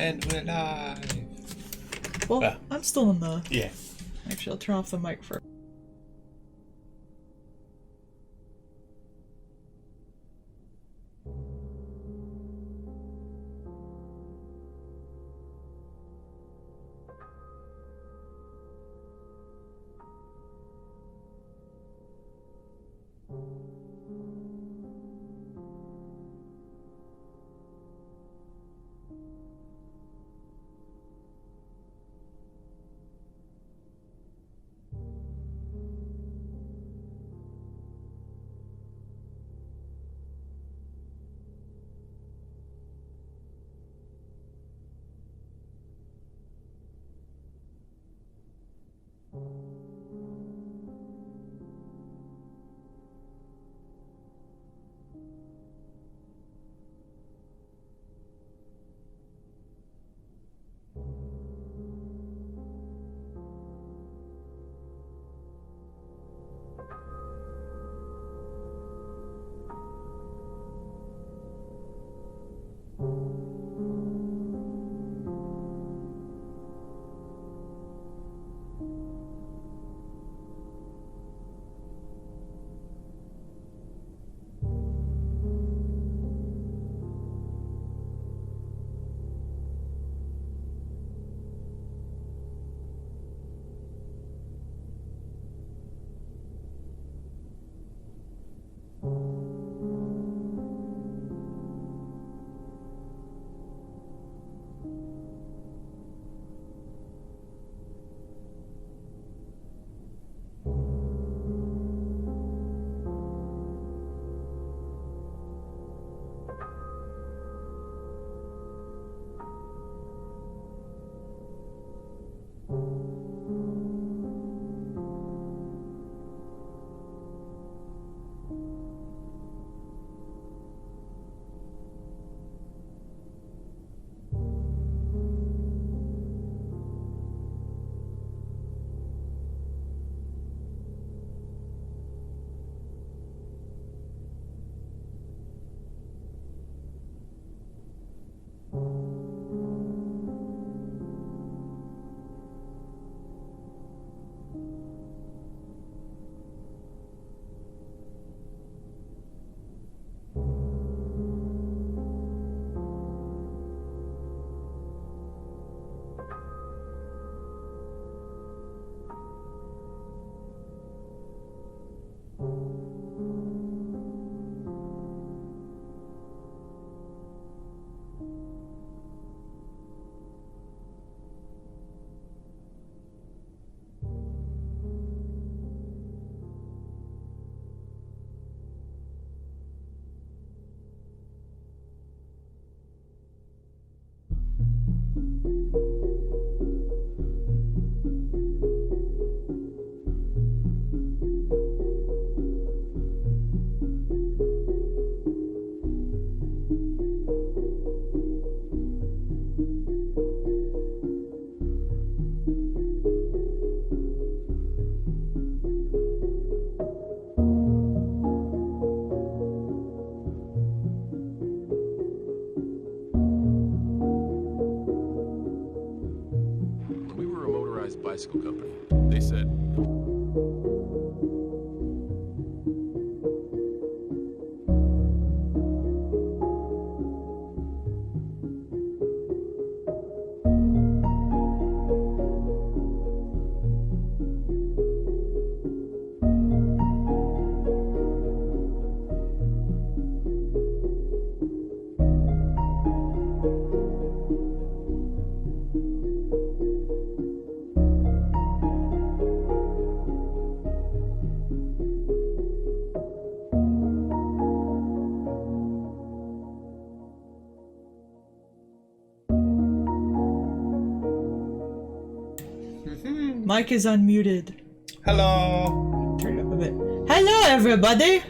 And we're live. Well, I'm still in the... Yeah. Actually, I'll turn off the mic first. Bicycle company. They said, Mic is unmuted. Hello. Turn it up a bit. Hello, everybody.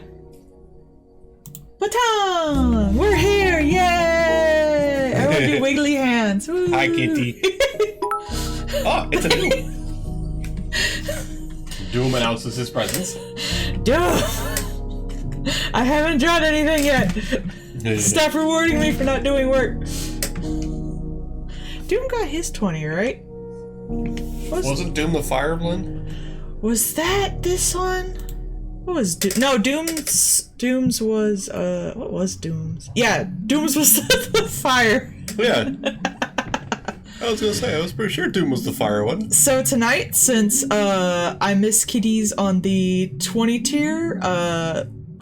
Baton! We're here! Yay! Everyone do wiggly hands. Woo. Hi, Kitty. Oh, it's a Doom. Doom announces his presence. Doom! I haven't drawn anything yet. Stop rewarding me for not doing work. Doom got his 20, right? Wasn't Doom the fire one? Was that this one? What was no, Doom's was what was Doom's? Yeah, Doom's was the fire. Yeah. I was gonna say, I was pretty sure Doom was the fire one. So tonight, since I miss Kitty's on the 20 tier,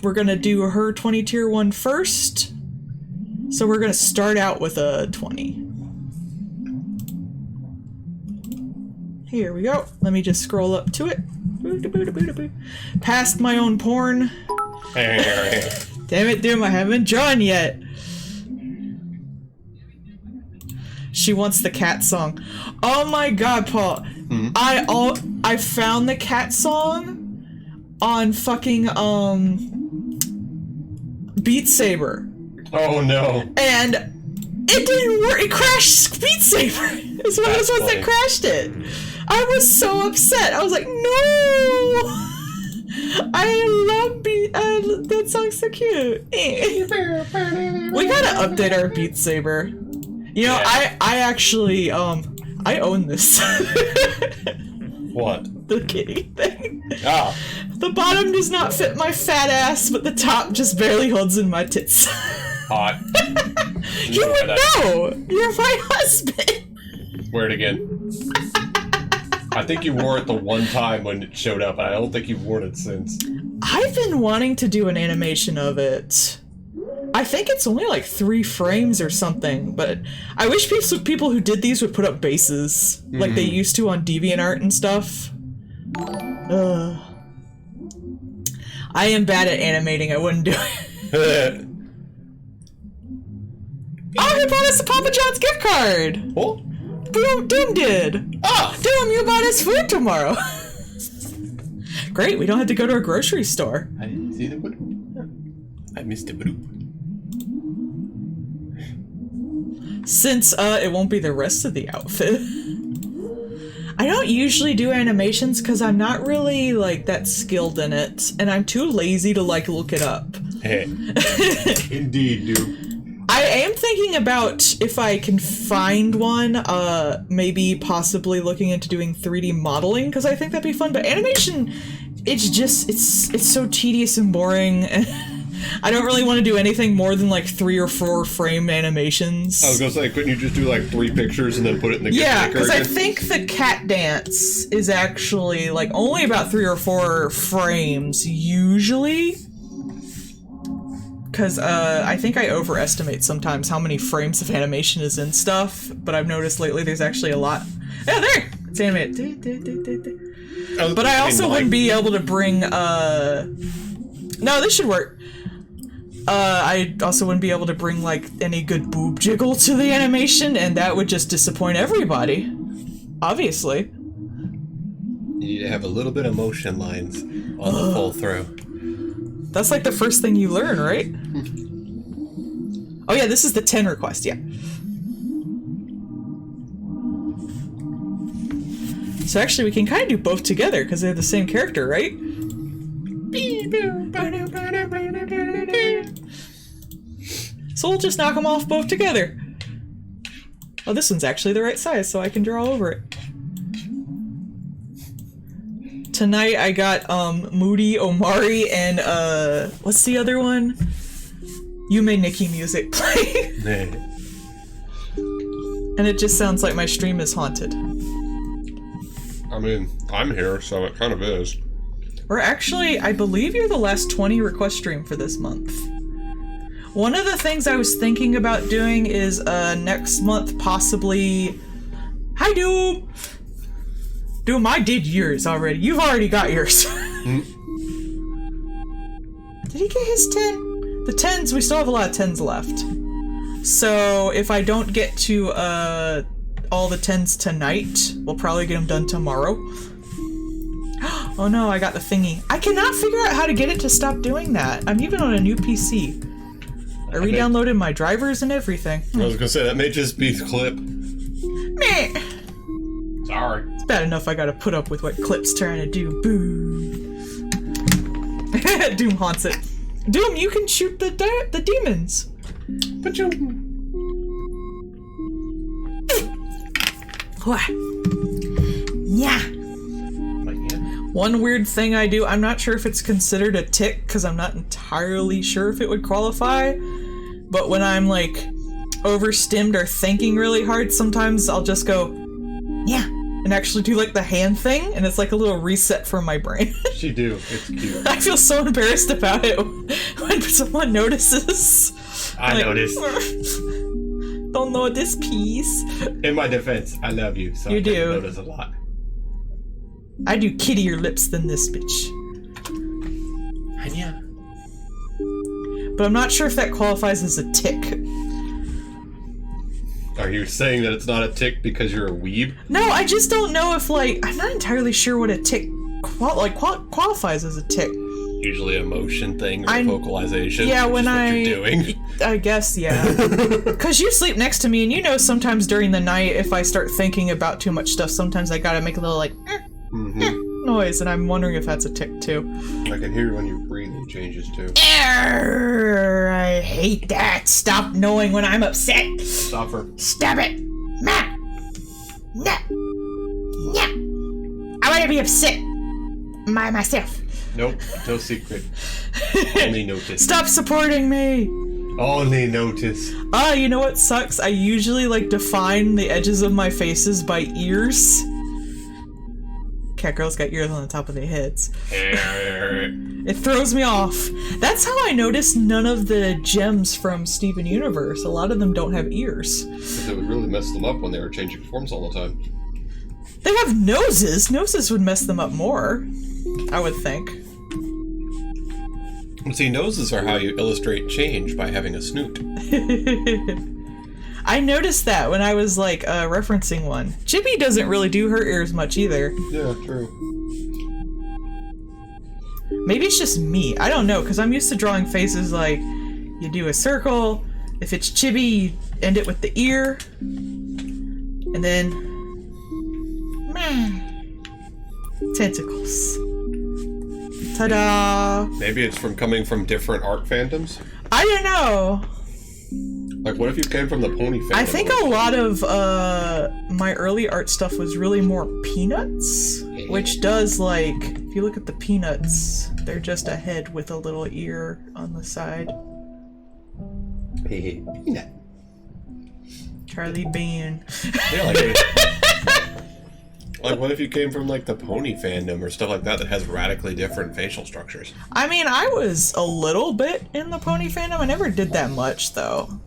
we're gonna do her 20 tier one first. So we're gonna start out with a 20. Here we go. Let me just scroll up to it. Past my own porn. Damn it, Doom, I haven't drawn yet. She wants the cat song. Oh my god, Paul. I found the cat song on fucking Beat Saber. Oh no. And it didn't work. It crashed Beat Saber. It's one of those ones that crashed it. I was so upset. I was like, no. I love Beat. That song's so cute. We gotta update our Beat Saber. You know, yeah. I actually, I own this. What? The kitty thing. Ah. The bottom does not fit my fat ass, but the top just barely holds in my tits. Hot. You would know! You're my husband! Wear it again. I think you wore it the one time when it showed up, and I don't think you've worn it since. I've been wanting to do an animation of it. I think it's only like 3 frames or something, but I wish people who did these would put up bases, like they used to on DeviantArt and stuff. I am bad at animating, I wouldn't do it. Oh, he bought us a Papa John's gift card! Oh? Doom did! Ah! Doom, you bought us food tomorrow! Great, we don't have to go to a grocery store. I didn't see the boot. I missed the boot. Since, it won't be the rest of the outfit. I don't usually do animations because I'm not really, like, that skilled in it, and I'm too lazy to, like, look it up. Hey. Indeed, dude. I am thinking about if I can find one, maybe possibly looking into doing 3D modeling, because I think that'd be fun, but animation, it's just, it's so tedious and boring. I don't really want to do anything more than like 3 or 4 frame animations. I was gonna say, couldn't you just do like 3 pictures and then put it in the Yeah, because I think the cat dance is actually like only about 3 or 4 frames usually. Because I think I overestimate sometimes how many frames of animation is in stuff, but I've noticed lately there's actually a lot. Oh, there! It's animated. But I also wouldn't be able to bring, no, this should work. I also wouldn't be able to bring, like, any good boob jiggle to the animation, and that would just disappoint everybody. Obviously. You need to have a little bit of motion lines on the full throw. That's like the first thing you learn, right? Oh yeah, this is the 10 request, yeah. So actually we can kind of do both together because they're the same character, right? So we'll just knock them off both together. Oh, this one's actually the right size, so I can draw over it. Tonight I got Moody, Omari, and what's the other one? Yume Nikki music playing. And it just sounds like my stream is haunted. I mean, I'm here, so it kind of is. Or actually, I believe you're the last 20 request stream for this month. One of the things I was thinking about doing is next month possibly... Hi, Doom! Doom, I did yours already. You've already got yours. Did he get his 10? The 10s, we still have a lot of 10s left. So if I don't get to all the 10s tonight, we'll probably get them done tomorrow. Oh no, I got the thingy. I cannot figure out how to get it to stop doing that. I'm even on a new PC. I re-downloaded my drivers and everything. I was gonna say, that may just be the clip. Meh. Sorry. It's bad enough I gotta put up with what Clip's trying to do. Boo. Doom haunts it. Doom, you can shoot the demons. Yeah. Like, yeah. One weird thing I do, I'm not sure if it's considered a tick because I'm not entirely sure if it would qualify, but when I'm like overstimmed or thinking really hard, sometimes I'll just go, yeah, and actually do like the hand thing, and it's like a little reset for my brain. She do. It's cute. I feel so embarrassed about it when someone notices. I noticed. Don't know this piece. In my defense, I love you, so You I tend to do. notice a lot. I do kittier lips than this bitch. Yeah. But I'm not sure if that qualifies as a tick. Are you saying that it's not a tick because you're a weeb? No, I just don't know if, like, I'm not entirely sure what a tick qualifies as a tick. Usually a motion thing or vocalization. Yeah, which when is what I... you're doing. I guess, yeah. Because you sleep next to me, and you know sometimes during the night, if I start thinking about too much stuff, sometimes I gotta make a little, like, noise, and I'm wondering if that's a tick, too. I can hear when you breathe, it changes, too. I hate that. Stop knowing when I'm upset. Suffer. Stop it. Ma. Nah. Nah. I want to be upset myself. Nope, no secret. Only notice. Stop supporting me. Only notice. You know what sucks? I usually like define the edges of my faces by ears. Cat girls got ears on the top of their heads. It throws me off. That's how I noticed none of the gems from Steven Universe. A lot of them don't have ears. Because it would really mess them up when they were changing forms all the time. They have noses. Noses would mess them up more, I would think. See, noses are how you illustrate change by having a snoot. I noticed that when I was, like, referencing one. Chibi doesn't really do her ears much either. Yeah, true. Maybe it's just me. I don't know, because I'm used to drawing faces like, you do a circle, if it's chibi, you end it with the ear, and then... tentacles. Ta-da! Maybe it's from coming from different art fandoms? I don't know. Like, what if you came from the pony fandom? I think a lot of my early art stuff was really more Peanuts, which does, like, if you look at the Peanuts, they're just a head with a little ear on the side. Hey, Peanut. Charlie Bean. Yeah, like what if you came from, like, the pony fandom or stuff like that that has radically different facial structures? I mean, I was a little bit in the pony fandom. I never did that much, though.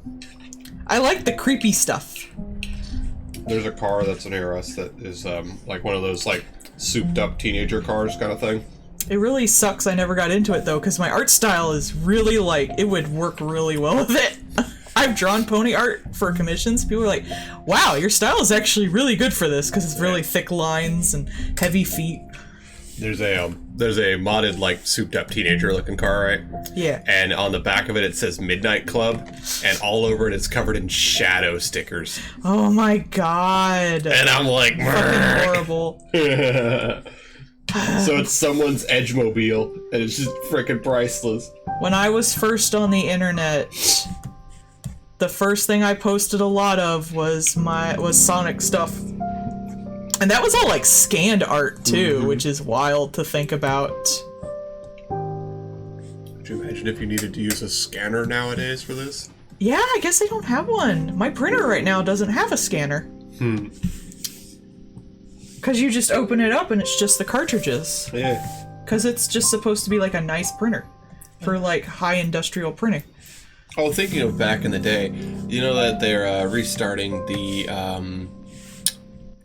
I like the creepy stuff. There's a car that's near us that is, like one of those, like, souped-up teenager cars kind of thing. It really sucks I never got into it, though, because my art style is really, like, it would work really well with it. I've drawn pony art for commissions. People are like, wow, your style is actually really good for this, because it's really thick lines and heavy feet. There's a modded, like, souped-up teenager-looking car, right? Yeah. And on the back of it, it says Midnight Club, and all over it, it's covered in shadow stickers. Oh my god. And I'm like, fucking horrible. So it's someone's Edgemobile, and it's just freaking priceless. When I was first on the internet, the first thing I posted a lot of was Sonic stuff. And that was all like scanned art too, which is wild to think about. Could you imagine if you needed to use a scanner nowadays for this? Yeah, I guess I don't have one. My printer right now doesn't have a scanner. Because you just open it up and it's just the cartridges. Yeah. Because it's just supposed to be like a nice printer for like high industrial printing. Oh, thinking of back in the day, you know that they're restarting the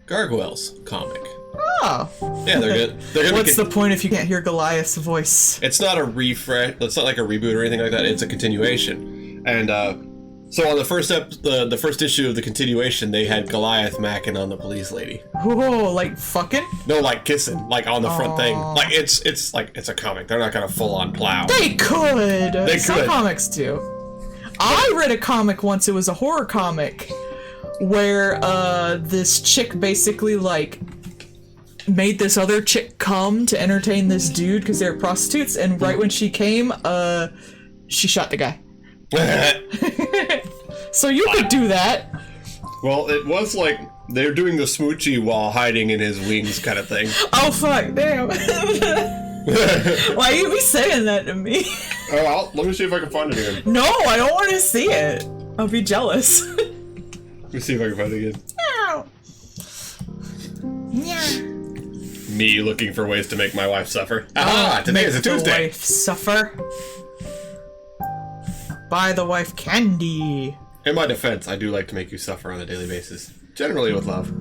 Gargoyles comic. Oh. Yeah, they're good. What's the point if you can't hear Goliath's voice? It's not a refresh. It's not like a reboot or anything like that. It's a continuation. And so on the first the first issue of the continuation, they had Goliath macking on the police lady. Whoa, like fucking? No, like kissing, like on the front thing. Like it's like it's a comic. They're not gonna full on plow. They could. They Some could. comics do. I read a comic once. It was a horror comic where this chick basically like made this other chick come to entertain this dude because they were prostitutes, and right when she came, she shot the guy. So you could do that. Well, it was like They're doing the smoochy while hiding in his wings kind of thing. Oh, fuck, damn. Why are you be saying that to me? Oh, let me see if I can find it again. No, I don't want to see it. I'll be jealous. Let me see if I can find it again. Meow. Yeah. Me looking for ways to make my wife suffer. Ah, today is a Tuesday. Wife suffer. Buy the wife candy. In my defense, I do like to make you suffer on a daily basis. Generally with love.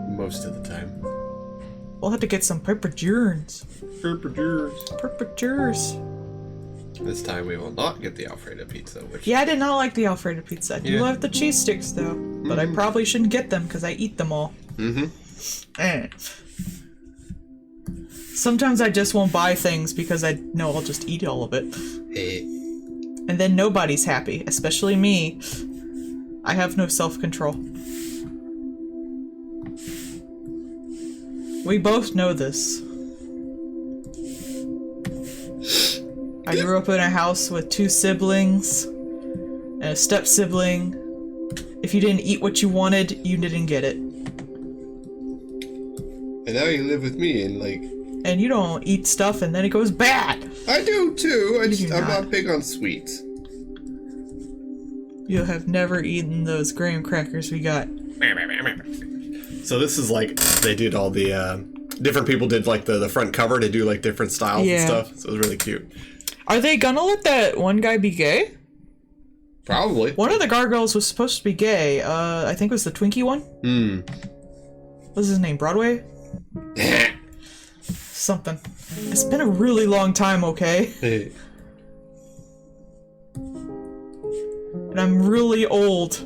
Most of the time. We'll have to get some pepperjurns. Pepperjurs. This time we will not get the Alfredo pizza, which... Yeah, I did not like the Alfredo pizza. I do love the cheese sticks, though. But I probably shouldn't get them, because I eat them all. Sometimes I just won't buy things, because I know I'll just eat all of it. And then nobody's happy, especially me. I have no self-control. We both know this. I grew up in a house with 2 siblings and a step-sibling. If you didn't eat what you wanted, you didn't get it. And now you live with me and like... And you don't eat stuff and then it goes bad! I do too, I'm not big on sweets. You have never eaten those graham crackers we got. So this is like, they did all the, different people did like the front cover to do like different styles and stuff, so it was really cute. Are they gonna let that one guy be gay? Probably. One of the gargoyles was supposed to be gay, I think it was the Twinkie one? What's his name, Broadway? Something. It's been a really long time, okay? And I'm really old.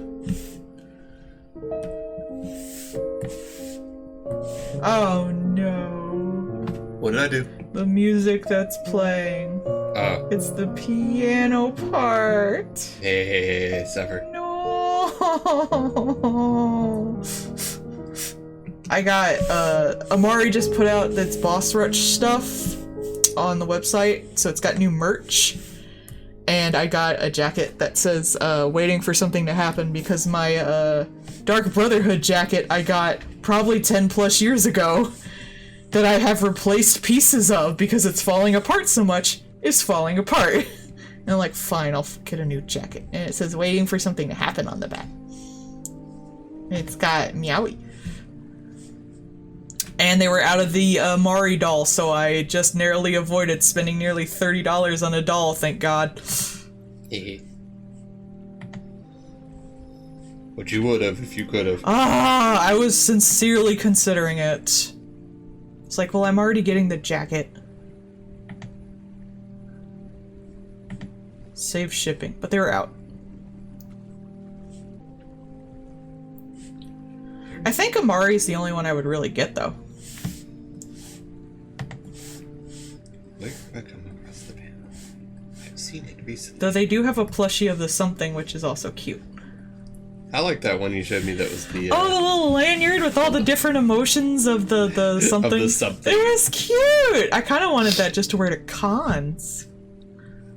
Oh no. What did I do? The music that's playing. Oh. It's the piano part. Hey, suffer. No. I got, Amari just put out its Boss Rush stuff on the website, so it's got new merch. And I got a jacket that says, waiting for something to happen, because my, Dark Brotherhood jacket I got probably 10 plus years ago that I have replaced pieces of because it's falling apart so much, it's falling apart. And I'm like, fine, I'll get a new jacket. And it says, waiting for something to happen on the back. And it's got Meowie. And they were out of the Mari doll, so I just narrowly avoided spending nearly $30 on a doll, thank God. But you would have if you could have. Ah, I was sincerely considering it. It's like, well, I'm already getting the jacket. Save shipping, but they were out. I think Amari's the only one I would really get, though. Where have I come across the panel? I've seen it recently. Though they do have a plushie of the something, which is also cute. I like that one you showed me that was the... oh, the little lanyard with all the different emotions of the something. Of the something. It was cute! I kind of wanted that just to wear to cons.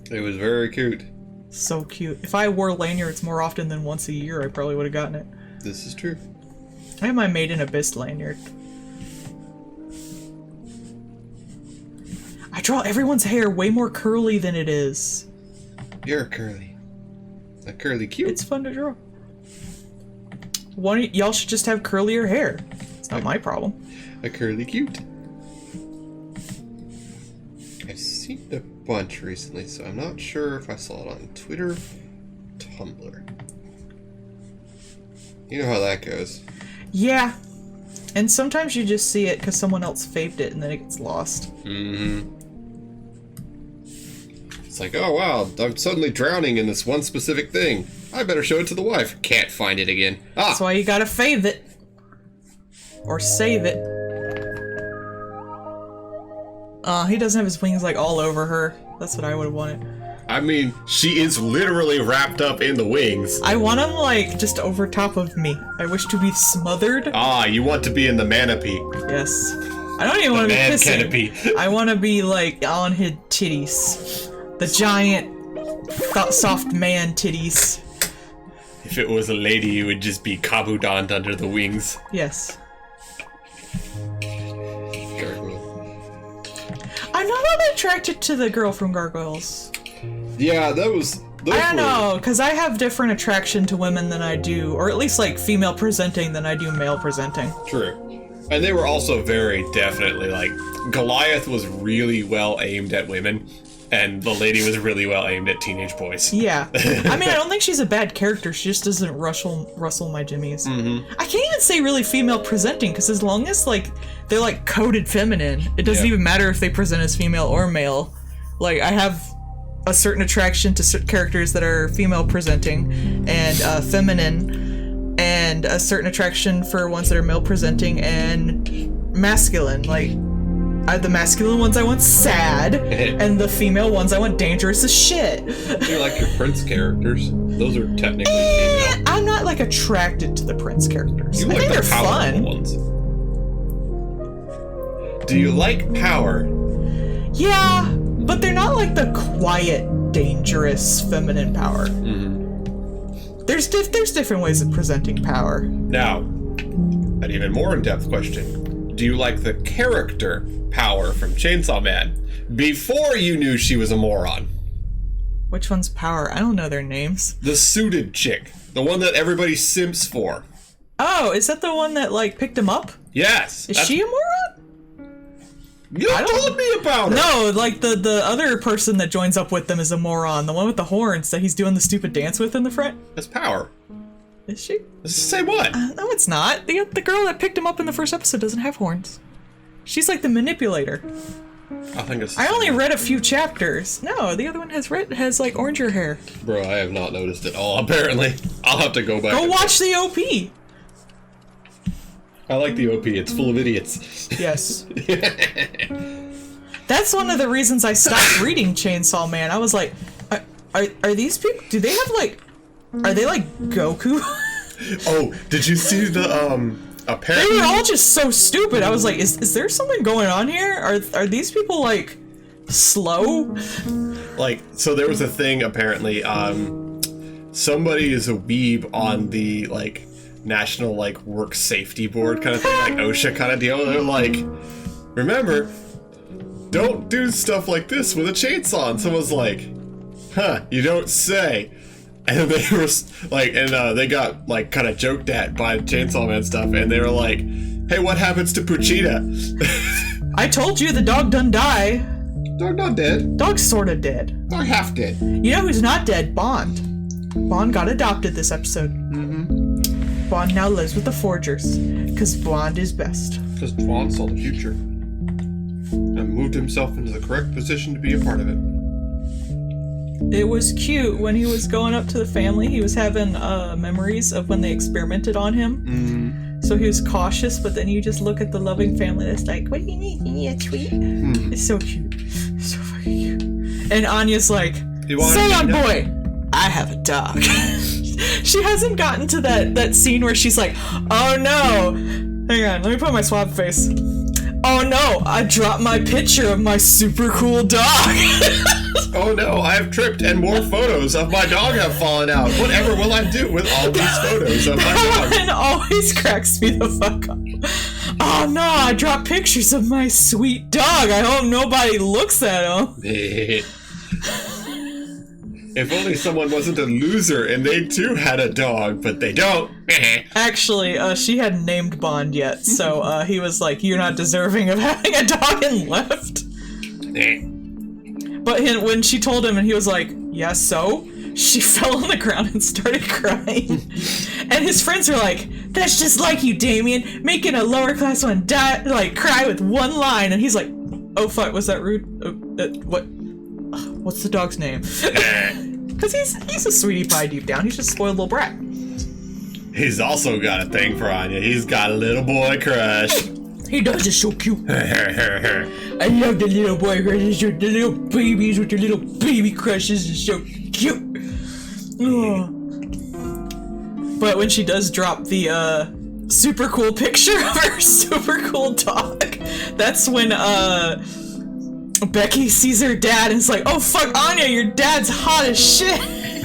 It was very cute. So cute. If I wore lanyards more often than once a year, I probably would have gotten it. This is true. I have my Made in Abyss lanyard. I draw everyone's hair way more curly than it is. You're curly. A curly cute. It's fun to draw. Y'all should just have curlier hair. It's not my problem. A curly cute. I've seen a bunch recently, so I'm not sure if I saw it on Twitter, Tumblr. You know how that goes. Yeah. And sometimes you just see it because someone else faved it and then it gets lost. It's like, oh wow, I'm suddenly drowning in this one specific thing. I better show it to the wife. Can't find it again. Ah! That's why you gotta fave it. Or save it. He doesn't have his wings like all over her. That's what I would have wanted. I mean, she is literally wrapped up in the wings. I want him like just over top of me. I wish to be smothered. Ah, you want to be in the manapee. Yes. I don't even want to be kissing. Canopy. I want to be like on his titties. The giant, soft man titties. If if it was a lady, it would just be Kabudant under the wings. Yes. Gargoyle. I'm not all that attracted to the girl from Gargoyles. Yeah, that was... I don't know, because I have different attraction to women than I do, or at least like female presenting than I do male presenting. True. And they were also very definitely like, Goliath was really well aimed at women, and the lady was really well aimed at teenage boys. Yeah. I mean, I don't think she's a bad character, she just doesn't rustle my jimmies. Mm-hmm. I can't even say really female presenting, because as long as like they're like coded feminine, it doesn't even matter if they present as female or male. Like, I have a certain attraction to certain characters that are female presenting and feminine, and a certain attraction for ones that are male presenting and masculine. Like, the masculine ones I want sad, and the female ones I want dangerous as shit. You like your prince characters? Those are technically female. I'm not like attracted to the prince characters. You I like think the they're powerful fun. ones. Do you like power? Yeah, but they're not like the quiet, dangerous, feminine power. Mm-hmm. There's different ways of presenting power. Now, an even more in-depth question. Do you like the character Power from Chainsaw Man before you knew she was a moron? Which one's Power? I don't know their names. The suited chick. The one that everybody simps for. Oh, is that the one that, like, picked him up? Yes. Is she a moron? You told me about her! No, like, the other person that joins up with them is a moron. The one with the horns that he's doing the stupid dance with in the front. That's Power. Is she? It's the same one. No, it's not. The girl that picked him up in the first episode doesn't have horns. She's like the manipulator. I think it's. I only read a few chapters. No, the other one has like oranger hair. Bro, I have not noticed at all. Apparently, I'll have to go back. Go watch the OP. I like the OP. It's full of idiots. Yes. That's one of the reasons I stopped reading Chainsaw Man. I was like, are these people? Do they have like? Are they like Goku? Oh, did you see the apparently They were all just so stupid. I was like, is there something going on here? Are these people like slow? Like, so there was a thing apparently, somebody is a weeb on the like national like work safety board kind of thing, like OSHA kind of deal. They're like, remember, don't do stuff like this with a chainsaw. And someone's like, huh, you don't say. And they were like, and they got like kind of joked at by Chainsaw Man stuff, and they were like, hey, what happens to Puchita? I told you the dog done die. Dog not dead. Dog's sorta dead. Dog half dead. You know who's not dead? Bond. Bond got adopted this episode. Mm-hmm. Bond now lives with the Forgers, because Bond is best. Because Bond saw the future and moved himself into the correct position to be a part of it. It was cute when he was going up to the family. He was having memories of when they experimented on him. Mm-hmm. So he was cautious, but then you just look at the loving family that's like, what do you need? You need a treat? Mm. It's so cute. It's so fucking cute. And Anya's like, You want say to on know- boy, I have a dog. She hasn't gotten to that scene where she's like, oh no. Hang on, let me put my swab face. Oh no, I dropped my picture of my super cool dog. Oh no, I have tripped and more photos of my dog have fallen out. Whatever will I do with all these photos of my That dog? one always cracks me the fuck up. Oh no, I dropped pictures of my sweet dog. I hope nobody looks at them. If only someone wasn't a loser and they too had a dog, but they don't. Actually, she hadn't named Bond yet, so he was like, you're not deserving of having a dog, and left. But when she told him and he was like, yeah, so? She fell on the ground and started crying. And his friends were like, that's just like you, Damien, making a lower class one cry with one line. And he's like, oh fuck, was that rude? What? What's the dog's name? Because he's a sweetie pie deep down. He's just a spoiled little brat. He's also got a thing for Anya. He's got a little boy crush. He does, it's so cute. I love the little boy crushes, the little babies with their little baby crushes. It's so cute. Oh. But when she does drop the super cool picture of her super cool dog, that's when Becky sees her dad and is like, oh fuck, Anya, your dad's hot as shit.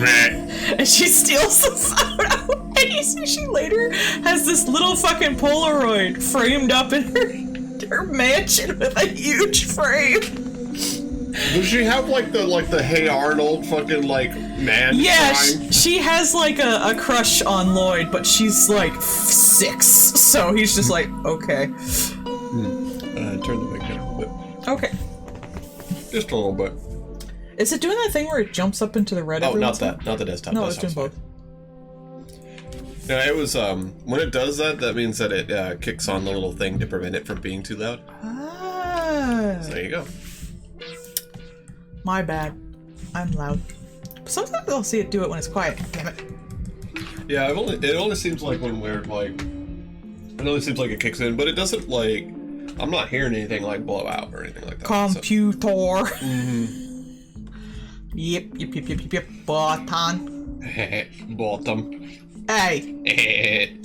And she steals the photo. And you see she later has this little fucking Polaroid framed up in her mansion with a huge frame. Does she have like the Hey Arnold fucking like man? Yeah, she has like a crush on Lloyd, but she's like 6, so he's just like, okay. Turn the mic down a little bit. Okay. Just a little bit. Is it doing that thing where it jumps up into the red? Oh, not that. Not the desktop. No, it's doing both. Yeah, it was, when it does that, that means that it, kicks on the little thing to prevent it from being too loud. Ah. So there you go. My bad. I'm loud. Sometimes I'll see it do it when it's quiet. Damn it. Yeah, it only seems like when we're, like, it only seems like it kicks in, but it doesn't, like, I'm not hearing anything, like, blow out or anything like that. Computer. So. Mm-hmm. Yep. Button. Bottom. Hey.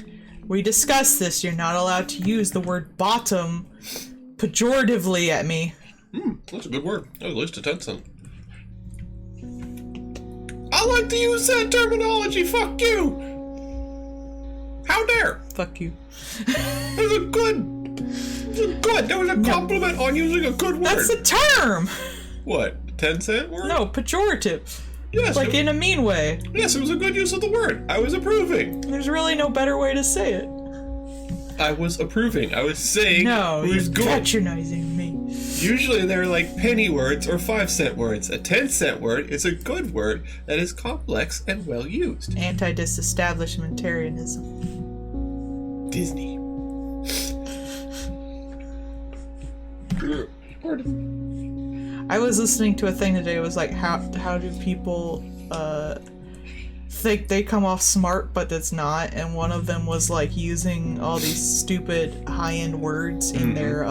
We discussed this. You're not allowed to use the word bottom pejoratively at me. That's a good word. That was at least a 10 cent. I like to use that terminology. Fuck you. How dare? Fuck you. That was a good. That was a compliment on using a good word. That's a term. What? 10 cent word? No, pejorative. Yes. Like in a mean way. Yes, it was a good use of the word. I was approving. There's really no better way to say it. I was approving. I was saying no, it was you're good. Patronizing me. Usually they're like penny words or 5-cent words. A 10-cent word is a good word that is complex and well used. Anti-disestablishmentarianism. Disney. I was listening to a thing today. It was like, how do people think they come off smart, but that's not? And one of them was like using all these stupid high-end words in their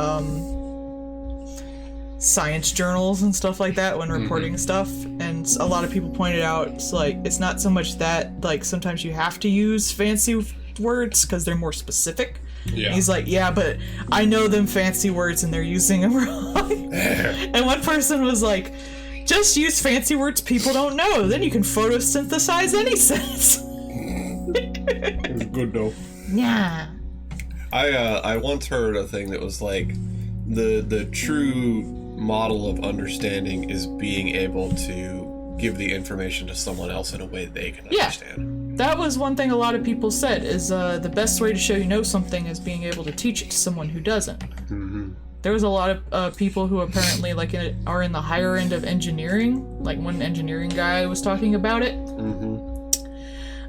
science journals and stuff like that when reporting stuff. And a lot of people pointed out it's like it's not so much that like sometimes you have to use fancy words because they're more specific. Yeah. He's like, yeah, but I know them fancy words and they're using them wrong. And one person was like, just use fancy words people don't know. Then you can photosynthesize any sense. It was good though. Yeah. I once heard a thing that was like, the true model of understanding is being able to give the information to someone else in a way they can understand. That was one thing a lot of people said, is the best way to show you know something is being able to teach it to someone who doesn't. Mm-hmm. There was a lot of people who apparently like are in the higher end of engineering. Like one engineering guy was talking about it. Mm-hmm.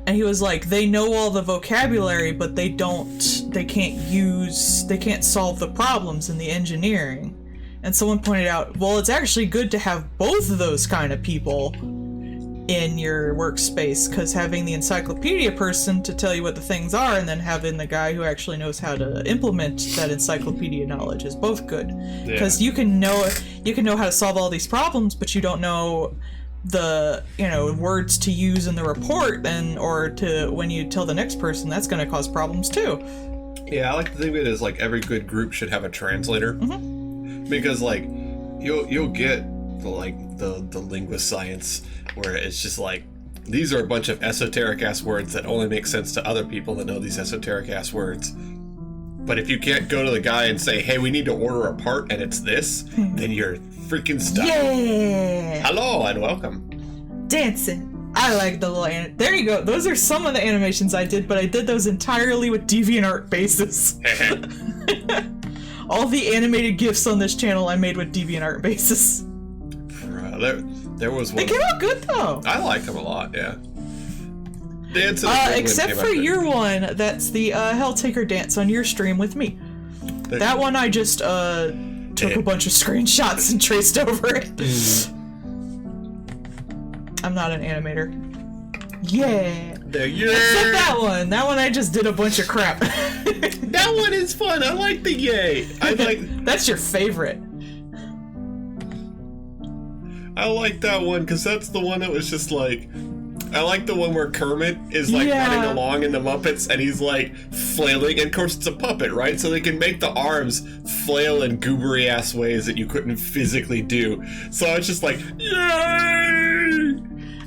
And he was like, they know all the vocabulary, but they can't solve the problems in the engineering. And someone pointed out, well, it's actually good to have both of those kind of people in your workspace, because having the encyclopedia person to tell you what the things are and then having the guy who actually knows how to implement that encyclopedia knowledge is both good. Because you can know how to solve all these problems, but you don't know the words to use in the report, or to when you tell the next person, that's going to cause problems too. Yeah, I like to think of it as like every good group should have a translator. Because like you'll get the linguist science where it's just like, these are a bunch of esoteric ass words that only make sense to other people that know these esoteric ass words. But if you can't go to the guy and say, hey, we need to order a part and it's this, then you're freaking stuck. Yeah. Hello and welcome. Dancing. I like the little there you go. Those are some of the animations I did, but I did those entirely with DeviantArt basis. All the animated GIFs on this channel I made with DeviantArt basis. There was one. They came out good though. I like them a lot, yeah. Except for your one, that's the Helltaker dance on your stream with me. That one I just took a bunch of screenshots and traced over it. I'm not an animator. Yeah. Except that one. That one I just did a bunch of crap. That one is fun. I like the yay. That's your favorite. I like that one because that's the one that was just like, I like the one where Kermit is like running along in the Muppets and he's like flailing, and of course it's a puppet, right? So they can make the arms flail in goobery ass ways that you couldn't physically do. So it's just like, yay!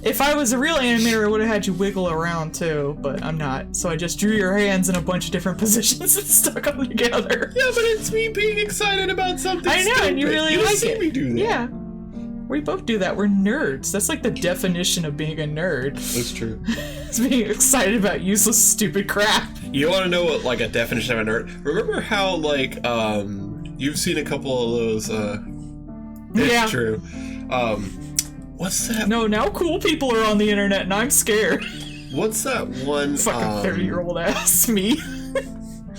If I was a real animator, I would have had you wiggle around too, but I'm not. So I just drew your hands in a bunch of different positions and stuck them together. Yeah, but it's me being excited about something. I know, stupid. and you really you like see it. Me do that. Yeah. We both do that. We're nerds. That's like the definition of being a nerd. That's true. It's being excited about useless, stupid crap. You want to know what, like, a definition of a nerd? Remember how, like, you've seen a couple of those, It's Yeah. true. What's that? No, now cool people are on the internet and I'm scared. What's that one? Fucking 30-year-old ass me.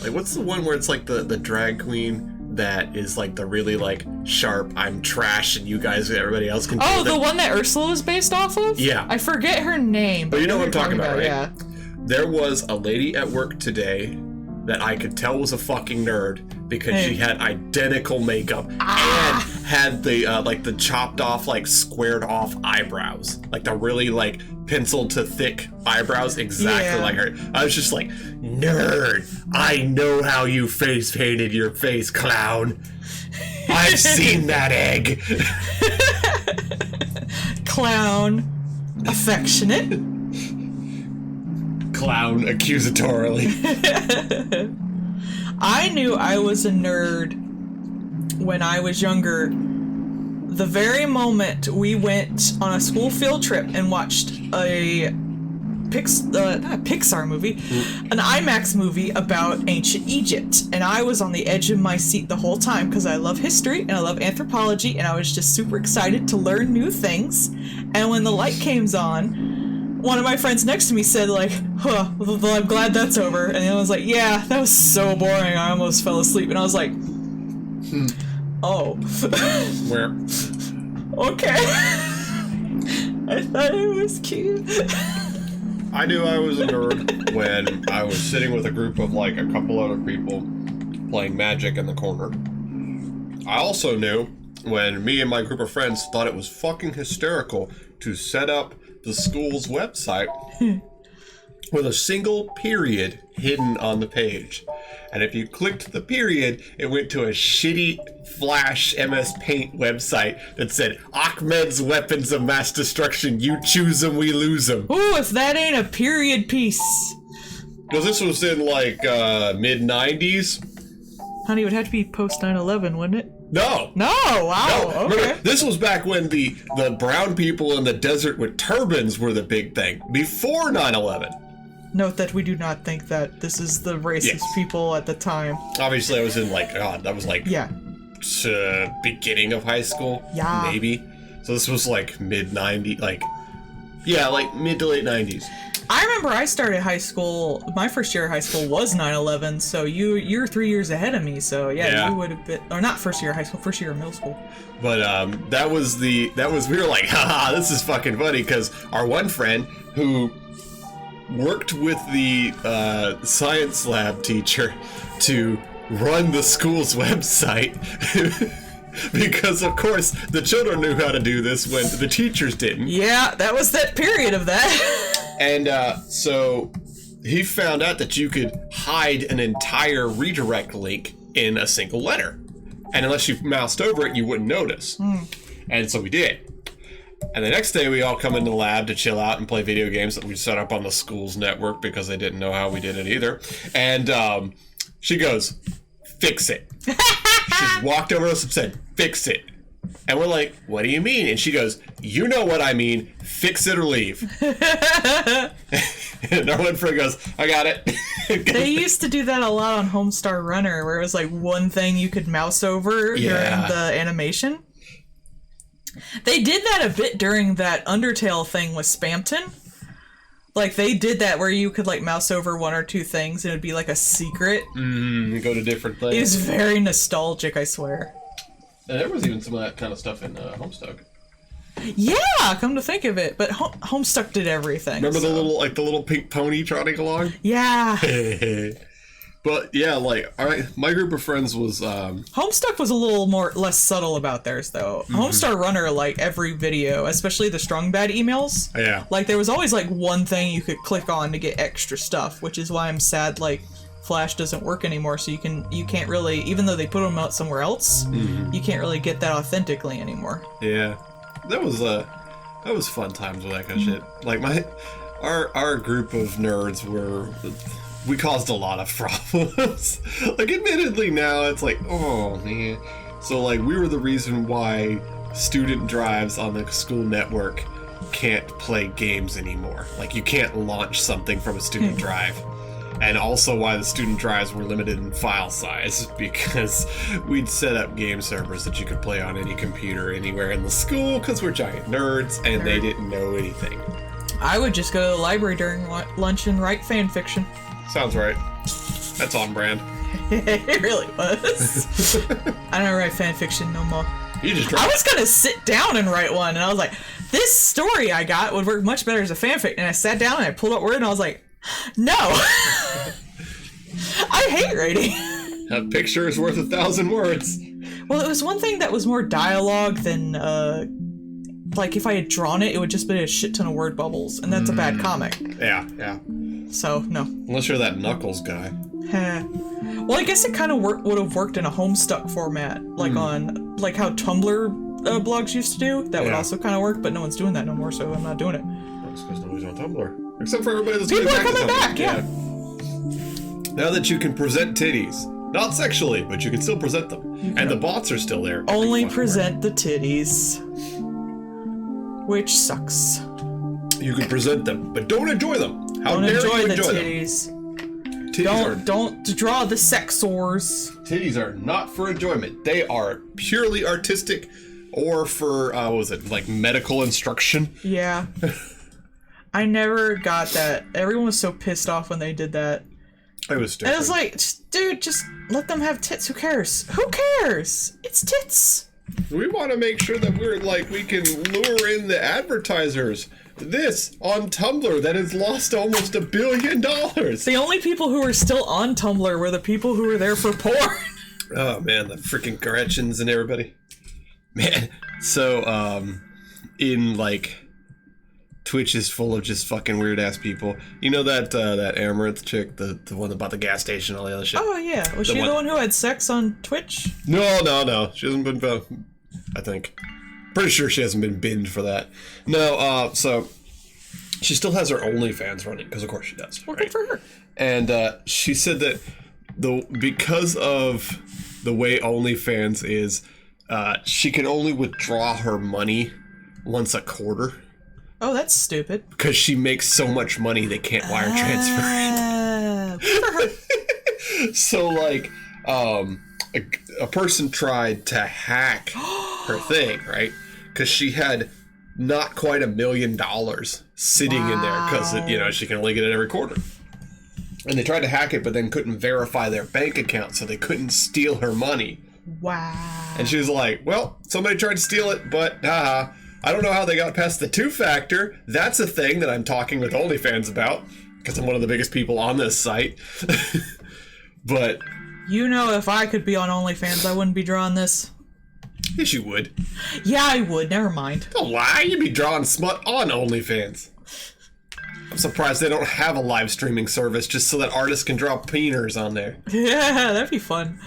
Like, what's the one where it's like the drag queen that is like the really like sharp, I'm trash and you guys, everybody else can do Oh, it? the one that Ursula was based off of? Yeah. I forget her name. But you know what I'm you're talking about, right? Yeah. There was a lady at work today that I could tell was a fucking nerd because she had identical makeup and had the like the chopped off, like squared off eyebrows, like the really like pencil to thick eyebrows, exactly like her. I was just like, nerd, I know how you face painted your face, clown. I've seen that egg. Clown. Affectionate. Clown accusatorily. I knew I was a nerd when I was younger. The very moment we went on a school field trip and watched a not a Pixar movie, an IMAX movie about ancient Egypt. And I was on the edge of my seat the whole time because I love history and I love anthropology and I was just super excited to learn new things. And when the light came on, one of my friends next to me said, like, huh, well, I'm glad that's over. And the other was like, yeah, that was so boring. I almost fell asleep. And I was like, oh. Where? Okay. I thought it was cute. I knew I was a nerd when I was sitting with a group of like a couple other people playing Magic in the corner. I also knew when me and my group of friends thought it was fucking hysterical to set up the school's website with a single period hidden on the page. And if you clicked the period, it went to a shitty Flash MS Paint website that said, Ahmed's weapons of mass destruction, you choose them, we lose them. Ooh, if that ain't a period piece. Because this was in like mid-90s. Honey, it would have to be post 9/11, wouldn't it? No. No, wow, No. okay. Remember, this was back when the brown people in the desert with turbans were the big thing, before 9/11. Note that we do not think that this is the racist people at the time. Obviously, I was in like, God, that was like beginning of high school, maybe. So this was like mid-90s, like mid to late 90s. I remember I started high school, my first year of high school was 9/11, so you're 3 years ahead of me, so you would have been, or not first year of high school, first year of middle school. But we were like, haha, this is fucking funny, because our one friend who worked with the science lab teacher to run the school's website because of course the children knew how to do this when the teachers didn't. Yeah, that was that period of that. And so he found out that you could hide an entire redirect link in a single letter, and unless you moused over it you wouldn't notice. And so we did. And the next day we all come into the lab to chill out and play video games that we set up on the school's network because they didn't know how we did it either. And she goes, fix it. She walked over to us and said, fix it. And we're like, what do you mean? And she goes, you know what I mean, fix it or leave. And our one friend goes, I got it. They used to do that a lot on Homestar Runner, where it was like one thing you could mouse over during the animation. They did that a bit during that Undertale thing with Spamton. Like, they did that where you could, like, mouse over one or two things and it would be, like, a secret. You go to different things. It was very nostalgic, I swear. And there was even some of that kind of stuff in Homestuck. Yeah, come to think of it. But Homestuck did everything. Remember the little pink pony trotting along? Yeah. But yeah, like, all right, my group of friends was Homestuck was a little less subtle about theirs though. Homestar Runner, like every video, especially the Strong Bad emails. Yeah. Like there was always like one thing you could click on to get extra stuff, which is why I'm sad like Flash doesn't work anymore. So you can't really, even though they put them out somewhere else, you can't really get that authentically anymore. Yeah, that was That was fun times with that kind of shit. Like our group of nerds we caused a lot of problems. Like admittedly now it's like, oh man. So like we were the reason why student drives on the school network can't play games anymore. Like you can't launch something from a student drive. And also why the student drives were limited in file size, because we'd set up game servers that you could play on any computer anywhere in the school, because we're giant nerds, and they didn't know anything. I would just go to the library during lunch and write fan fiction. Sounds right. That's on brand. It really was. I don't write fan fiction no more. You just I was gonna sit down and write one, and I was like, this story I got would work much better as a fanfic. And I sat down and I pulled up Word, and I was like, no. I hate writing. A picture is worth 1,000 words. Well, it was one thing that was more dialogue than, like, if I had drawn it, it would just be a shit ton of word bubbles, and that's a bad comic. Yeah. So, no. Unless you're that Knuckles guy. Well, I guess it kind of would have worked in a Homestuck format, like on, like how Tumblr blogs used to do. That would also kind of work, but no one's doing that no more, so I'm not doing it. That's because nobody's on Tumblr. Except for everybody that's People are coming coming back, yeah. Now that you can present titties, not sexually, but you can still present them, and the bots are still there. Only present the titties, which sucks. You can present them, but don't enjoy them. How Don't dare enjoy you the enjoy titties. them? Titties Don't draw the sex sores. Titties are not for enjoyment. They are purely artistic, or for what was it, like medical instruction? Yeah. I never got that. Everyone was so pissed off when they did that. It was stupid. And it was like, dude, just let them have tits. Who cares? Who cares? It's tits. We want to make sure that we can lure in the advertisers. This on Tumblr that has lost almost $1 billion. The only people who are still on Tumblr were the people who were there for porn. Oh man, the freaking Gretchens and everybody. Man, so in like Twitch is full of just fucking weird ass people. You know that that Amaranth chick, the one about the gas station and all the other shit? Oh yeah, was she the one who had sex on Twitch? No. She hasn't been I think. Pretty sure she hasn't been binned for that. No, so she still has her OnlyFans running, because of course she does. Well, good for her. And she said that because of the way OnlyFans is, she can only withdraw her money once a quarter. Oh, that's stupid. Because she makes so much money they can't wire transfer it. Good for her. So like, a person tried to hack her thing, right? Because she had not quite $1 million sitting in there, because she can only get it every quarter. And they tried to hack it, but then couldn't verify their bank account, so they couldn't steal her money. Wow. And she was like, well, somebody tried to steal it, but I don't know how they got past the 2-factor. That's a thing that I'm talking with OnlyFans about, because I'm one of the biggest people on this site. But if I could be on OnlyFans, I wouldn't be drawing this. yes, you would. Yeah, I would. Never mind. Don't lie. You'd be drawing smut on OnlyFans. I'm surprised they don't have a live streaming service just so that artists can draw peeners on there. Yeah, that'd be fun.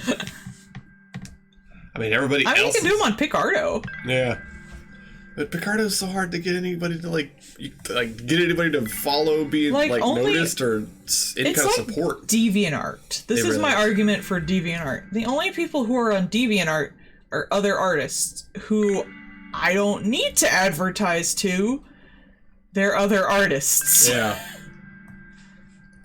I mean, everybody else. You can do them on Picardo. Yeah. But Picardo's so hard to get anybody to get anybody to follow, being noticed, or any kind of support. DeviantArt. This is my argument for DeviantArt. The only people who are on DeviantArt are other artists who I don't need to advertise to. They're other artists. Yeah.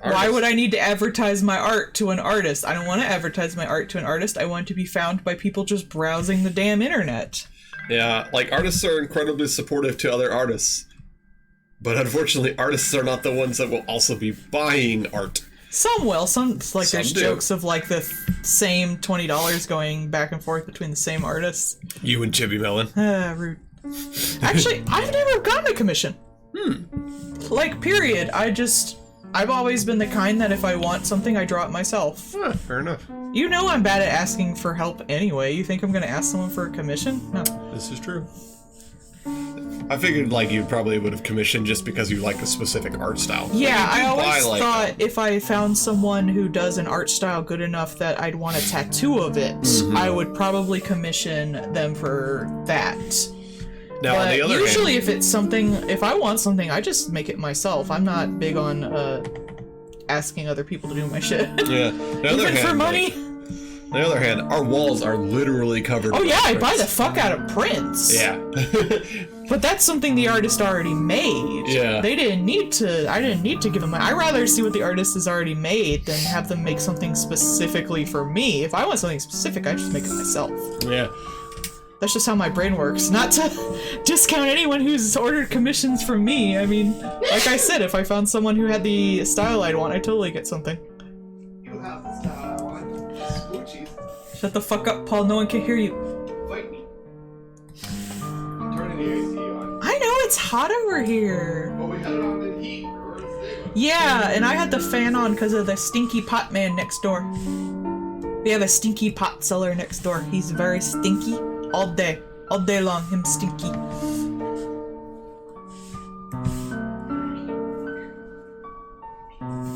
Why would I need to advertise my art to an artist? I don't want to advertise my art to an artist. I want to be found by people just browsing the damn internet. Yeah, like, artists are incredibly supportive to other artists. But unfortunately, artists are not the ones that will also be buying art. Some will. Some there's do. jokes of, like, the same $20 going back and forth between the same artists. You and Chibi Melon. Rude. Actually, I've never gotten a commission. Like, period. I've always been the kind that if I want something, I draw it myself. Fair enough. You know I'm bad at asking for help anyway. You think I'm gonna ask someone for a commission? No. This is true. I figured, you probably would have commissioned just because you like a specific art style. Yeah, I always thought if I found someone who does an art style good enough that I'd want a tattoo of it, I would probably commission them for that. Now, on the other usually hand, if I want something, I just make it myself. I'm not big on asking other people to do my shit. Yeah. Even for money. On the other hand, our walls are literally covered. Oh yeah, I buy prints. the fuck out of prints. Yeah. But that's something the artist already made. Yeah. I didn't need to give them I'd rather see what the artist has already made than have them make something specifically for me. If I want something specific, I just make it myself. Yeah. That's just how my brain works. Not to discount anyone who's ordered commissions from me. I mean, like I said, if I found someone who had the style I'd want, I'd totally get something. You have the style I want. Scoochies. Shut the fuck up, Paul. No one can hear you. Fight me. I'm turning the AC on. I know, it's hot over here. But we had it on in heat. Or stable. Yeah, and I had the fan on because of the stinky pot man next door. We have a stinky pot seller next door. He's very stinky all day long. Him stinky.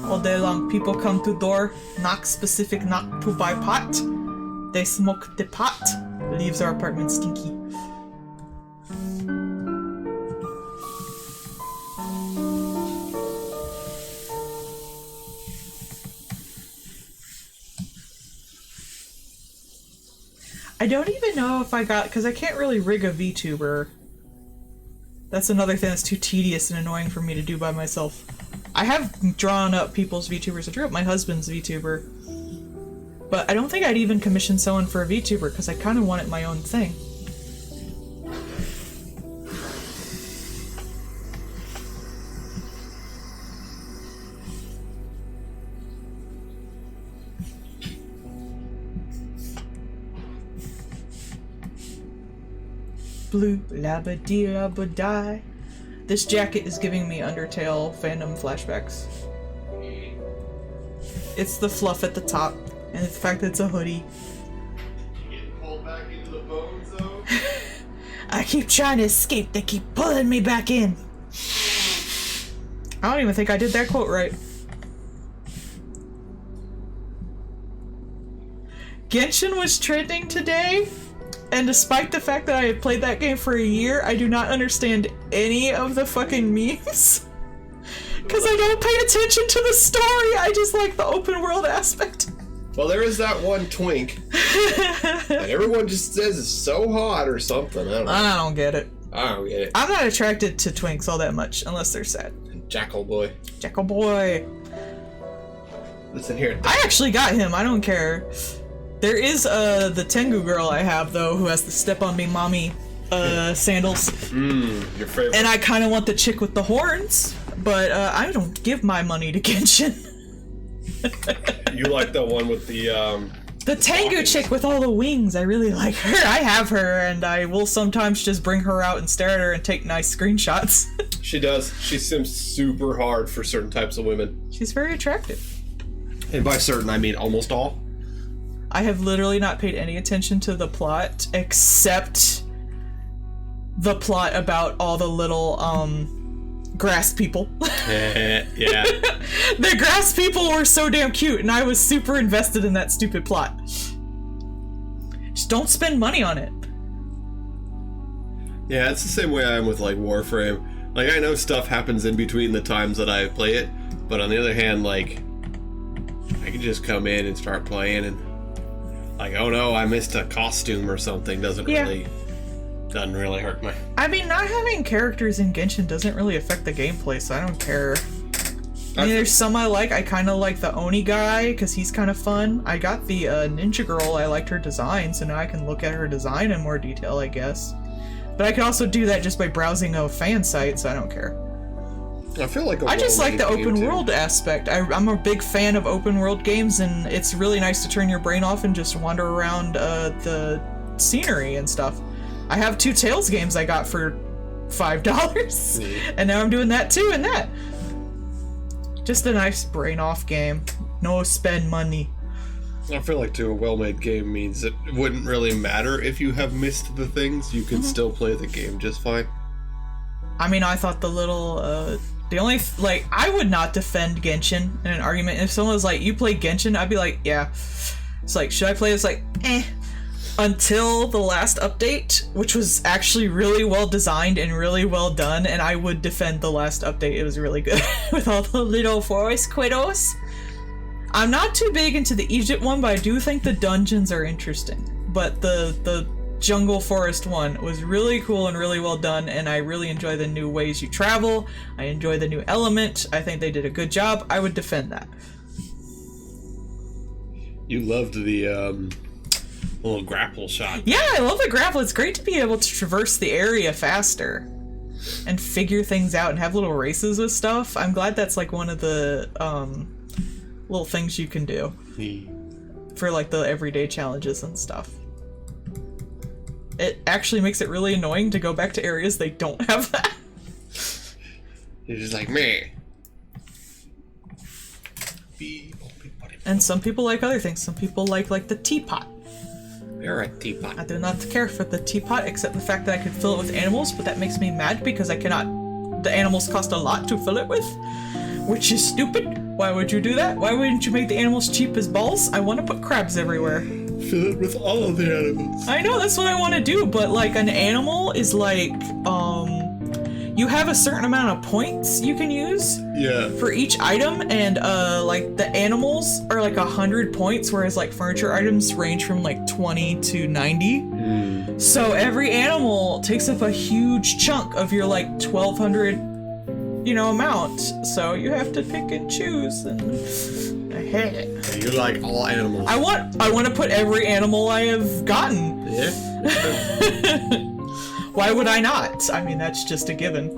All day long, people come to door, knock to buy pot. They smoke the pot, leaves our apartment stinky. I don't even know if I got, because I can't really rig a VTuber. That's another thing that's too tedious and annoying for me to do by myself. I have drawn up people's VTubers. I drew up my husband's VTuber. But I don't think I'd even commission someone for a VTuber because I kind of want it my own thing. Blue labba-dee labba-die. This jacket is giving me Undertale fandom flashbacks. It's the fluff at the top, and the fact that it's a hoodie. You getting pulled back into the bone zone? I keep trying to escape, they keep pulling me back in. I don't even think I did that quote right. Genshin was trending today, and despite the fact that I had played that game for a year, I do not understand any of the fucking memes. Because I don't pay attention to the story, I just like the open world aspect. Well, there is that one twink that everyone just says is so hot or something. I don't get it. I don't get it. I'm not attracted to twinks all that much, unless they're sad. Jackal boy. Jackal boy. Listen here. I actually got him, I don't care. There is the Tengu girl I have, though, who has the Step On Me Mommy sandals. Your favorite. And I kind of want the chick with the horns, but I don't give my money to Genshin. You like the one with the Tengu chick with all the wings, I really like her. I have her, and I will sometimes just bring her out and stare at her and take nice screenshots. She does. She sims super hard for certain types of women. She's very attractive. And by certain, I mean almost all. I have literally not paid any attention to the plot, except the plot about all the little, grass people. Yeah. The grass people were so damn cute, and I was super invested in that stupid plot. Just don't spend money on it. Yeah, it's the same way I am with, like, Warframe. Like, I know stuff happens in between the times that I play it, but on the other hand, like, I can just come in and start playing and, like, oh no, I missed a costume or something, doesn't really hurt my... I mean, not having characters in Genshin doesn't really affect the gameplay, so I don't care. I mean, there's some I like. I kind of like the Oni guy, because he's kind of fun. I got the ninja girl. I liked her design, so now I can look at her design in more detail, I guess. But I can also do that just by browsing a fan site, so I don't care. I feel like I just like the open world aspect. I'm a big fan of open world games, and it's really nice to turn your brain off and just wander around the scenery and stuff. I have 2 Tales games I got for $5, and now I'm doing that too, and that. Just a nice brain off game. No spend money. I feel like to a well-made game means it wouldn't really matter if you have missed the things. You can still play the game just fine. I mean, I thought the little, the only, like, I would not defend Genshin in an argument. If someone was like, you play Genshin, I'd be like, yeah. It's like, should I play this? Like, eh. until the last update, which was actually really well designed and really well done, and I would defend the last update. It was really good with all the little forest kiddos. I'm not too big into the Egypt one, but I do think the dungeons are interesting. But the jungle forest one was really cool and really well done, and I really enjoy the new ways you travel. I enjoy the new element. I think they did a good job. I would defend that. You loved the little grapple shot. Yeah, I love the grapple. It's great to be able to traverse the area faster and figure things out and have little races with stuff. I'm glad that's like one of the little things you can do for like the everyday challenges and stuff. It actually makes it really annoying to go back to areas they don't have that. You're just like, meh. And some people like other things. Some people like the teapot. You're a teapot. I do not care for the teapot, except the fact that I could fill it with animals, but that makes me mad because I cannot. The animals cost a lot to fill it with, which is stupid. Why would you do that? Why wouldn't you make the animals cheap as balls? I want to put crabs everywhere. Fill it with all of the animals. I know, that's what I want to do, but like an animal is like, you have a certain amount of points you can use for each item, and like the animals are like 100 points, whereas like furniture items range from like 20 to 90. So every animal takes up a huge chunk of your like 1200 amount, so you have to pick and choose, and I hate it. You like all animals. I want to put every animal I have gotten. Yeah. Why would I not? I mean, that's just a given.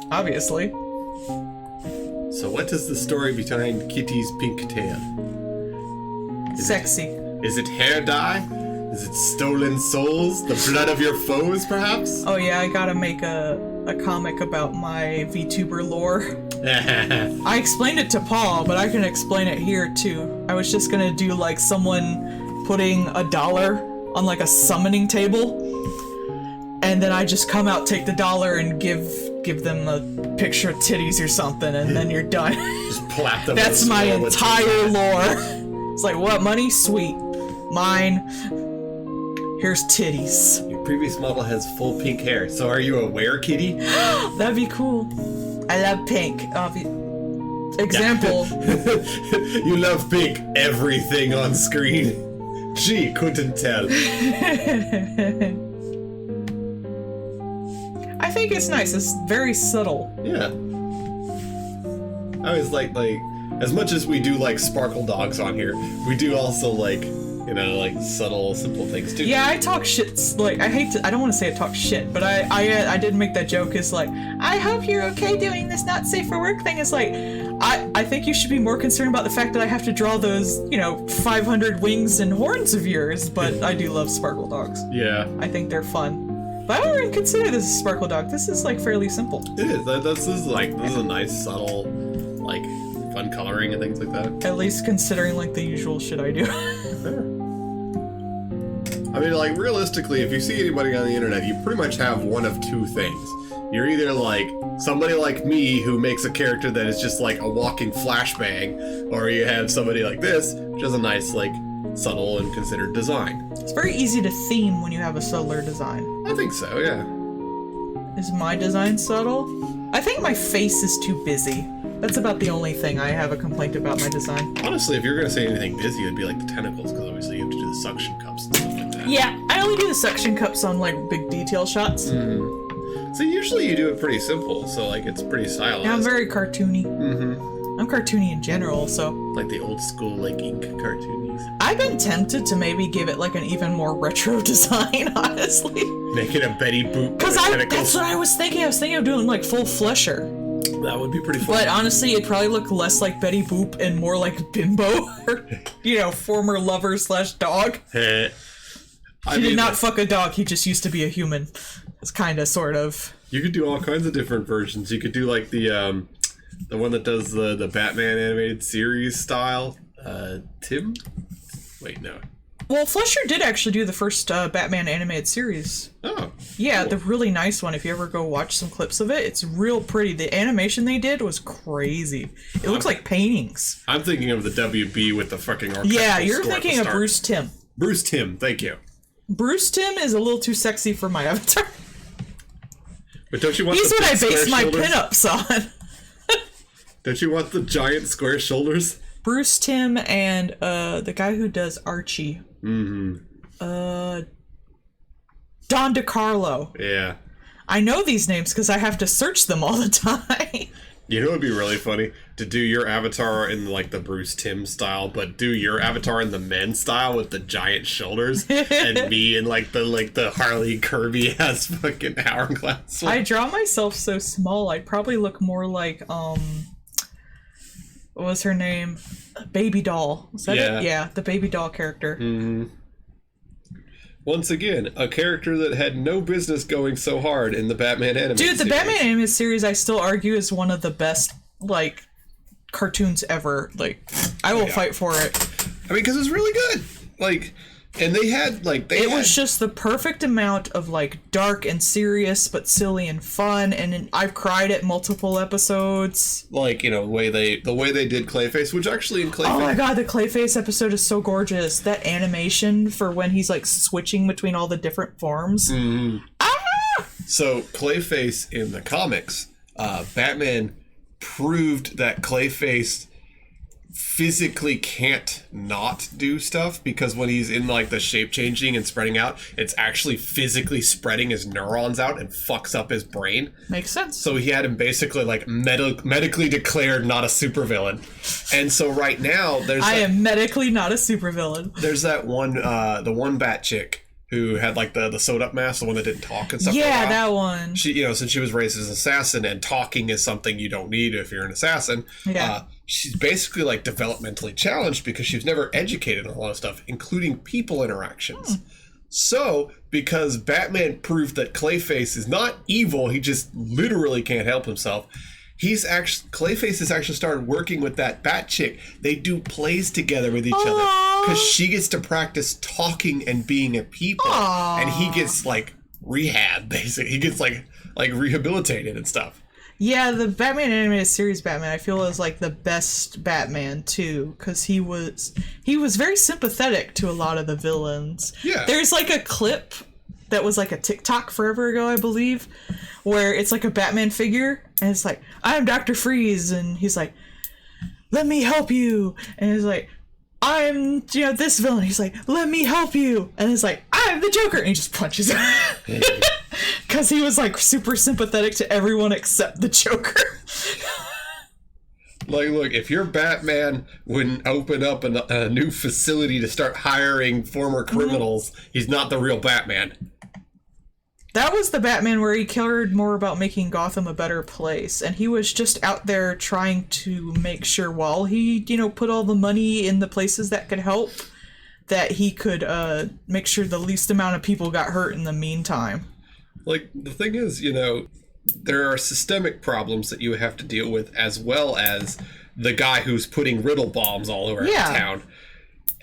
Obviously. So what is the story behind Kitty's pink tail? Sexy. Is it hair dye? Is it stolen souls? The blood of your foes, perhaps? Oh yeah, I gotta make a comic about my VTuber lore. I explained it to Paul, but I can explain it here too. I was just gonna do like someone putting $1 on like a summoning table, and then I just come out, take the $1, and give them a picture of titties or something, and then you're done. Just plap them. That's my entire lore. It's like, what, money? Sweet. Mine. Here's titties. Your previous model has full pink hair, so are you aware, Kitty? That'd be cool. I love pink. Example. You love pink. Everything on screen. She couldn't tell. I think it's nice. It's very subtle. Yeah. I always like as much as we do like sparkle dogs on here, we do also like, like subtle, simple things too. Yeah, I talk shit. Like, I don't want to say I talk shit, but I did make that joke. It's like, I hope you're okay doing this not safe for work thing. It's like, I think you should be more concerned about the fact that I have to draw those, 500 wings and horns of yours, but I do love sparkle dogs. Yeah. I think they're fun. But I wouldn't consider this a sparkle dog. This is like fairly simple. It is. This is a nice, subtle, like, fun coloring and things like that. At least considering like the usual shit I do. I mean, like, realistically, if you see anybody on the internet, you pretty much have one of two things. You're either like somebody like me who makes a character that is just like a walking flashbang, or you have somebody like this, which has a nice, like, subtle and considered design. It's very easy to theme when you have a subtler design. I think so, yeah. Is my design subtle? I think my face is too busy. That's about the only thing I have a complaint about my design. Honestly, if you're gonna say anything busy, it'd be like the tentacles, because obviously you have to do the suction cups and stuff like that. Yeah, I only do the suction cups on like big detail shots. Mm-hmm. So usually you do it pretty simple, so like it's pretty stylized. Yeah, I'm very cartoony. Mm-hmm. I'm cartoony in general, so... Like the old school, like, ink cartoonies. I've been tempted to maybe give it, like, an even more retro design, honestly. Make it a Betty Boop. Because that's what I was thinking. I was thinking of doing, like, full flesher. That would be pretty fun. But honestly, it'd probably look less like Betty Boop and more like Bimbo. Or, former lover / dog. He did not fuck a dog, he just used to be a human. It's kinda, sort of. You could do all kinds of different versions. You could do, like, the one that does the Batman animated series style. Tim? Wait, no. Well, Flesher did actually do the first Batman animated series. Oh. Yeah, cool. The really nice one. If you ever go watch some clips of it, it's real pretty. The animation they did was crazy. It looks like paintings. I'm thinking of the WB with the fucking orchestral Yeah, you're score at thinking the of start. Bruce Timm. Bruce Timm, thank you. Bruce Timm is a little too sexy for my avatar. But don't you want He's the what I big base square my shoulders? pinups on. Don't you want the giant square shoulders? Bruce Timm and the guy who does Archie. Mm-hmm. Don DeCarlo. Yeah. I know these names because I have to search them all the time. You know, it'd be really funny to do your avatar in like the Bruce Timm style, but do your avatar in the men style with the giant shoulders, and me in like the Harley Kirby ass fucking hourglass one. I draw myself so small. I'd probably look more like what was her name? Baby Doll. Was that it? Yeah, the Baby Doll character. Mm-hmm. Once again, a character that had no business going so hard in the Batman animated series. Dude, the Batman animated series, I still argue, is one of the best, like, cartoons ever. Like, I will fight for it. I mean, because it's really good. Like, and they had, like, it was just the perfect amount of, like, dark and serious, but silly and fun, and I've cried at multiple episodes. Like, you know, the way they did Clayface, which actually in Clayface... Oh my god, the Clayface episode is so gorgeous. That animation for when he's, like, switching between all the different forms. Mm-hmm. Ah! So, Clayface in the comics, Batman proved that Clayface physically can't not do stuff, because when he's in like the shape changing and spreading out, it's actually physically spreading his neurons out and fucks up his brain. Makes sense. So he had him basically like medically declared not a supervillain. And so right now I am medically not a supervillain. There's that one the one bat chick who had like the sewed up mask, the one that didn't talk and stuff. Yeah, that one. She, you know, since she was raised as an assassin, and talking is something you don't need if you're an assassin. Yeah. She's basically like developmentally challenged because she was never educated on a lot of stuff, including people interactions. So, because Batman proved that Clayface is not evil, he just literally can't help himself. Clayface has actually started working with that bat chick. They do plays together with each other because she gets to practice talking and being a people, and he gets like rehab. Basically, he gets like rehabilitated and stuff. Yeah, the Batman animated series Batman, I feel, is like the best Batman too, because he was very sympathetic to a lot of the villains. Yeah, there's like a clip that was like a TikTok forever ago, I believe, where it's like a Batman figure, and it's like, I'm Dr. Freeze, and he's like, let me help you, and he's like, I'm, you know, this villain, he's like, let me help you, and it's like, I'm the Joker, and he just punches him. Because he was like super sympathetic to everyone except the Joker. Like, look, if your Batman wouldn't open up a new facility to start hiring former criminals, he's not the real Batman. That was the Batman where he cared more about making Gotham a better place, and he was just out there trying to make sure, while he, you know, put all the money in the places that could help, that he could make sure the least amount of people got hurt in the meantime. Like, the thing is, you know, there are systemic problems that you have to deal with, as well as the guy who's putting riddle bombs all over town.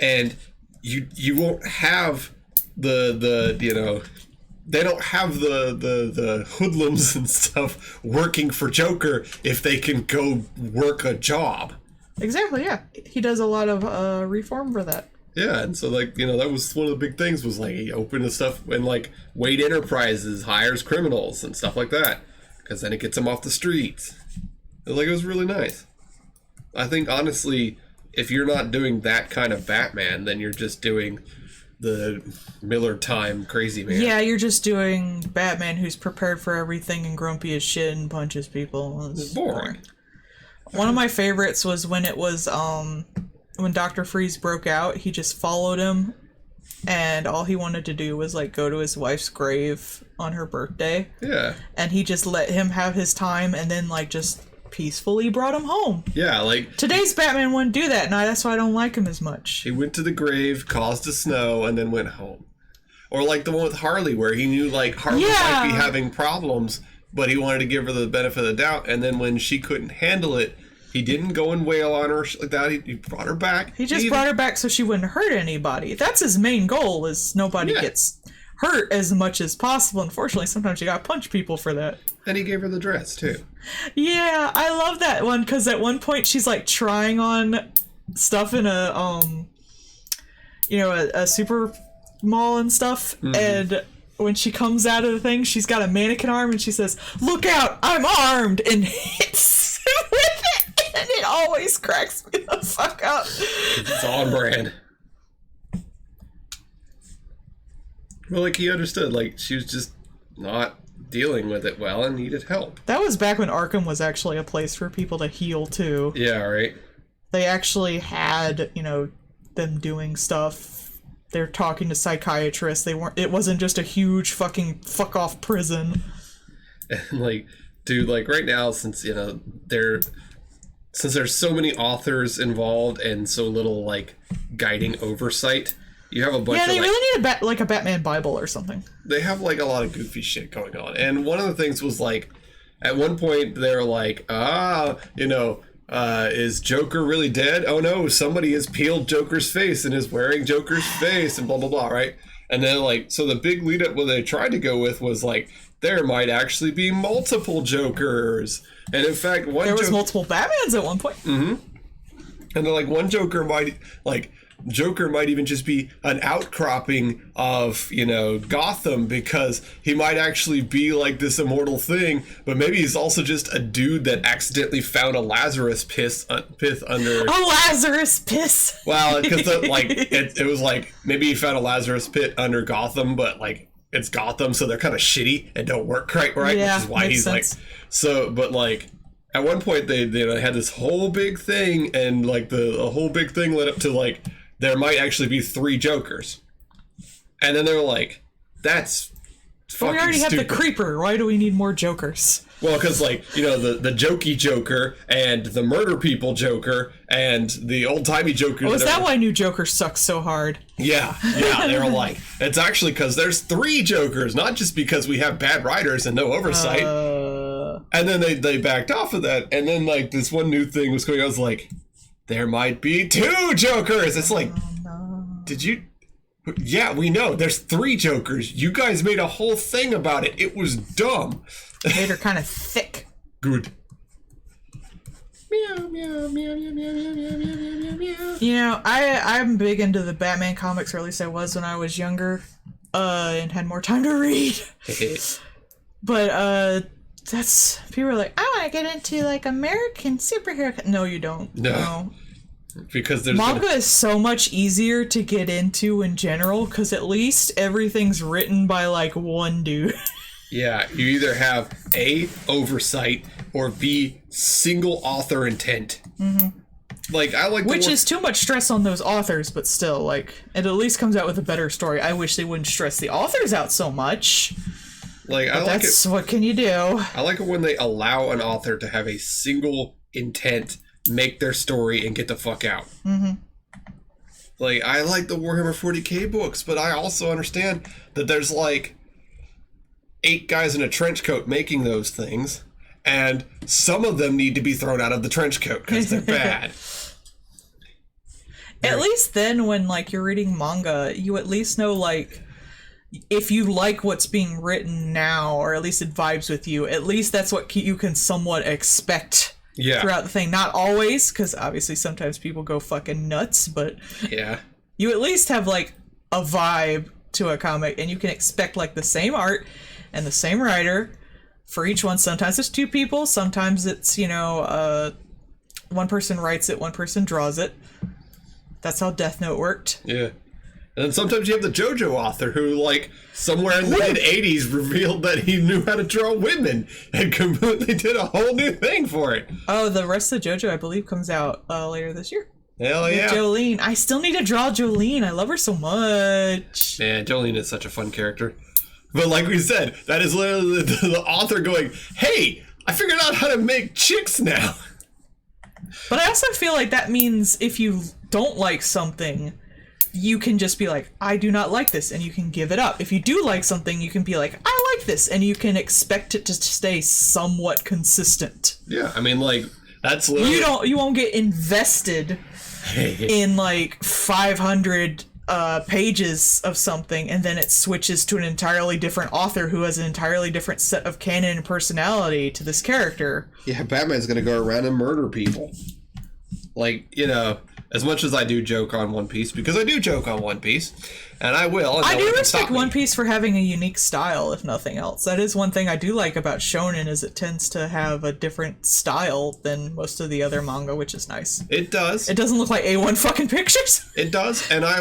And you won't have the you know, they don't have the hoodlums and stuff working for Joker if they can go work a job. Exactly, yeah. He does a lot of reform for that. Yeah, and so, like, you know, that was one of the big things, was like he opened the stuff, and like Wade Enterprises hires criminals and stuff like that, because then it gets them off the streets. Like, it was really nice. I think, honestly, if you're not doing that kind of Batman, then you're just doing the Miller Time Crazy Man. Yeah, you're just doing Batman who's prepared for everything and grumpy as shit and punches people. It's boring. One of my favorites was when it was when Dr. Freeze broke out. He just followed him, and all he wanted to do was like go to his wife's grave on her birthday. Yeah. And he just let him have his time, and then like just peacefully brought him home. Yeah, like today's Batman wouldn't do that, and that's why I don't like him as much. He went to the grave, caused a snow, and then went home. Or like the one with Harley, where he knew like Harley might be having problems, but he wanted to give her the benefit of the doubt, and then when she couldn't handle it, he didn't go and wail on her like that. He brought her back. He just brought her back so she wouldn't hurt anybody. That's his main goal, is nobody gets hurt as much as possible. Unfortunately, sometimes you gotta punch people for that. And he gave her the dress, too. Yeah, I love that one, because at one point she's like trying on stuff in a, you know, a super mall and stuff, and when she comes out of the thing, she's got a mannequin arm, and she says, "Look out, I'm armed," and hits him with it, and it always cracks me the fuck up. It's on brand. Well, like, he understood, like, she was just not dealing with it well and needed help. That was back when Arkham was actually a place for people to heal, too. Yeah, right. They actually had, you know, them doing stuff. They're talking to psychiatrists. It wasn't just a huge fucking fuck off prison. And like, dude, like right now, since you know since there's so many authors involved and so little like guiding oversight, you have a bunch. Yeah, they of, really need a Batman Bible or something. They have like a lot of goofy shit going on, and one of the things was like, at one point they're like, you know. Is Joker really dead? Oh no, somebody has peeled Joker's face and is wearing Joker's face and blah blah blah, right? And then like, so the big lead up what they tried to go with was like, there might actually be multiple Jokers. And in fact, there was multiple Batmans at one point. Mm-hmm. And then like one Joker might even just be an outcropping of, you know, Gotham, because he might actually be like this immortal thing, but maybe he's also just a dude that accidentally found a Lazarus pith under... A Lazarus piss! Well, because like, it was like, maybe he found a Lazarus pit under Gotham, but like, it's Gotham, so they're kind of shitty and don't work right, yeah, which is why he's sense. Like... So, but like... At one point, they had this whole big thing, and like the whole big thing led up to like, there might actually be 3 Jokers. And then they were like, that's fucking we already stupid. have the Creeper. Why do we need more Jokers? Well, because, like, you know, the jokey Joker and the murder people Joker and the old-timey Joker... Oh, is that why New Joker sucks so hard? Yeah, they were like, it's actually because there's 3 Jokers, not just because we have bad writers and no oversight. And then they backed off of that, and then, like, this one new thing was going on. I was like... There might be 2 Jokers. It's like, did you? Yeah, we know. There's 3 Jokers. You guys made a whole thing about it. It was dumb. Made her kind of thick. Good. Meow, meow, meow, meow, meow, meow, meow, meow. You know, I'm big into the Batman comics, or at least I was when I was younger, and had more time to read. But that's, people are like, I want to get into like American superhero. No, you don't. No. Because there's manga is so much easier to get into in general, because at least everything's written by like one dude. Yeah, you either have A, oversight, or B, single author intent. Mm-hmm. Like, I like which is too much stress on those authors, but still, like, it at least comes out with a better story. I wish they wouldn't stress the authors out so much. Like, but that's what can you do? I like it when they allow an author to have a single intent, make their story, and get the fuck out. Mm-hmm. Like, I like the Warhammer 40k books, but I also understand that there's, like, 8 guys in a trench coat making those things, and some of them need to be thrown out of the trench coat because they're bad. At least then, when, like, you're reading manga, you at least know, like... if you like what's being written now, or at least it vibes with you, at least that's what you can somewhat expect throughout the thing. Not always, because obviously sometimes people go fucking nuts, but you at least have like a vibe to a comic, and you can expect like the same art and the same writer for each one. Sometimes it's 2 people, sometimes it's, you know, one person writes it, one person draws it. That's how Death Note worked. Yeah. And then sometimes you have the JoJo author who, like, somewhere in the mid-'80s revealed that he knew how to draw women and completely did a whole new thing for it. Oh, the rest of JoJo, I believe, comes out later this year. Hell yeah. Jolene. I still need to draw Jolene. I love her so much. Man, Jolene is such a fun character. But like we said, that is literally the author going, hey, I figured out how to make chicks now. But I also feel like that means if you don't like something... you can just be like, I do not like this, and you can give it up. If you do like something, you can be like, I like this, and you can expect it to stay somewhat consistent. Yeah, I mean, like, that's literally... You won't get invested in, like, 500 pages of something, and then it switches to an entirely different author who has an entirely different set of canon and personality to this character. Yeah, Batman's gonna go around and murder people. Like, you know... As much as I do joke on One Piece, because I do joke on One Piece, and I will. And I no do one can respect stop me. One Piece for having a unique style, if nothing else. That is one thing I do like about shonen, is it tends to have a different style than most of the other manga, which is nice. It does. It doesn't look like A1 fucking pictures. It does, and I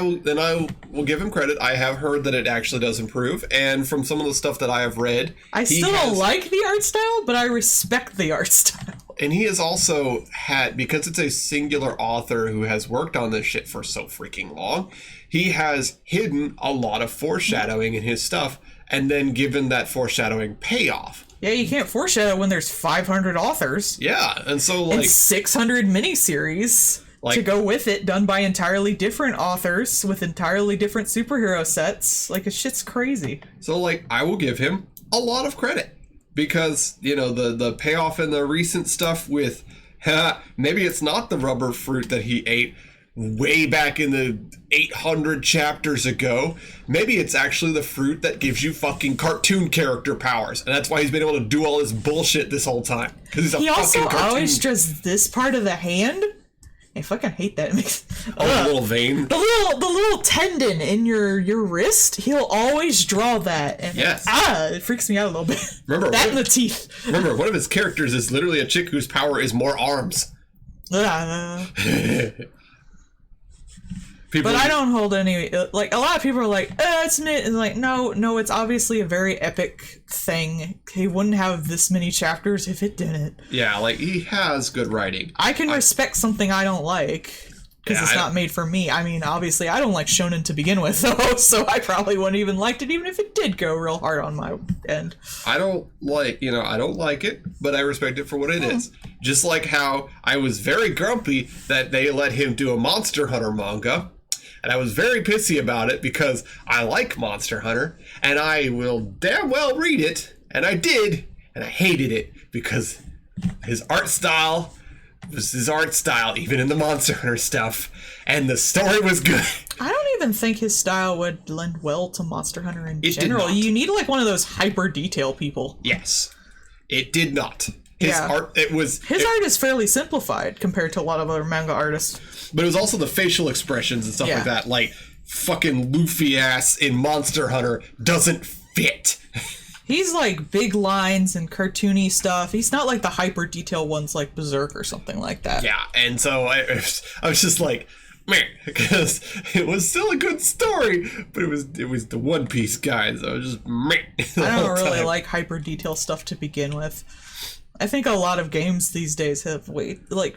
will give him credit. I have heard that it actually does improve, and from some of the stuff that I have read, I still don't like the art style, but I respect the art style. And he has also had, because it's a singular author who has worked on this shit for so freaking long, he has hidden a lot of foreshadowing in his stuff, and then given that foreshadowing payoff. Yeah, you can't foreshadow when there's 500 authors. Yeah, and so like and 600 miniseries to go with it, done by entirely different authors with entirely different superhero sets. Like, shit's crazy. So like I will give him a lot of credit. Because, you know, the payoff in the recent stuff with, maybe it's not the rubber fruit that he ate way back in the 800 chapters ago. Maybe it's actually the fruit that gives you fucking cartoon character powers. And that's why he's been able to do all this bullshit this whole time. Because he's a He fucking also cartoon. always draws this part of the hand. I fucking hate that. It makes Oh, the little vein. the little tendon in your wrist. He'll always draw that, and Yes. it freaks me out a little bit. Remember, that what- and the teeth. Remember, one of his characters is literally a chick whose power is more arms. People, But I don't hold any, like, a lot of people are like, it's nit, and like, no, it's obviously a very epic thing. He wouldn't have this many chapters if it didn't. Yeah, like, he has good writing. I can respect something I don't like, because Yeah, it's not made for me. I mean, obviously, I don't like shonen to begin with, though, so I probably wouldn't even liked it, even if it did go real hard on my end. I don't like it, but I respect it for what it is. Just like how I was very grumpy that they let him do a Monster Hunter manga, and I was very pissy about it because I like Monster Hunter, and I will damn well read it, and I did, and I hated it because his art style was his art style, even in the Monster Hunter stuff, and the story was good. I don't even think his style would lend well to Monster Hunter in It did general. not. You need, like, one of those hyper detail people. Yes, it did not. His Yeah. art, it was... His art is fairly simplified compared to a lot of other manga artists. But it was also the facial expressions and stuff Yeah. like that. Like, fucking Luffy ass in Monster Hunter doesn't fit. He's like big lines and cartoony stuff. He's not like the hyper detail ones like Berserk or something like that. Yeah, and so I was just like, man, because it was still a good story, but it was the One Piece guys. I was just meh. I don't really like hyper detail stuff to begin with. I think a lot of games these days have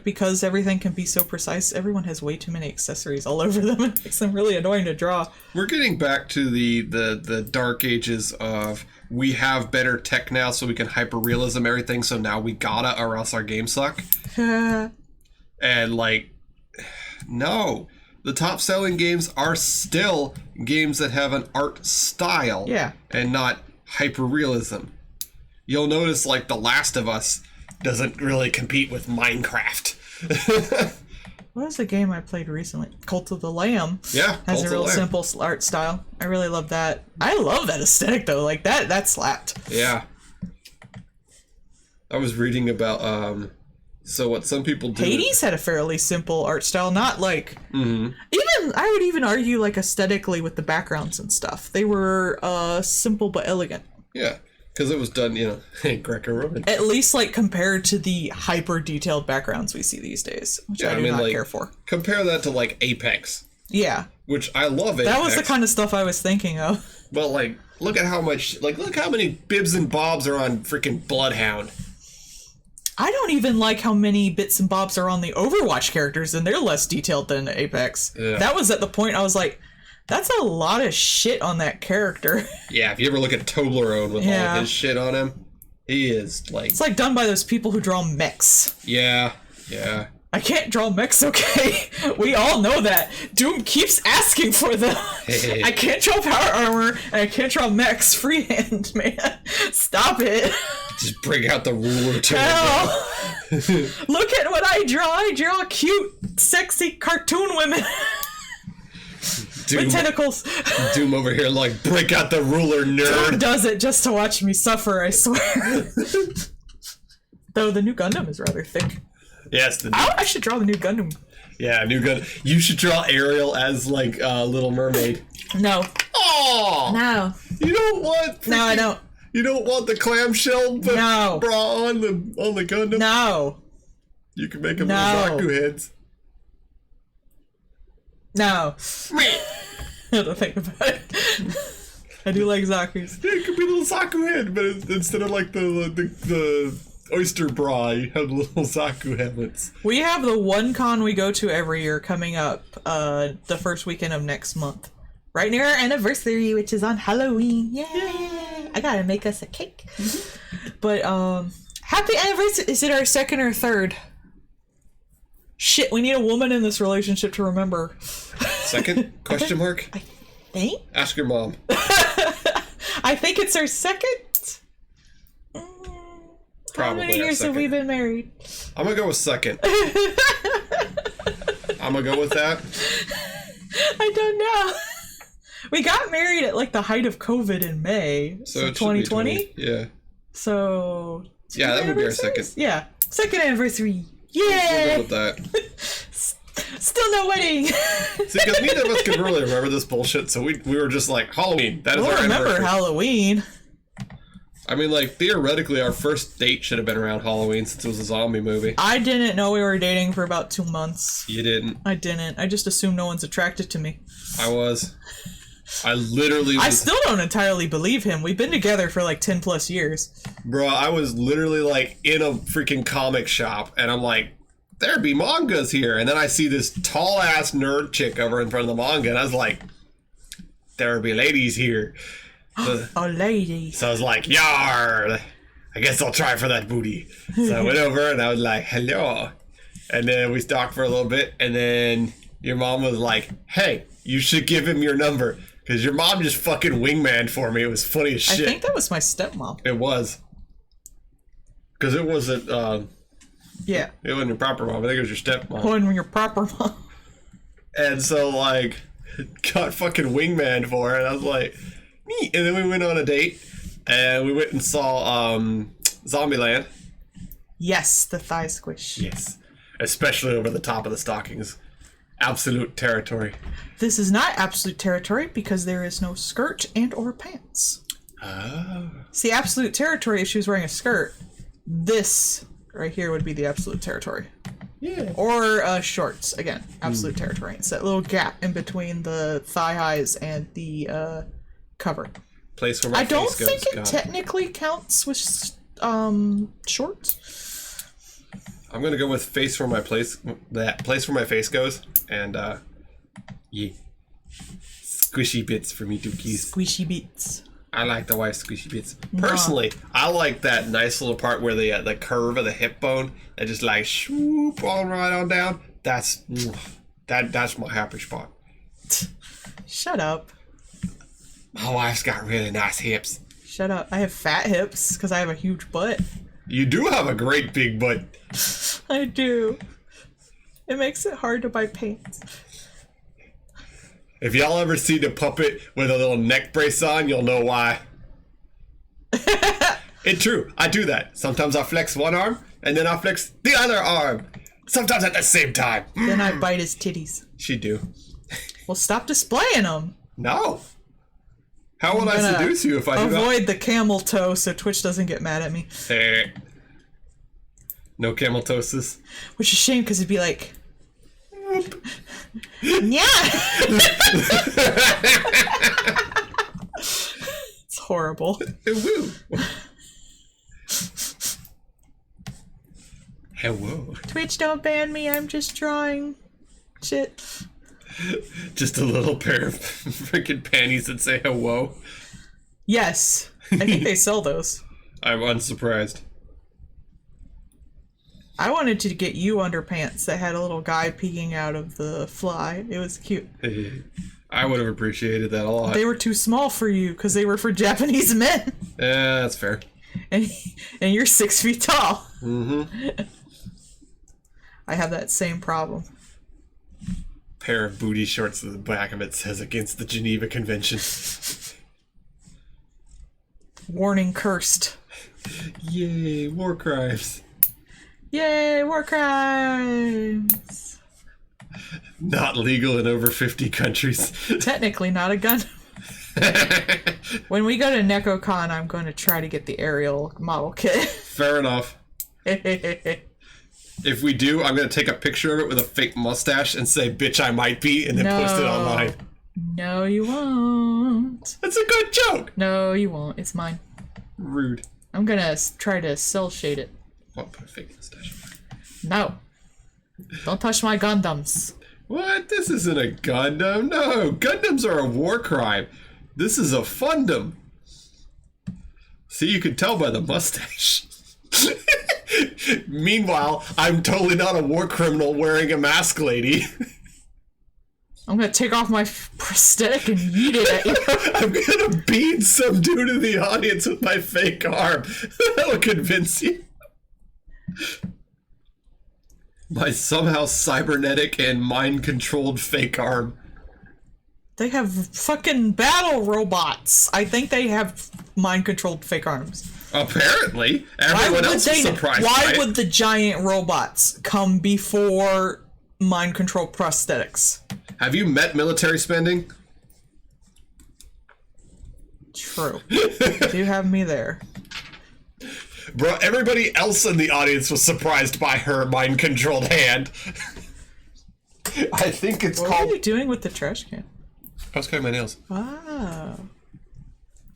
because everything can be so precise, everyone has way too many accessories all over them. It makes them really annoying to draw. We're getting back to the dark ages of we have better tech now, so we can hyper realism everything. So now we gotta, or else our games suck. And like, no, the top selling games are still games that have an art style, Yeah. and not hyper realism. You'll notice like The Last of Us doesn't really compete with Minecraft. What was the game I played recently? Cult of the Lamb. Yeah, Has Cult a of real the Lamb. simple art style. I really love that. I love that aesthetic though. Like that slapped. Yeah. I was reading about so what some people do. Hades had a fairly simple art style, not like even I would even argue like aesthetically with the backgrounds and stuff. They were simple but elegant. Yeah, because it was done, Greco-Roman. At least like compared to the hyper detailed backgrounds we see these days, which I do not care for. Compare that to like Apex, Yeah. which I love Apex. That was the kind of stuff I was thinking of. But like, look how many bibs and bobs are on freaking Bloodhound. I don't even like how many bits and bobs are on the Overwatch characters, and they're less detailed than Apex. Yeah. That was at the point I was like, that's a lot of shit on that character. Yeah, if you ever look at Toblerone with all Yeah. of his shit on him, he is like, It's like done by those people who draw mechs. yeah. I can't draw mechs, okay? We all know that. Doom keeps asking for them. I can't draw power armor, and I can't draw mechs freehand, man. Stop it. Just bring out the ruler to Hell. Look at what I draw. I draw cute, sexy cartoon women Doom, with tentacles. Doom over here like, break out the ruler, Doom nerd. does it just to watch me suffer, I swear. Though the new Gundam is rather thick. Yes, I should draw the new Gundam. Yeah, new gun. You should draw Ariel as like Little Mermaid. No. Oh No. You don't want. No, I don't. You don't want the clamshell bra on the Gundam. No. You can make them No. little Zaku heads. No. I don't think about it. I do like Zaku's. Yeah, it could be a little Zaku head, but instead of like the oyster bra, you have the little Zaku headlets. We have the one con we go to every year coming up the first weekend of next month. Right near our anniversary, which is on Halloween. Yay! I gotta make us a cake. But, happy anniversary! Is it our second or third? Shit, we need a woman in this relationship to remember. Second? Question mark? I think? Ask your mom. I think it's our second. Probably How many years have we been married? I'm gonna go with second. I'm gonna go with that. I don't know. We got married at like the height of COVID in May. So 2020? Yeah. So... Yeah, that would be our second. Yeah. Second anniversary. We'll Yay! go with that. Still no wedding. See, because neither of us could really remember this bullshit, so we were just like, Halloween. That is We'll our remember anniversary. Halloween. I mean, like, theoretically, our first date should have been around Halloween since it was a zombie movie. I didn't know we were dating for about 2 months. You didn't. I didn't. I just assumed no one's attracted to me. I was. I literally was. I still don't entirely believe him. We've been together for like 10 plus years. Bro, I was literally, like, in a freaking comic shop, and I'm like, there be mangas here. And then I see this tall-ass nerd chick over in front of the manga, and I was like, there be ladies here. Oh, lady. So I was like, yar, I guess I'll try for that booty. So I went over, and I was like, hello. And then we talked for a little bit, and then your mom was like, hey, you should give him your number. Because your mom just fucking wingmaned for me. It was funny as shit. I think that was my stepmom. It was. Because it wasn't, Yeah. it wasn't your proper mom. I think it was your stepmom. When your proper mom. And so, like, got fucking wingman for her. And I was like, neat. And then we went on a date. And we went and saw, Zombieland. Yes, the thigh squish. Yes. Especially over the top of the stockings. Absolute territory. This is not absolute territory because there is no skirt and or pants. Oh. See, absolute territory if she was wearing a skirt. This right here would be the absolute territory. Yeah. Or shorts, again, absolute territory. It's that little gap in between the thigh highs and the cover. Place where my I don't face goes. think it God. technically counts with shorts. I'm gonna go with face where my place, that place where my face goes, and yeah, squishy bits for me dookies. Squishy bits. I like the white squishy bits. Personally, I like that nice little part where the curve of the hip bone that just like swoop on right on down. That's my happy spot. Shut up. My wife's got really nice hips. Shut up. I have fat hips because I have a huge butt. You do have a great big butt. I do. It makes it hard to buy pants. If y'all ever see the puppet with a little neck brace on, you'll know why. It's true. I do that. Sometimes I flex one arm, and then I flex the other arm. Sometimes at the same time. Then I bite his titties. She do. Well, stop displaying them. No. How will I gonna seduce you if I do not? Avoid the camel toe so Twitch doesn't get mad at me. No camel toasts. Which is a shame because it'd be like... Yeah. It's horrible. Woo. Hello. Twitch, don't ban me. I'm just drawing shit. Just a little pair of freaking panties that say hello. Yes. I think they sell those. I'm unsurprised. I wanted to get you underpants that had a little guy peeking out of the fly. It was cute. I would have appreciated that a lot. They were too small for you because they were for Japanese men. Yeah, that's fair. And you're 6 feet tall. Mm-hmm. I have that same problem. Pair of booty shorts at the back of it says against the Geneva Convention. Warning cursed. Yay, war crimes. Yay, war crimes. Not legal in over 50 countries. Technically not a gun. When we go to NecoCon, I'm going to try to get the Ariel model kit. Fair enough. If we do, I'm going to take a picture of it with a fake mustache and say, bitch, I might be, and then post it online. No, you won't. That's a good joke. No, you won't. It's mine. Rude. I'm going to try to cell shade it. I'll put a fake mustache. No. Don't touch my Gundams. What? This isn't a Gundam. No, Gundams are a war crime. This is a fundum. See, you can tell by the mustache. Meanwhile, I'm totally not a war criminal wearing a mask, lady. I'm gonna take off my prosthetic and yeet it at you. I'm gonna beat some dude in the audience with my fake arm. That'll convince you. My somehow cybernetic and mind-controlled fake arm. They have fucking battle robots. I think they have mind-controlled fake arms. Apparently. Everyone else is surprised Why by would it. the giant robots come before mind-controlled prosthetics? Have you met military spending? True. You have me there. Bro, everybody else in the audience was surprised by her mind-controlled hand. I think it's What called... are you doing with the trash can? I was cutting my nails. Wow.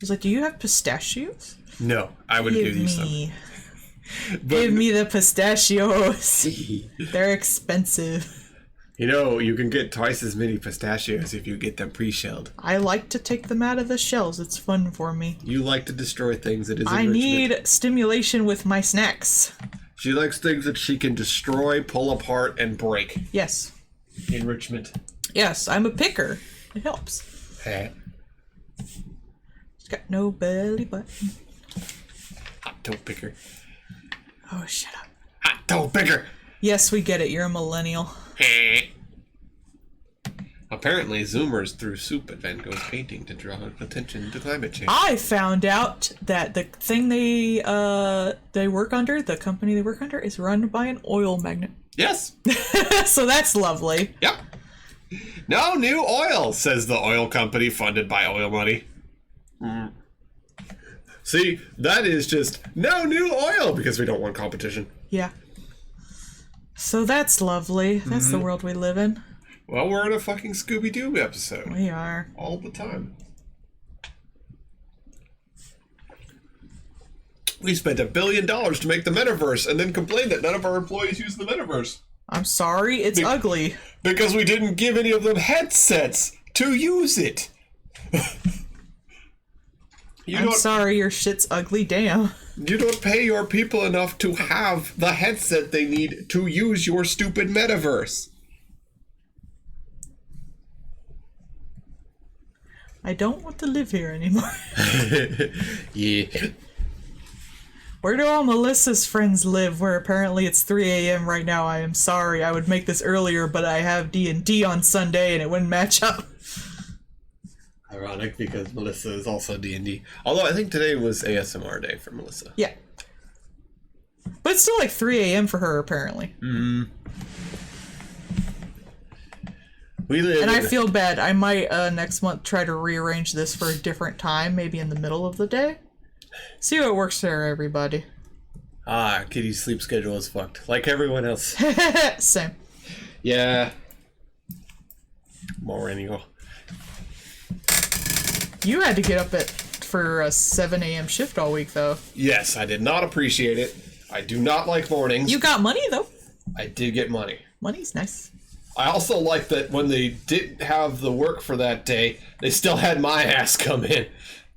He's like, do you have pistachios? No, I would give you some. Give me the pistachios. They're expensive. You know, you can get twice as many pistachios if you get them pre-shelled. I like to take them out of the shells. It's fun for me. You like to destroy things. It is I enrichment. need stimulation with my snacks. She likes things that she can destroy, pull apart, and break. Yes. Enrichment. Yes, I'm a picker. It helps. Hey. She's got no belly button. Hot toe picker. Oh, shut up. Hot toe picker. Yes, we get it. You're a millennial. Apparently, Zoomers threw soup at Van Gogh's painting to draw attention to climate change. I found out that the thing they work under, the company they work under, is run by an oil magnate. Yes. So that's lovely. Yep. No new oil, says the oil company funded by oil money. See, that is just no new oil because we don't want competition. Yeah. So that's lovely. That's the world we live in. Well, we're in a fucking Scooby-Doo episode. We are. All the time. We spent $1 billion to make the metaverse and then complained that none of our employees use the metaverse. I'm sorry, it's ugly. Because we didn't give any of them headsets to use it. I'm sorry, your shit's ugly, damn. You don't pay your people enough to have the headset they need to use your stupid metaverse. I don't want to live here anymore. Yeah. Where do all Melissa's friends live, where apparently it's 3 a.m. right now? I am sorry, I would make this earlier, but I have D&D on Sunday and it wouldn't match up. Ironic, because Melissa is also D&D. Although I think today was ASMR day for Melissa. Yeah. But it's still like 3 a.m. for her, apparently. We live And I feel bad. I might next month try to rearrange this for a different time, maybe in the middle of the day. See what works for everybody. Kitty's sleep schedule is fucked. Like everyone else. Same. Yeah. More anyway. You had to get up for a 7 a.m. shift all week, though. Yes, I did not appreciate it. I do not like mornings. You got money, though. I did get money. Money's nice. I also like that when they didn't have the work for that day, they still had my ass come in.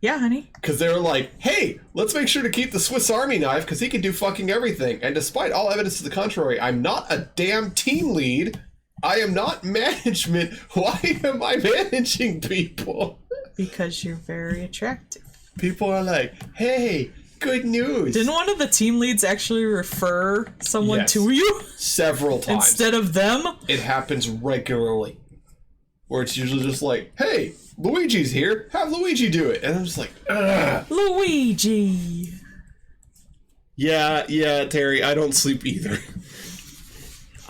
Yeah, honey. Because they were like, hey, let's make sure to keep the Swiss Army knife because he can do fucking everything. And despite all evidence to the contrary, I'm not a damn team lead. I am not management. Why am I managing people? Because you're very attractive. People are like, hey, good news. Didn't one of the team leads actually refer someone Yes. to you? Several times. Instead of them? It happens regularly. Where it's usually just like, hey, Luigi's here. Have Luigi do it. And I'm just like, ugh. Luigi. Yeah, Terry, I don't sleep either.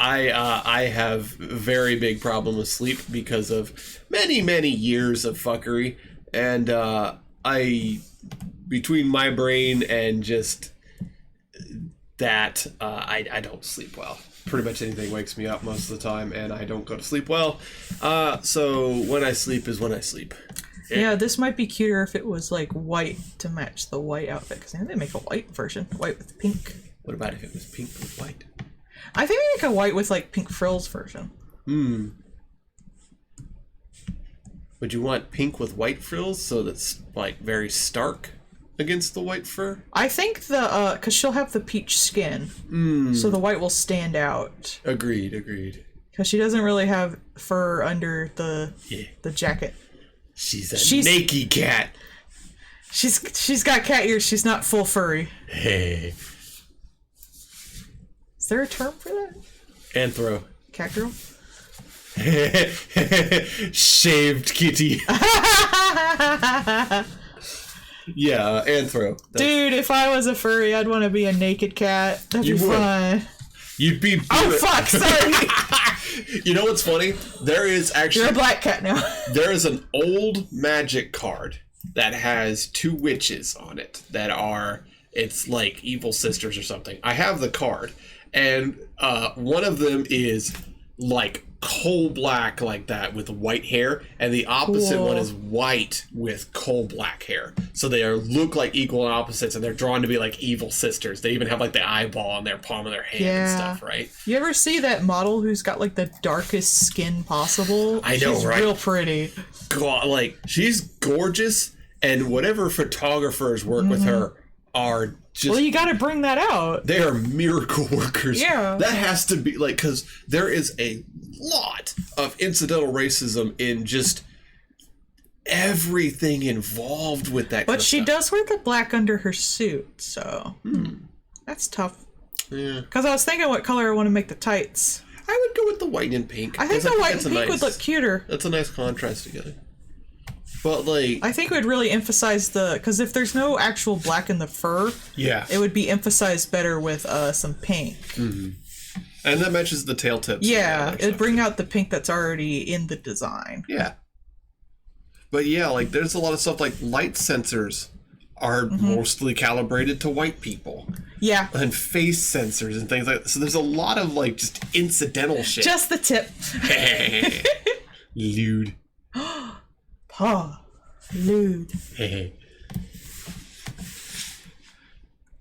I have very big problem with sleep because of many years of fuckery, and I between my brain and just that I don't sleep well. Pretty much anything wakes me up most of the time, and I don't go to sleep well. So when I sleep is when I sleep. Yeah, this might be cuter if it was like white to match the white outfit, because I think they make a white version, white with pink. What about if it was pink with white? I think they make a white with like pink frills version. Would you want pink with white frills so that's like very stark against the white fur? I think because she'll have the peach skin, so the white will stand out. Agreed. Because she doesn't really have fur under the jacket. She's naked cat. She's got cat ears. She's not full furry. Hey. Is there a term for that? Anthro. Cat girl? Shaved kitty. Yeah, anthro. Dude, if I was a furry, I'd want to be a naked cat. That'd be fun. You'd be... Oh, fuck, sorry. You know what's funny? There is actually... You're a black cat now. There is an old magic card that has 2 witches on it that are... It's like evil sisters or something. I have the card, and one of them is like coal black like that with white hair, and the opposite one is white with coal black hair. So they look like equal and opposites, and they're drawn to be like evil sisters. They even have like the eyeball on their palm of their hand and stuff, right? You ever see that model who's got like the darkest skin possible? I know, She's right? real pretty. God, like she's gorgeous, and whatever photographers work with her are just... Well, you gotta bring that out. They are miracle workers. Yeah. That has to be, like, because there is a lot of incidental racism in just everything involved with that. But she does wear the black under her suit, so that's tough. Yeah. Because I was thinking what color I want to make the tights. I would go with the white and pink. I think the white and pink would look cuter. That's a nice contrast together. But, like... I think it would really emphasize because if there's no actual black in the fur, it would be emphasized better with some pink. And that matches the tail tips. Yeah, it'd bring out the pink that's already in the design. Yeah. But yeah, like, there's a lot of stuff like light sensors are mostly calibrated to white people. Yeah. And face sensors and things like that. So there's a lot of, like, just incidental shit. Just the tip. Lewd. Paw. Lewd.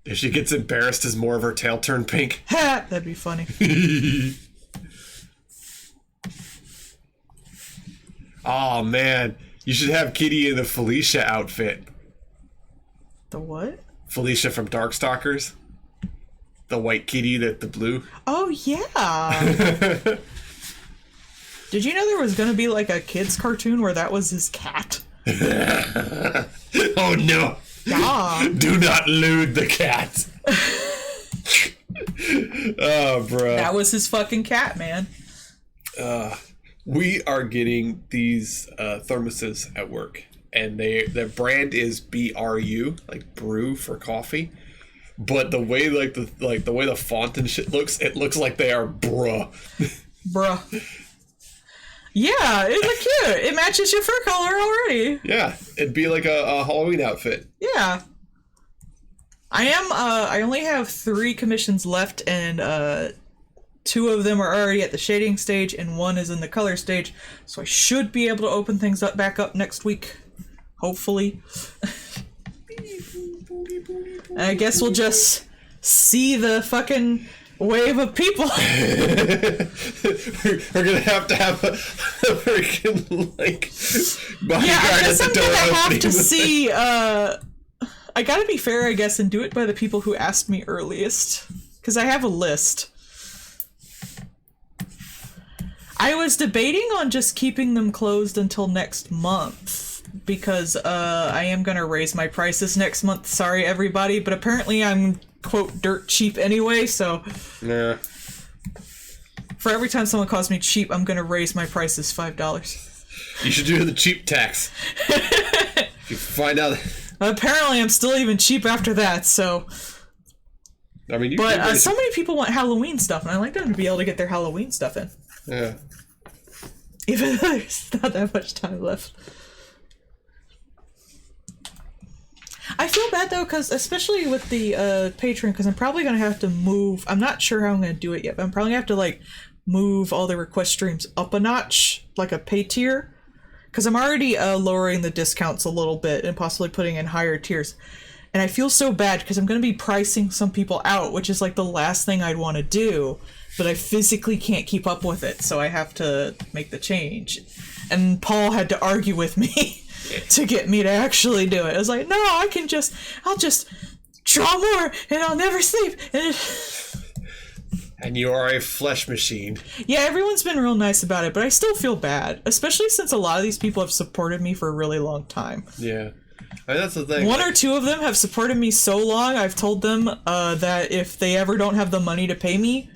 If she gets embarrassed as more of her tail turned pink. Ha! That'd be funny. Oh, man. You should have Kitty in the Felicia outfit. The what? Felicia from Darkstalkers. The white kitty, the blue. Oh, yeah. Did you know there was going to be like a kid's cartoon where that was his cat? Oh, no. Yeah. Do not lewd the cat. Oh, bro. That was his fucking cat, man. We are getting these thermoses at work, and their brand is BRU, like brew for coffee. But the way the way the font and shit looks, it looks like they are bruh. Bruh. Yeah, it look cute. It matches your fur color already. Yeah, it'd be like a Halloween outfit. Yeah. I only have 3 commissions left, and 2 of them are already at the shading stage, and 1 is in the color stage, so I should be able to open things back up next week. Hopefully. I guess we'll just see the fucking wave of people. We're gonna have to have a freaking like bodyguard I guess at the door. I'm gonna have to see. I gotta be fair, I guess, and do it by the people who asked me earliest, because I have a list. I was debating on just keeping them closed until next month, because I am gonna raise my prices next month. Sorry, everybody, but apparently I'm, quote, dirt cheap anyway, so... Nah. For every time someone calls me cheap, I'm gonna raise my prices $5. You should do the cheap tax. If you find out... Apparently I'm still even cheap after that, so... I mean, but so many people want Halloween stuff, and I like them to be able to get their Halloween stuff in. Yeah. Even though there's not that much time left. I feel bad though, because especially with the Patreon, because I'm probably gonna have to move. I'm not sure how I'm gonna do it yet, but I'm probably gonna have to like move all the request streams up a notch, like a pay tier, because I'm already lowering the discounts a little bit and possibly putting in higher tiers. And I feel so bad because I'm gonna be pricing some people out, which is like the last thing I'd want to do, but I physically can't keep up with it, so I have to make the change. And Paul had to argue with me. To get me to actually do it. I was like, no, I'll just draw more and I'll never sleep. And you are a flesh machine. Yeah, everyone's been real nice about it, but I still feel bad, especially since a lot of these people have supported me for a really long time. Yeah. I mean, that's the thing. One or two of them have supported me so long, I've told them that if they ever don't have the money to pay me,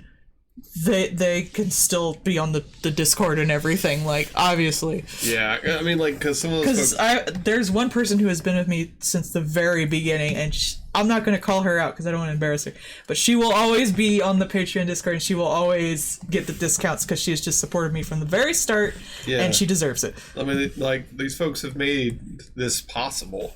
they can still be on the Discord and everything, like, obviously. Yeah, I mean, like, because some of those folks... there's one person who has been with me since the very beginning, and I'm not going to call her out because I don't want to embarrass her, but she will always be on the Patreon Discord, and she will always get the discounts because she has just supported me from the very start, and she deserves it. I mean, like, these folks have made this possible.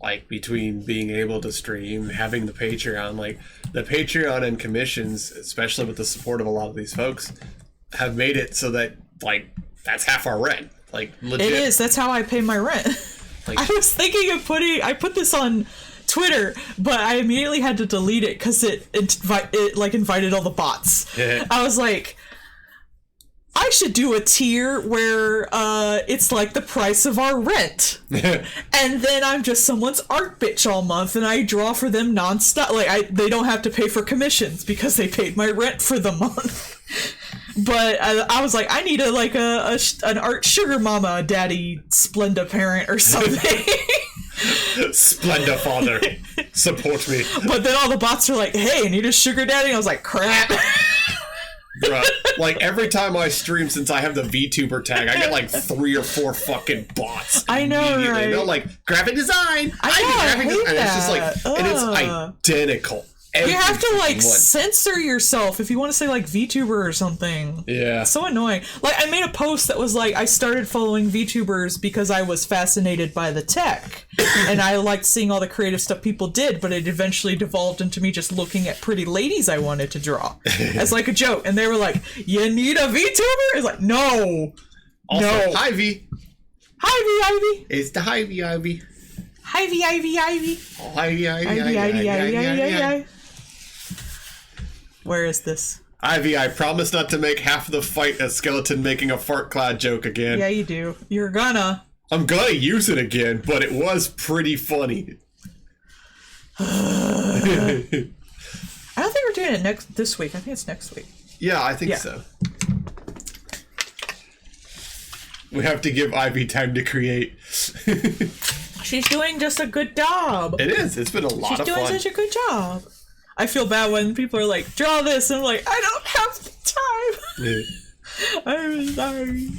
Like, between being able to stream, having the Patreon, like, the Patreon and commissions, especially with the support of a lot of these folks, have made it so that, like, that's half our rent. Like, legit. It is. That's how I pay my rent. Like, I was thinking of I put this on Twitter, but I immediately had to delete it because it invited all the bots. Yeah. I was like, I should do a tier where it's like the price of our rent. And then I'm just someone's art bitch all month and I draw for them nonstop. Like, they don't have to pay for commissions because they paid my rent for the month. But I was like, I need an art sugar mama daddy Splenda parent or something. Splenda father, support me. But then all the bots are like, hey, I need a sugar daddy. And I was like, crap. Bruh, like, every time I stream, since I have the VTuber tag, I get like 3 or 4 fucking bots. I know, right? They're like, graphic design! I hate and it's just like, and it's identical. You have to, like, censor yourself if you want to say, like, VTuber or something. Yeah. It's so annoying. Like, I made a post that was like, I started following VTubers because I was fascinated by the tech. And I liked seeing all the creative stuff people did, but it eventually devolved into me just looking at pretty ladies I wanted to draw. As, like, a joke. And they were like, you need a VTuber? It's like, no. Also, no. Hi, V. Hi, V. It's the Hi, V, Ivy. Hi, V. Oh, Ivy. Ivy. Where is this? Ivy, I promise not to make half the fight a skeleton making a fart cloud joke again. Yeah, you do. You're gonna. I'm gonna use it again, but it was pretty funny. I don't think we're doing it this week. I think it's next week. Yeah, I think so. We have to give Ivy time to create. She's doing just a good job. It is. It's been a lot of fun. She's doing such a good job. I feel bad when people are like, draw this, and I'm like, I don't have the time. I'm sorry.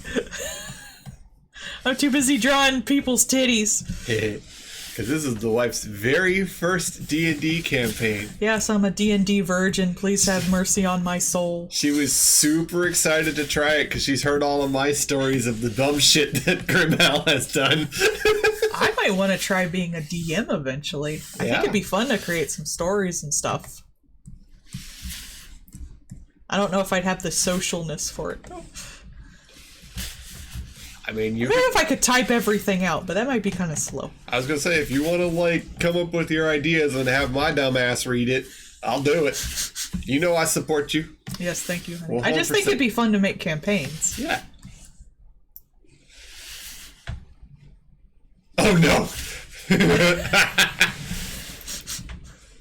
I'm too busy drawing people's titties. Because this is the wife's very first D&D campaign. Yes, I'm a D&D virgin. Please have mercy on my soul. She was super excited to try it because she's heard all of my stories of the dumb shit that Grimmel has done. I might want to try being a DM eventually. I think it'd be fun to create some stories and stuff. I don't know if I'd have the socialness for it, though. I mean, I don't know if I could type everything out, but that might be kind of slow. I was going to say, if you want to, like, come up with your ideas and have my dumb ass read it, I'll do it. You know I support you. Yes, thank you. 100%. I just think it'd be fun to make campaigns. Yeah. Oh, no.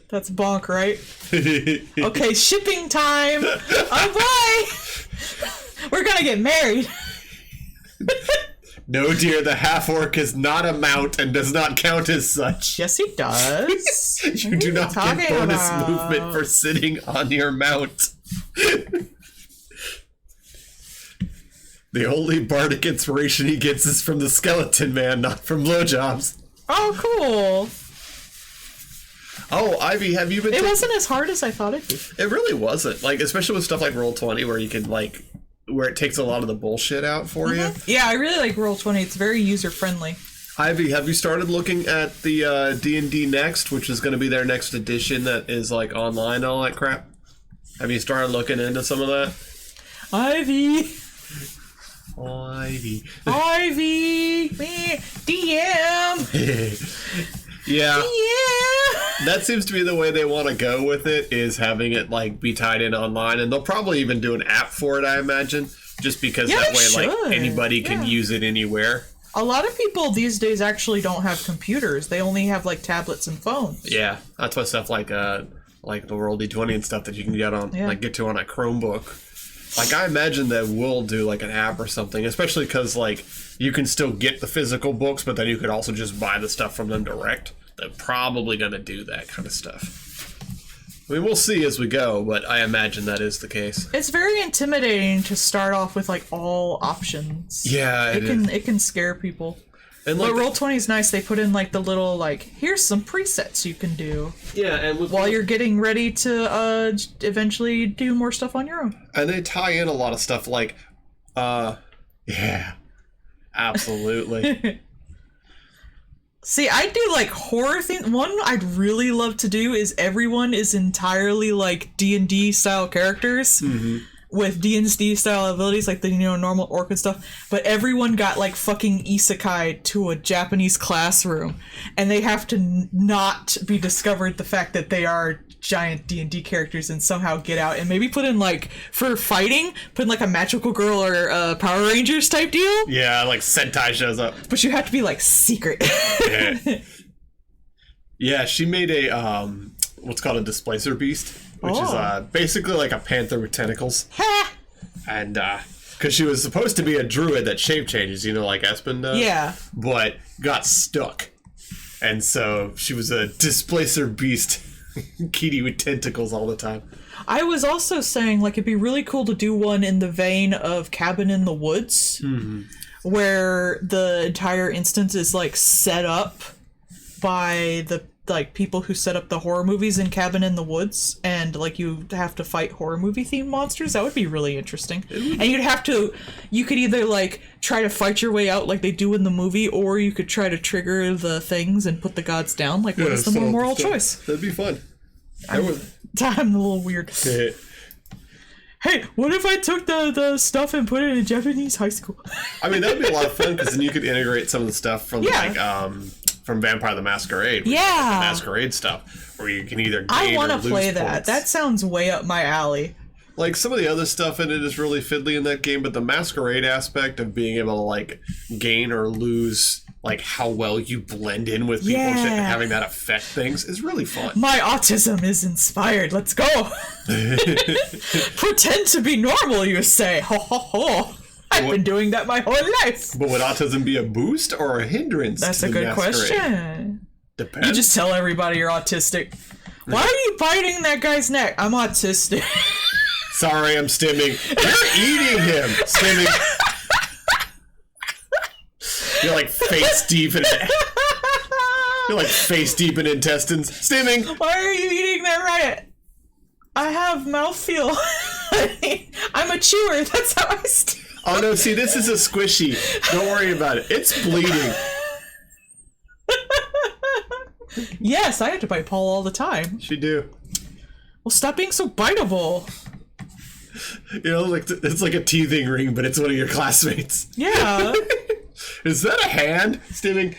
That's bonk, right? Okay, shipping time. Oh, boy. We're going to get married. No, dear, the half-orc is not a mount and does not count as such. Yes, he does. You do not get bonus movement for sitting on your mount. The only bardic inspiration he gets is from the skeleton man, not from blowjobs. Oh, cool. Oh, Ivy, have you been... It wasn't as hard as I thought it'd be. It really wasn't. Like, especially with stuff like Roll20, where you can, like... Where it takes a lot of the bullshit out for you. Yeah, I really like Roll20. It's very user-friendly. Ivy, have you started looking at the D&D Next, which is going to be their next edition that is, like, online and all that crap? Have you started looking into some of that? Ivy! Oh, Ivy. Ivy! Me! DM! Yeah. Yeah! That seems to be the way they want to go with it, is having it, like, be tied in online. And they'll probably even do an app for it, I imagine. Just because that way, like, anybody can use it anywhere. A lot of people these days actually don't have computers. They only have, like, tablets and phones. Yeah, that's why stuff like the World D20 and stuff that you can get on, like, get to on a Chromebook. Like, I imagine that we'll do, like, an app or something, especially because, like, you can still get the physical books, but then you could also just buy the stuff from them direct. They're probably going to do that kind of stuff. I mean, we'll see as we go, but I imagine that is the case. It's very intimidating to start off with, like, all options. Yeah, it can scare people. And like, but Roll20 is nice. They put in, like, the little, like, here's some presets you can do. Yeah, and while you're getting ready to eventually do more stuff on your own. And they tie in a lot of stuff like, yeah, absolutely. See, I do, like, horror things. One I'd really love to do is everyone is entirely, like, D&D style characters with D&D style abilities, like the, you know, normal orc and stuff. But everyone got, like, fucking isekai to a Japanese classroom. And they have to not be discovered the fact that they are giant D&D characters and somehow get out. And maybe put in, like, for fighting, put in, like, a magical girl or Power Rangers type deal. Yeah, like Sentai shows up. But you have to be, like, secret. Yeah, she made a, what's called a displacer beast, which is basically like a panther with tentacles. And, because she was supposed to be a druid that shape changes, you know, like Espen does. Yeah. But got stuck. And so she was a displacer beast, kitty with tentacles all the time. I was also saying, like, it'd be really cool to do one in the vein of Cabin in the Woods, where the entire instance is, like, set up by the, like, people who set up the horror movies in Cabin in the Woods, and, like, you have to fight horror movie themed monsters. That would be really interesting. And you could either, like, try to fight your way out like they do in the movie, or you could try to trigger the things and put the gods down. Like, what is the more moral choice? That'd be fun. I'm a little weird. Hey, what if I took the stuff and put it in a Japanese high school? I mean, that'd be a lot of fun, because then you could integrate some of the stuff from, like, from Vampire the Masquerade. Yeah. Like the Masquerade stuff, where you can either gain I want to or lose play that. points. That sounds way up my alley. Like, some of the other stuff in it is really fiddly in that game, but the Masquerade aspect of being able to, like, gain or lose, like, how well you blend in with people and shit, and having that affect things is really fun. My autism is inspired. Let's go. Pretend to be normal, you say. Ho, ho, ho. I've been doing that my whole life. But would autism be a boost or a hindrance? That's to a the good Masquerade? question. Depends. You just tell everybody you're autistic. Why are you biting that guy's neck? I'm autistic. Sorry, I'm stimming. You're eating him, stimming. You're like face deep in it. You're like face deep in intestines. Stimming. Why are you eating that rabbit? I have mouthfeel. I'm a chewer. That's how I stim. Oh no, see, this is a squishy. Don't worry about it. It's bleeding. Yes, I have to bite Paul all the time. She do. Well, stop being so biteable. You know, like it's like a teething ring, but it's one of your classmates. Yeah. Is that a hand? Stimming.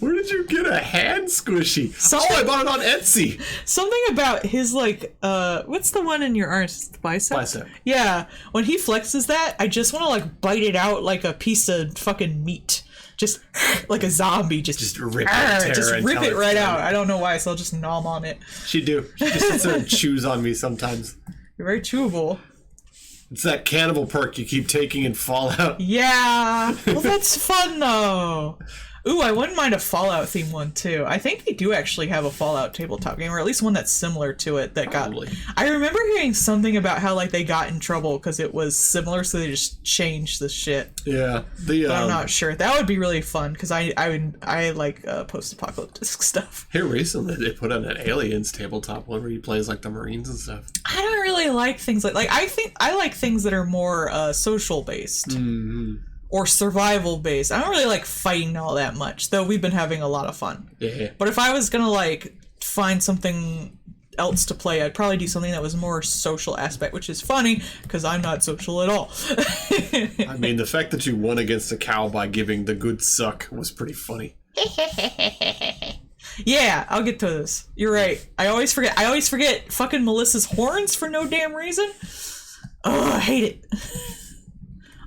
Where did you get a hand squishy? I bought it on Etsy. Something about his, like, what's the one in your arm? The bicep? Bicep. Yeah. When he flexes that, I just want to, like, bite it out like a piece of fucking meat. Just like a zombie. Just rip it, just rip it right out. I don't know why, so I'll just nom on it. She do. She just sits there and chews on me sometimes. You're very chewable. It's that cannibal perk you keep taking in Fallout. Yeah. Well, that's fun, though. Ooh, I wouldn't mind a Fallout theme one too. I think they do actually have a Fallout tabletop game, or at least one that's similar to it that Probably. I remember hearing something about how like they got in trouble because it was similar, so they just changed the shit. Yeah. But I'm not sure. That would be really fun because I like post-apocalyptic stuff. Here recently they put on an Aliens tabletop one where you play as like the Marines and stuff. I don't really like things like I think I like things that are more social based. Mm-hmm. Or survival based. I don't really like fighting all that much, though we've been having a lot of fun. Yeah. But if I was gonna like find something else to play, I'd probably do something that was more social aspect, which is funny because I'm not social at all. I mean, the fact that you won against a cow by giving the good suck was pretty funny. Yeah, I'll get to this. You're right. I always forget fucking Melissa's horns for no damn reason. Oh, I hate it.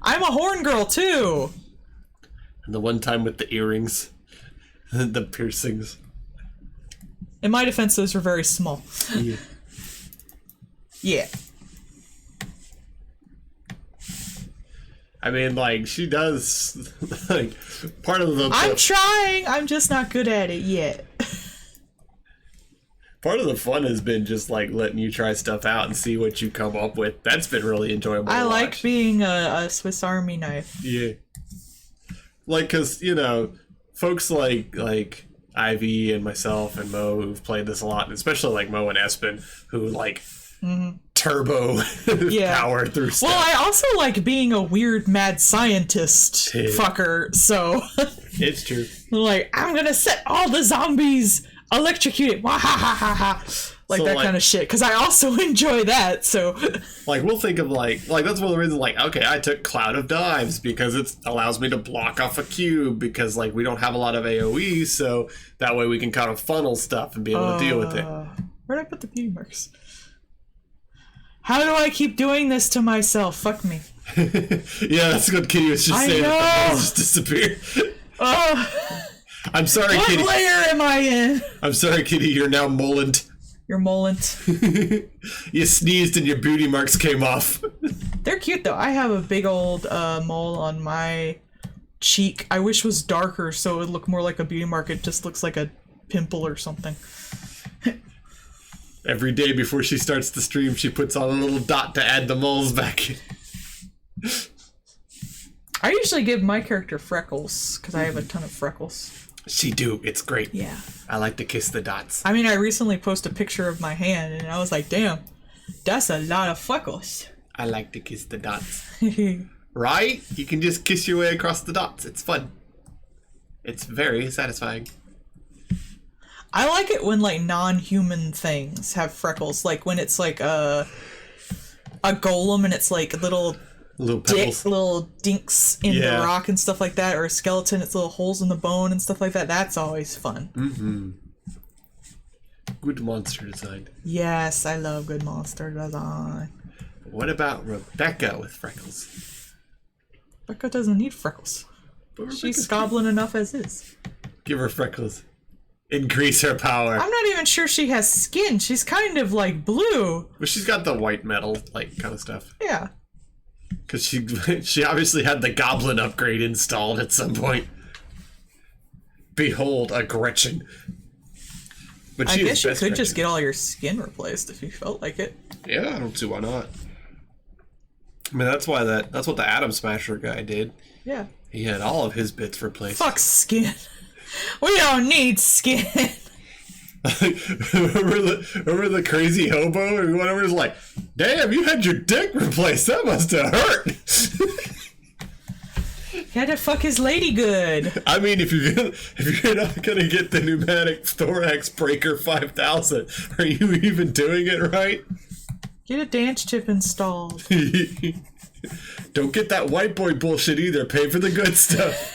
I'm a horn girl too. And the one time with the earrings, the piercings. In my defense, those were very small. Yeah. Yeah. I mean, like, she does, like, part of the... I'm trying. I'm just not good at it yet. Part of the fun has been just, like, letting you try stuff out and see what you come up with. That's been really enjoyable I to like watch. being a Swiss Army knife. Yeah. Like, because, you know, folks like Ivy and myself and Mo who've played this a lot, especially, like, Mo and Espen, who, like, turbo power through stuff. Well, I also like being a weird mad scientist fucker, so... It's true. Like, I'm gonna set all the zombies electrocuted. Wah ha ha ha ha. Like So, that like- kind of shit. Because I also enjoy that, so... Like, we'll think of, like, that's one of the reasons, like, okay, I took Cloud of Dimes because it allows me to block off a cube because, like, we don't have a lot of AoE, so that way we can kind of funnel stuff and be able to deal with it. Where'd I put the beauty marks? How do I keep doing this to myself? Fuck me. Yeah, that's what Kitty was just I saying. That the know! balls just disappeared. Oh, I'm sorry, what Kitty. layer am I in? I'm sorry, Kitty. You're now Moland. You're Molant. You sneezed and your beauty marks came off. They're cute though. I have a big old mole on my cheek. I wish was darker so it would look more like a beauty mark. It just looks like a pimple or something. Every day before she starts the stream, she puts on a little dot to add the moles back in. I usually give my character freckles because I have a ton of freckles. She do. It's great. Yeah. I like to kiss the dots. I mean, I recently posted a picture of my hand and I was like, damn, that's a lot of freckles. I like to kiss the dots. Right? You can just kiss your way across the dots. It's fun. It's very satisfying. I like it when like non-human things have freckles, like when it's like a golem and it's like little Pebbles. little dinks in Yeah. the rock and stuff like that, or a skeleton, it's little holes in the bone and stuff like that. That's always fun. Mm-hmm. Good monster design. Yes, I love good monster design. What about Rebecca with freckles? Becca doesn't need freckles. But She's Rebecca's goblin enough as is. Give her freckles. Increase her power. I'm not even sure she has skin. She's kind of like blue. But she's got the white metal, like, kind of stuff. Yeah. Because she obviously had the goblin upgrade installed at some point. Behold, a Gretchen. But I she guess is you best could just Gretchen. get all your skin replaced if you felt like it. Yeah, I don't see why not. I mean, that's what the Atom Smasher guy did. Yeah. He had all of his bits replaced. Fuck skin. We don't need skin. remember the crazy hobo or whatever was like, damn, you had your dick replaced. That must have hurt. He had to fuck his lady good. I mean, if you're not gonna get the pneumatic thorax breaker 5000, are you even doing it right? Get a dance chip installed. Don't get that white boy bullshit either. Pay for the good stuff.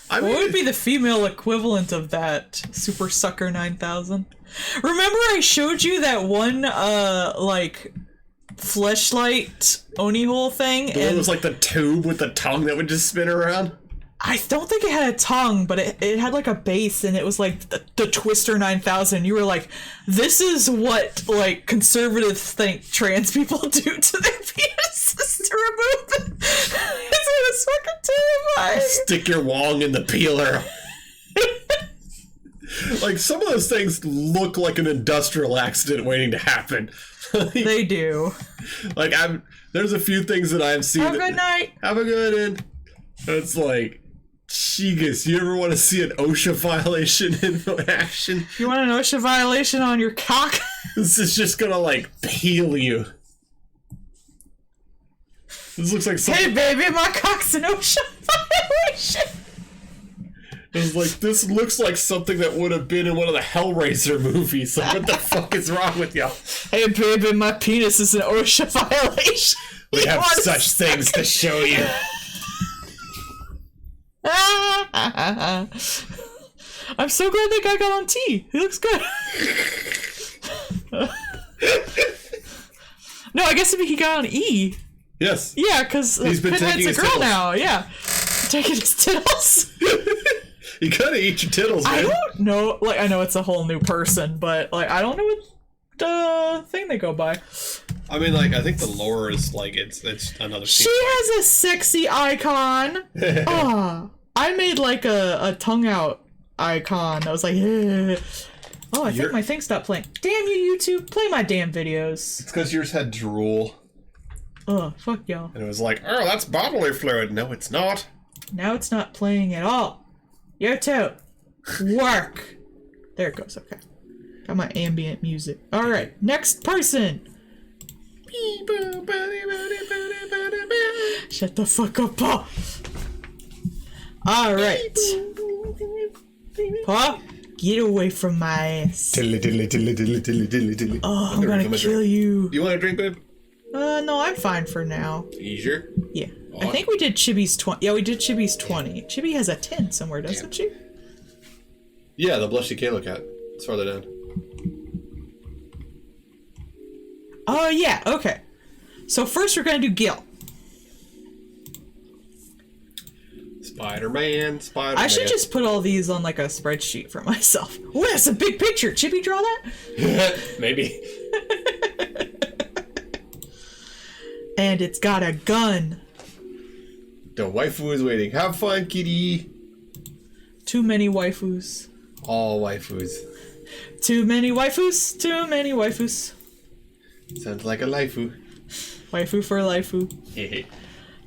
I What mean, would be the female equivalent of that? Super Sucker 9000? Remember I showed you that one, like, fleshlight Oni hole thing? it was like the tube with the tongue that would just spin around. I don't think it had a tongue, but it had like a base, and it was like the Twister 9000. You were like, this is what like conservatives think trans people do to their penises to remove them. It was fucking terrifying. Stick your wong in the peeler. Like, some of those things look like an industrial accident waiting to happen. They do. Like, there's a few things that I've seen. Have a good night. Have a good one. It's like, Sheegus, you ever want to see an OSHA violation in action? You want an OSHA violation on your cock? This is just gonna, like, peel you. This looks like something. Hey, baby, my cock's an OSHA violation. It's like, this looks like something that would have been in one of the Hellraiser movies. Like, what the fuck is wrong with y'all? Hey, baby, my penis is an OSHA violation. We have such things to show you. I'm so glad that guy got on T. He looks good. No, I guess he got on E. Yes. Yeah, because Pinhead's a girl tittles. now. Yeah. Taking his tittles. You gotta eat your tittles, man. I don't know. Like, I know it's a whole new person, but like, I don't know what thing they go by. I mean, like, I think the lore is like it's another. She has a sexy icon. I made like a tongue out icon. I was like, oh, I think my thing stopped playing. Damn you, YouTube! Play my damn videos. It's because yours had drool. Ugh, fuck y'all. And it was like, oh, that's bodily fluid. No, it's not. Now it's not playing at all. YouTube, work. There it goes. Okay, got my ambient music. All right, next person. Shut the fuck up, Paul. Alright. Paul, get away from my ass. Oh, I'm gonna kill you. You want a drink, babe? No, I'm fine for now. You sure? Yeah. I think we did Chibi's 20. Yeah, we did Chibi's 20. Chibi has a 10 somewhere, doesn't she? Yeah, the blushy Kalo cat. It's farther down. Oh, yeah, okay. So first we're gonna do Gil. Spider-Man. I should just put all these on like a spreadsheet for myself. Oh, that's a big picture. Chibi draw that? Maybe. And it's got a gun. The waifu is waiting. Have fun, kitty. Too many waifus. All waifus. Too many waifus. Too many waifus. Sounds like a laifu. Waifu for laifu. Hey.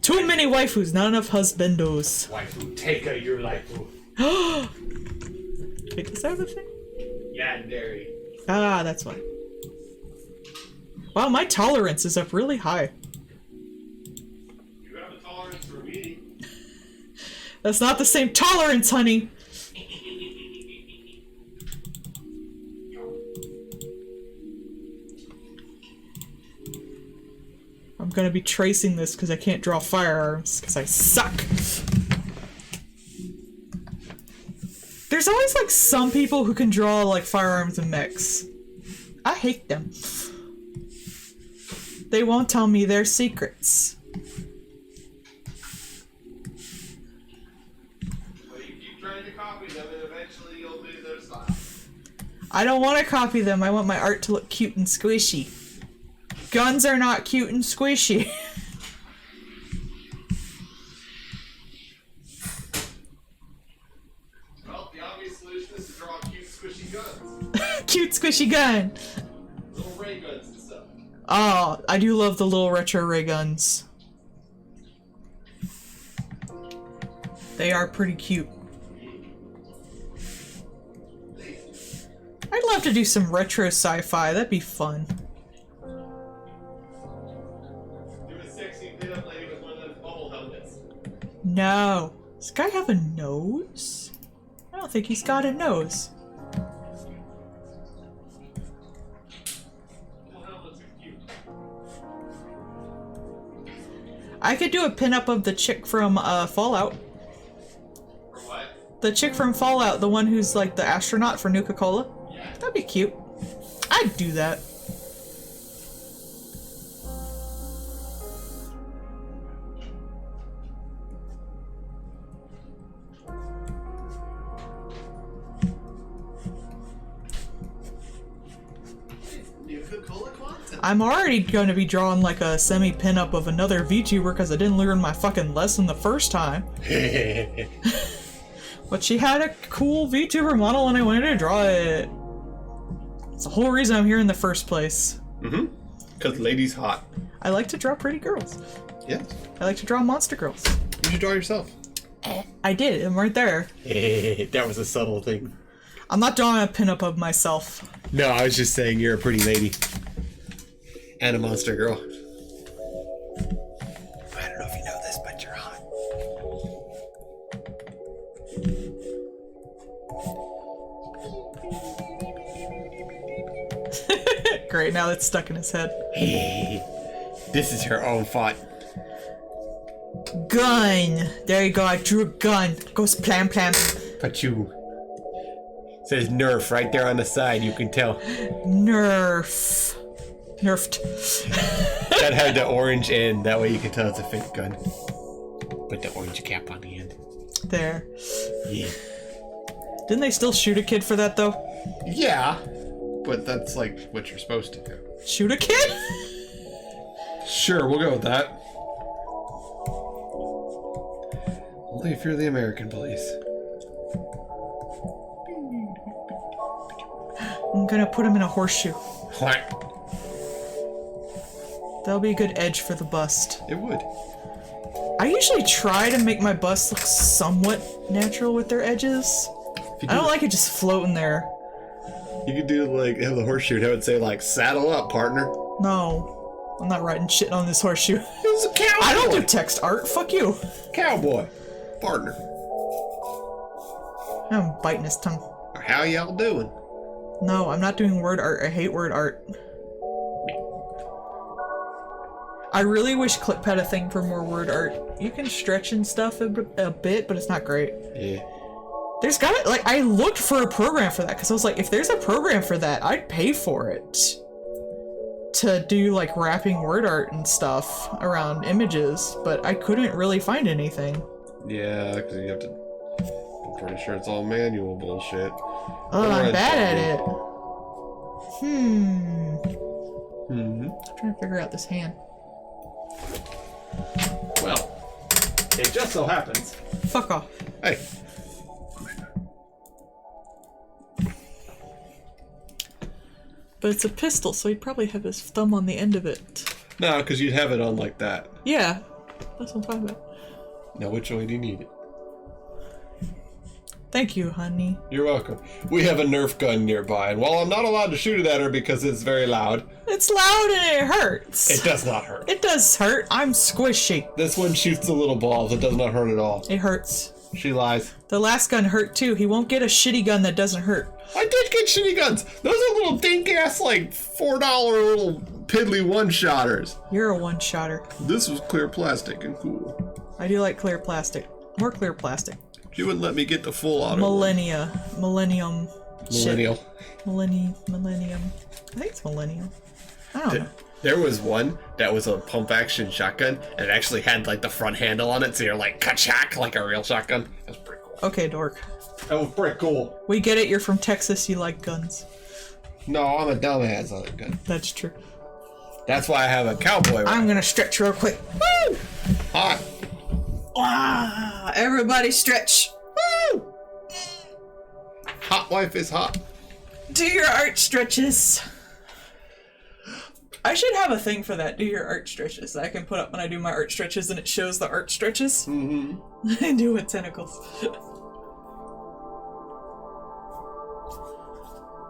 Too many waifus, not enough husbandos. Waifu, take her your laifu. Wait, does that have a thing? Yandere. Ah, that's why. Wow, my tolerance is up really high. You have a tolerance for me. That's not the same tolerance, honey. I'm gonna be tracing this because I can't draw firearms because I suck. There's always like some people who can draw like firearms and mechs. I hate them. They won't tell me their secrets. Well, you keep trying to copy them and eventually you'll lose their style. I don't want to copy them. I want my art to look cute and squishy. Guns are not cute and squishy. Well, the obvious solution is to draw cute, squishy guns. Cute squishy gun. Little ray guns and stuff. Oh, I do love the little retro ray guns. They are pretty cute. I'd love to do some retro sci-fi. That'd be fun. No. Does this guy have a nose? I don't think he's got a nose. I could do a pinup of the chick from Fallout. For what? The chick from Fallout, the one who's like the astronaut for Nuka-Cola. Yeah. That'd be cute. I'd do that. I'm already going to be drawing like a semi-pinup of another VTuber because I didn't learn my fucking lesson the first time. But she had a cool VTuber model and I wanted to draw it. It's the whole reason I'm here in the first place. Mm-hmm. Because lady's hot. I like to draw pretty girls. Yes. I like to draw monster girls. You should draw yourself. I did. I'm right there. That was a subtle thing. I'm not drawing a pinup of myself. No, I was just saying you're a pretty lady. And a monster girl. I don't know if you know this, but you're hot. Great, now it's stuck in his head. Hey, this is her own font. Gun! There you go, I drew a gun. Goes plam plam. But you... says Nerf right there on the side, you can tell. Nerf. Nerfed. That had the orange end, that way you can tell it's a fake gun. Put the orange cap on the end. There. Yeah. Didn't they still shoot a kid for that though? Yeah, but that's like what you're supposed to do. Shoot a kid? Sure, we'll go with that. Only if you're the American police. I'm gonna put him in a horseshoe. What? That'll be a good edge for the bust. It would. I usually try to make my busts look somewhat natural with their edges. I don't like it just floating there. You could do like, have the horseshoe and have it say like, saddle up, partner. No. I'm not writing shit on this horseshoe. It's a cowboy. I don't do text art. Fuck you. Cowboy. Partner. I'm biting his tongue. How y'all doing? No, I'm not doing word art. I hate word art. I really wish Clip had a thing for more word art. You can stretch and stuff a bit, but it's not great. Yeah. There's gotta, like, I looked for a program for that, because I was like, if there's a program for that, I'd pay for it. To do, like, wrapping word art and stuff around images, but I couldn't really find anything. Yeah, because you have to... I'm pretty sure it's all manual bullshit. Oh, I'm bad at it. I'm trying to figure out this hand. Well, it just so happens. Fuck off. Hey. But it's a pistol, so he'd probably have his thumb on the end of it. No, because you'd have it on like that. Yeah, that's what I'm talking about. Now, which way do you need it? Thank you, honey. You're welcome. We have a Nerf gun nearby, and while I'm not allowed to shoot it at her because it's very loud... It's loud and it hurts. It does not hurt. It does hurt. I'm squishy. This one shoots the little balls. It does not hurt at all. It hurts. She lies. The last gun hurt too. He won't get a shitty gun that doesn't hurt. I did get shitty guns. Those are little dink-ass, like, $4 little piddly one-shotters. You're a one-shotter. This was clear plastic and cool. I do like clear plastic. More clear plastic. She wouldn't let me get the full auto. Millennium. Millennial. Millennium. I think it's millennium. I don't know. There was one that was a pump-action shotgun, and it actually had, like, the front handle on it, so you're like, ka-chack, like a real shotgun. That was pretty cool. Okay, dork. That was pretty cool. We get it, you're from Texas, you like guns. No, I'm a dumbass on a gun. That's true. That's why I have a cowboy rifle. I'm gonna stretch real quick. Woo! Hot. Ah, everybody stretch. Woo! Hot wife is hot. Do your art stretches. I should have a thing for that. Do your art stretches that I can put up when I do my art stretches and it shows the art stretches. Mm-hmm. I do with tentacles.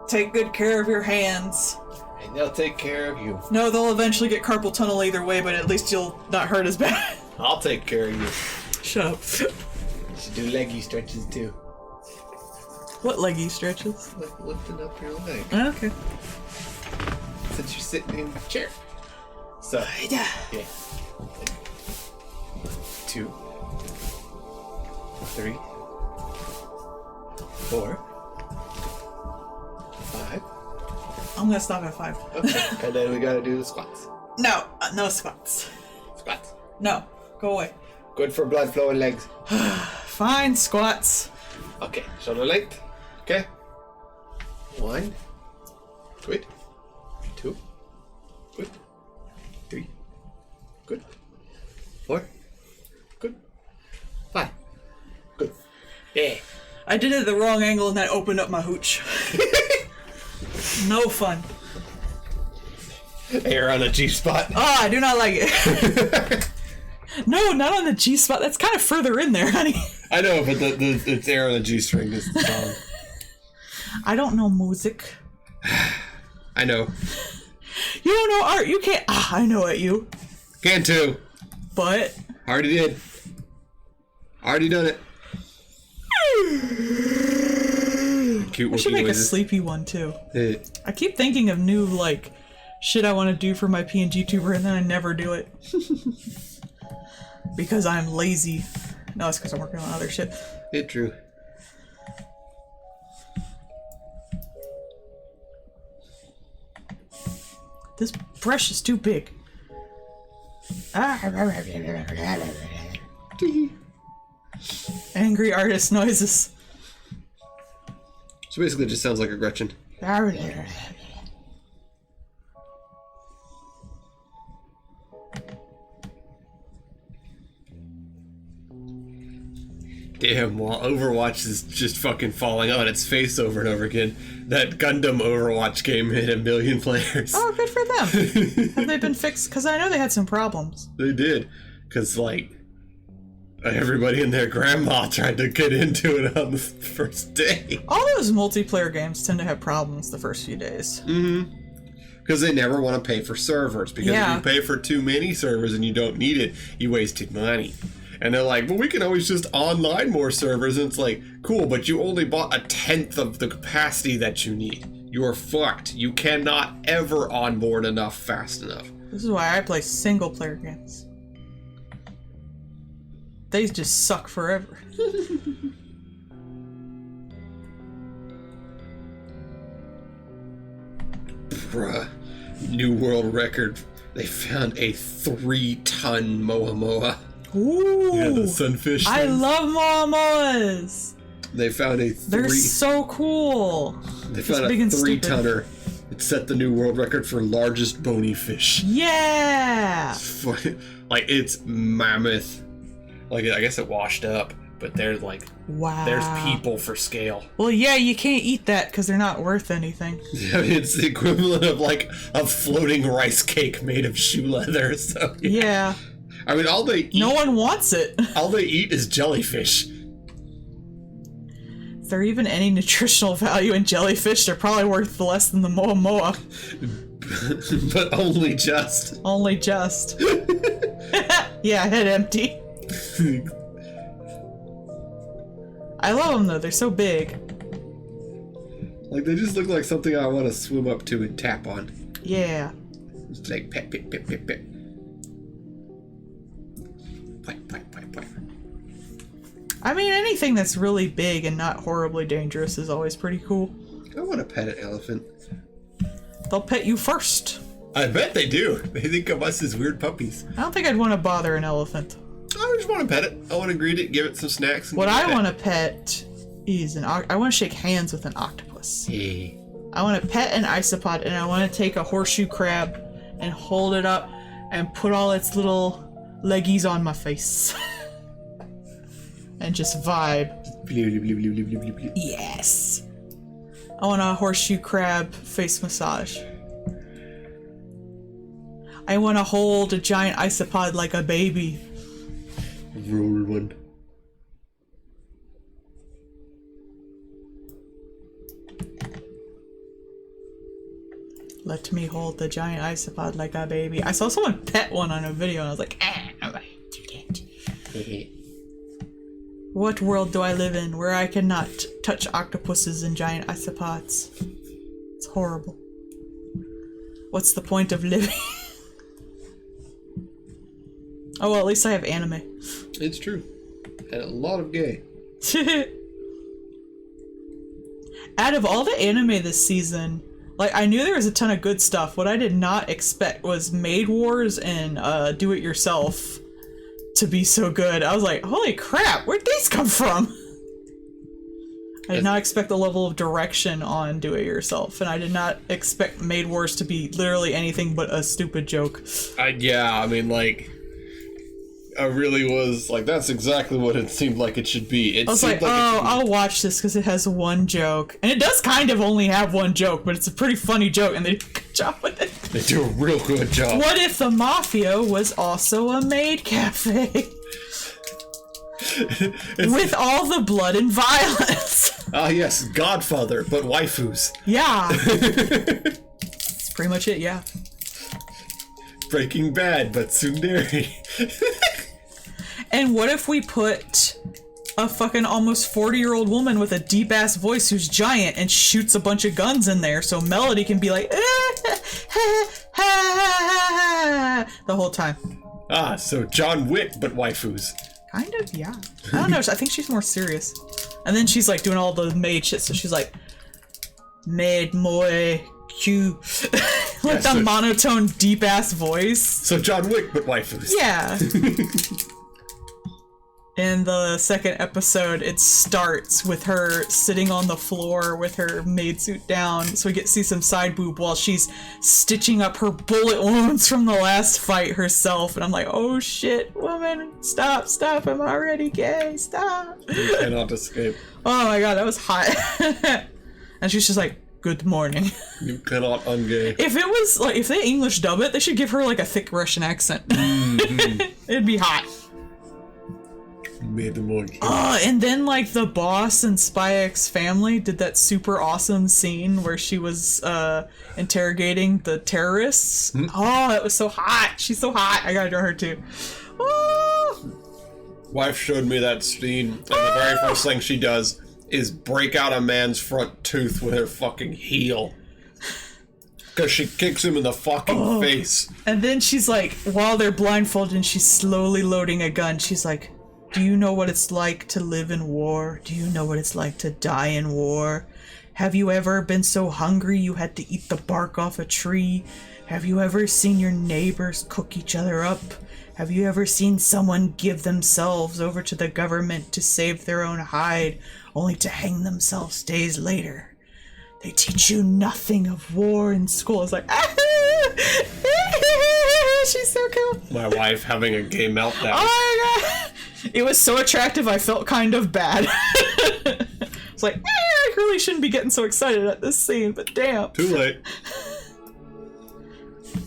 Take good care of your hands. And they'll take care of you. No, they'll eventually get carpal tunnel either way, but at least you'll not hurt as bad. I'll take care of you. Shut up. You should do leggy stretches too. What leggy stretches? Like lifting up your leg. Okay. Since you're sitting in the chair. So, yeah. 2, 3, 4, 5. I'm gonna stop at 5. Okay. And then we gotta do the squats. No, no squats. Squats. No, go away. Good for blood flow in legs. Fine, squats. Okay, shoulder length. Okay. 1. Good. 2. Good. 4. Good. 5. Good. Yeah. I did it at the wrong angle and that opened up my hooch. No fun. Air on a G-spot. Oh, I do not like it. No, not on the G-spot. That's kind of further in there, honey. I know, but it's air on a G-string is the song. I don't know music. I know. You don't know art. You can't. I know it, you. Can too. But. Already did. Already done it. Cute I should make noises. a sleepy one, too. I keep thinking of new, like, shit I want to do for my PNG tuber, and then I never do it. Because I'm lazy. No, it's because I'm working on other shit. It true. This brush is too big. Angry artist noises. So basically it just sounds like a Gretchen. Damn, while Overwatch is just fucking falling on its face over and over again, that Gundam Overwatch game hit 1 million players. Oh, good for them. Have they been fixed? Because I know they had some problems. They did. Because, like, everybody and their grandma tried to get into it on the first day. All those multiplayer games tend to have problems the first few days. Mm-hmm. Because they never want to pay for servers. Because if you pay for too many servers and you don't need it, you wasted money. And they're like, well, we can always just online more servers. And it's like, cool, but you only bought 1/10 of the capacity that you need. You're fucked. You cannot ever onboard enough fast enough. This is why I play single player games. They just suck forever. Bruh. New world record. They found a 3-ton Moa Moa. Ooh, Yeah, the sunfish I things. love Moamoas. They found a They're so cool. They found a big and 3-tonner. It set the new world record for largest bony fish. Yeah. Like, it's mammoth. Like, I guess it washed up, but they're like, Wow. there's people for scale. Well, yeah, you can't eat that because they're not worth anything. I mean, it's the equivalent of like a floating rice cake made of shoe leather. So Yeah. I mean, all they eat, No one wants it. all they eat is jellyfish. Is there even any nutritional value in jellyfish? They're probably worth less than the Moa Moa. But only just. Only just. Yeah, head empty. I love them though, they're so big. Like, they just look like something I want to swim up to and tap on. Yeah. It's like pet, pet, pet, pet, pet. Pet, pet, pet, pet. I mean, anything that's really big and not horribly dangerous is always pretty cool. I want to pet an elephant. They'll pet you first. I bet they do. They think of us as weird puppies. I don't think I'd want to bother an elephant. I just want to pet it. I want to greet it, give it some snacks. And What give it I a want to pet is I want to shake hands with an octopus. Hey. I want to pet an isopod and I want to take a horseshoe crab and hold it up and put all its little leggies on my face. And just vibe. Yes. I want a horseshoe crab face massage. I want to hold a giant isopod like a baby. Roll one. Let me hold the giant isopod like a baby. I saw someone pet one on a video and I was like, what world do I live in where I cannot touch octopuses and giant isopods? It's horrible. What's the point of living? Oh, well, at least I have anime. It's true. And a lot of gay. Out of all the anime this season, like, I knew there was a ton of good stuff. What I did not expect was Maid Wars and Do It Yourself to be so good. I was like, holy crap, where'd these come from? I did not expect the level of direction on Do It Yourself, and I did not expect Maid Wars to be literally anything but a stupid joke. Yeah, I mean, like, I really was like, that's exactly what it seemed like it should be. I was like, I'll watch this because it has one joke. And it does kind of only have one joke, but it's a pretty funny joke, and they do a good job with it. They do a real good job. What if the Mafia was also a maid cafe? With all the blood and violence. Ah, yes, Godfather, but waifus. Yeah. That's pretty much it, yeah. Breaking Bad, but tsundere. And what if we put a fucking almost 40-year-old woman with a deep-ass voice who's giant and shoots a bunch of guns in there so Melle-d can be like, the whole time. Ah, so John Wick, but waifus. Kind of, yeah. I don't know, I think she's more serious. And then she's like doing all the maid shit, so she's like, maid moi Q. Like the monotone, deep-ass voice. So John Wick, but waifus. Yeah. In the second episode, it starts with her sitting on the floor with her maid suit down, so we get to see some side boob while she's stitching up her bullet wounds from the last fight herself. And I'm like, oh shit, woman, stop, I'm already gay, stop. You cannot escape. Oh my god, that was hot. And she's just like, good morning. You cannot ungay. If it was, like, if they English dub it, they should give her, like, a thick Russian accent. It'd be hot. And then, like, the boss in Spy X Family did that super awesome scene where she was, interrogating the terrorists. Oh, it was so hot. She's so hot. I gotta draw her, too. Oh! Wife showed me that scene, and the very first thing she does is break out a man's front tooth with her fucking heel. Because she kicks him in the fucking face. And then she's like, while they're blindfolded and she's slowly loading a gun, she's like, do you know what it's like to live in war? Do you know what it's like to die in war? Have you ever been so hungry you had to eat the bark off a tree? Have you ever seen your neighbors cook each other up? Have you ever seen someone give themselves over to the government to save their own hide, only to hang themselves days later? They teach you nothing of war in school. It's like, she's so cool. My wife having a gay meltdown. Oh my god. It was so attractive, I felt kind of bad. It's like, I really shouldn't be getting so excited at this scene, but damn. Too late.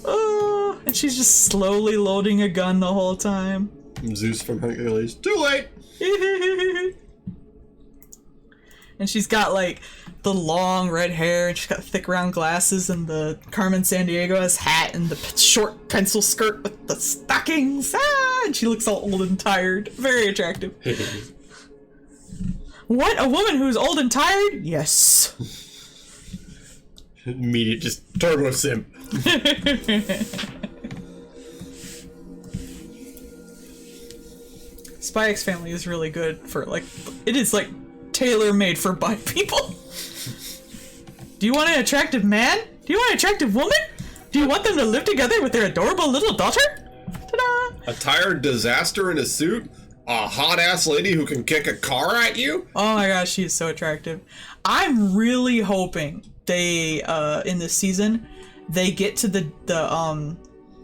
Oh, and she's just slowly loading a gun the whole time. Zeus from Hercules. Too late. And she's got like the long red hair, and she's got thick round glasses, and the Carmen Sandiego's hat, and the short pencil skirt with the stockings. And she looks all old and tired. Very attractive. What? A woman who's old and tired? Yes. Immediate, just turbo simp. Spy X Family is really good for, like, it is like tailor-made for bi people. Do you want an attractive man? Do you want an attractive woman? Do you want them to live together with their adorable little daughter? Ta-da! A tired disaster in a suit? A hot-ass lady who can kick a car at you? Oh my gosh, she is so attractive. I'm really hoping they, in this season, they get to the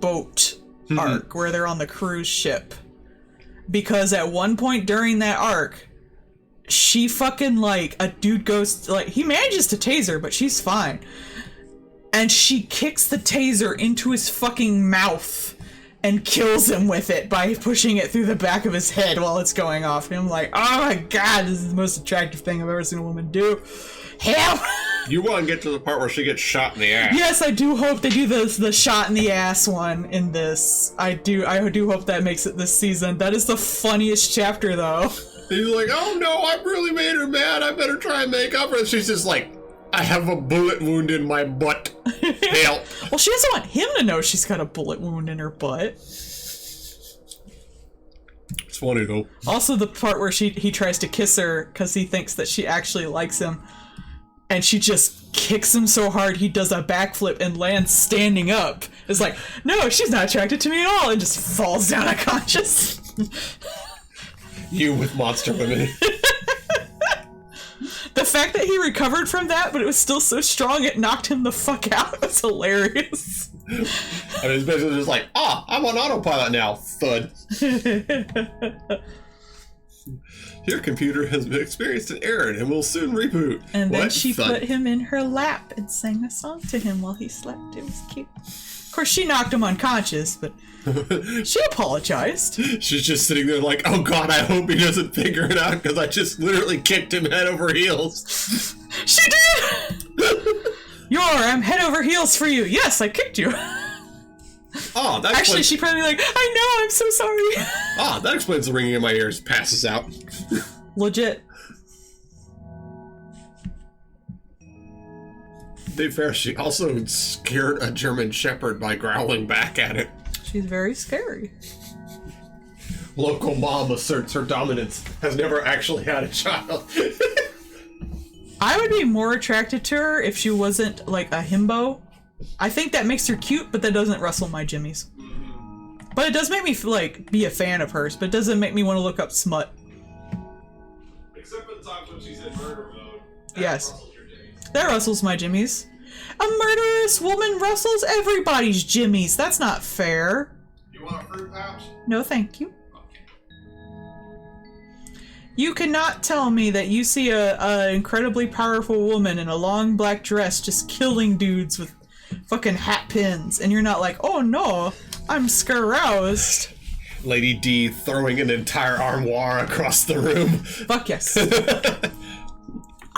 boat arc where they're on the cruise ship. Because at one point during that arc, she fucking, like, a dude goes, like, he manages to tase her, but she's fine. And she kicks the taser into his fucking mouth and kills him with it by pushing it through the back of his head while it's going off. And I'm like, oh my god, this is the most attractive thing I've ever seen a woman do. Hell! You want to get to the part where she gets shot in the ass. Yes, I do hope they do the shot in the ass one in this. I do hope that makes it this season. That is the funniest chapter, though. He's like, oh no, I really made her mad. I better try and make up for it. She's just like, I have a bullet wound in my butt. Help. Well, she doesn't want him to know she's got a bullet wound in her butt. It's funny, though. Also, the part where he tries to kiss her because he thinks that she actually likes him. And she just kicks him so hard he does a backflip and lands standing up. It's like, no, she's not attracted to me at all, and just falls down unconscious. You with monster women. The fact that he recovered from that, but it was still so strong it knocked him the fuck out, was hilarious. I mean, it's basically just like, I'm on autopilot now. Thud. Your computer has experienced an error and will soon reboot. And then What? she Thud. put him in her lap and sang a song to him while he slept. It was cute. Of course, she knocked him unconscious, but she apologized. She's just sitting there like, oh god, I hope he doesn't figure it out because I just literally kicked him head over heels. She did! I'm head over heels for you. Yes, I kicked you. Oh, that Actually, explains, she'd probably be like, I know, I'm so sorry. that explains the ringing in my ears. Passes out. Legit. To be fair, she also scared a German Shepherd by growling back at it. She's very scary. Local mom asserts her dominance, has never actually had a child. I would be more attracted to her if she wasn't like a himbo. I think that makes her cute, but that doesn't rustle my jimmies. But it does make me feel like be a fan of hers, but it doesn't make me want to look up smut. Except for the times when she's in murder mode. Yes. Rustles your jimmies. That rustles my jimmies. A murderous woman rustles everybody's jimmies. That's not fair. You want a fruit pouch? No, thank you. You cannot tell me that you see a incredibly powerful woman in a long black dress just killing dudes with fucking hat pins, and you're not like, oh no, I'm scaroused. Lady D throwing an entire armoire across the room. Fuck yes.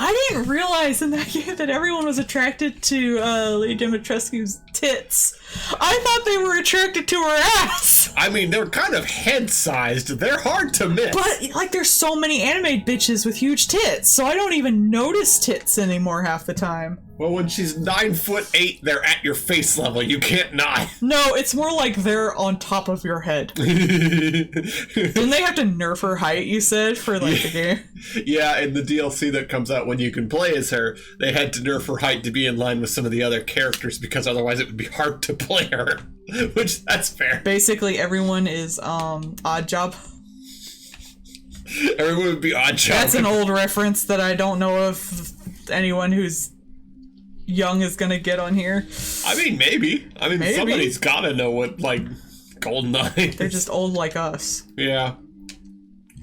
I didn't realize in that game that everyone was attracted to Lady Dimitrescu's tits. I thought they were attracted to her ass. I mean, they're kind of head-sized. They're hard to miss. But, like, there's so many anime bitches with huge tits, so I don't even notice tits anymore half the time. Well, when she's 9'8", they're at your face level. You can't not. No, it's more like they're on top of your head. Didn't they have to nerf her height, you said, for, like, the game? Yeah, in the DLC that comes out when you can play as her, they had to nerf her height to be in line with some of the other characters because otherwise it would be hard to play her. Which, that's fair. Basically, everyone is, Odd Job. Everyone would be Odd Job. That's an old reference that I don't know if anyone who's young is gonna get on here. I mean, maybe. I mean, Maybe. somebody's gotta know what, like, GoldenEye is. They're just old like us. Yeah.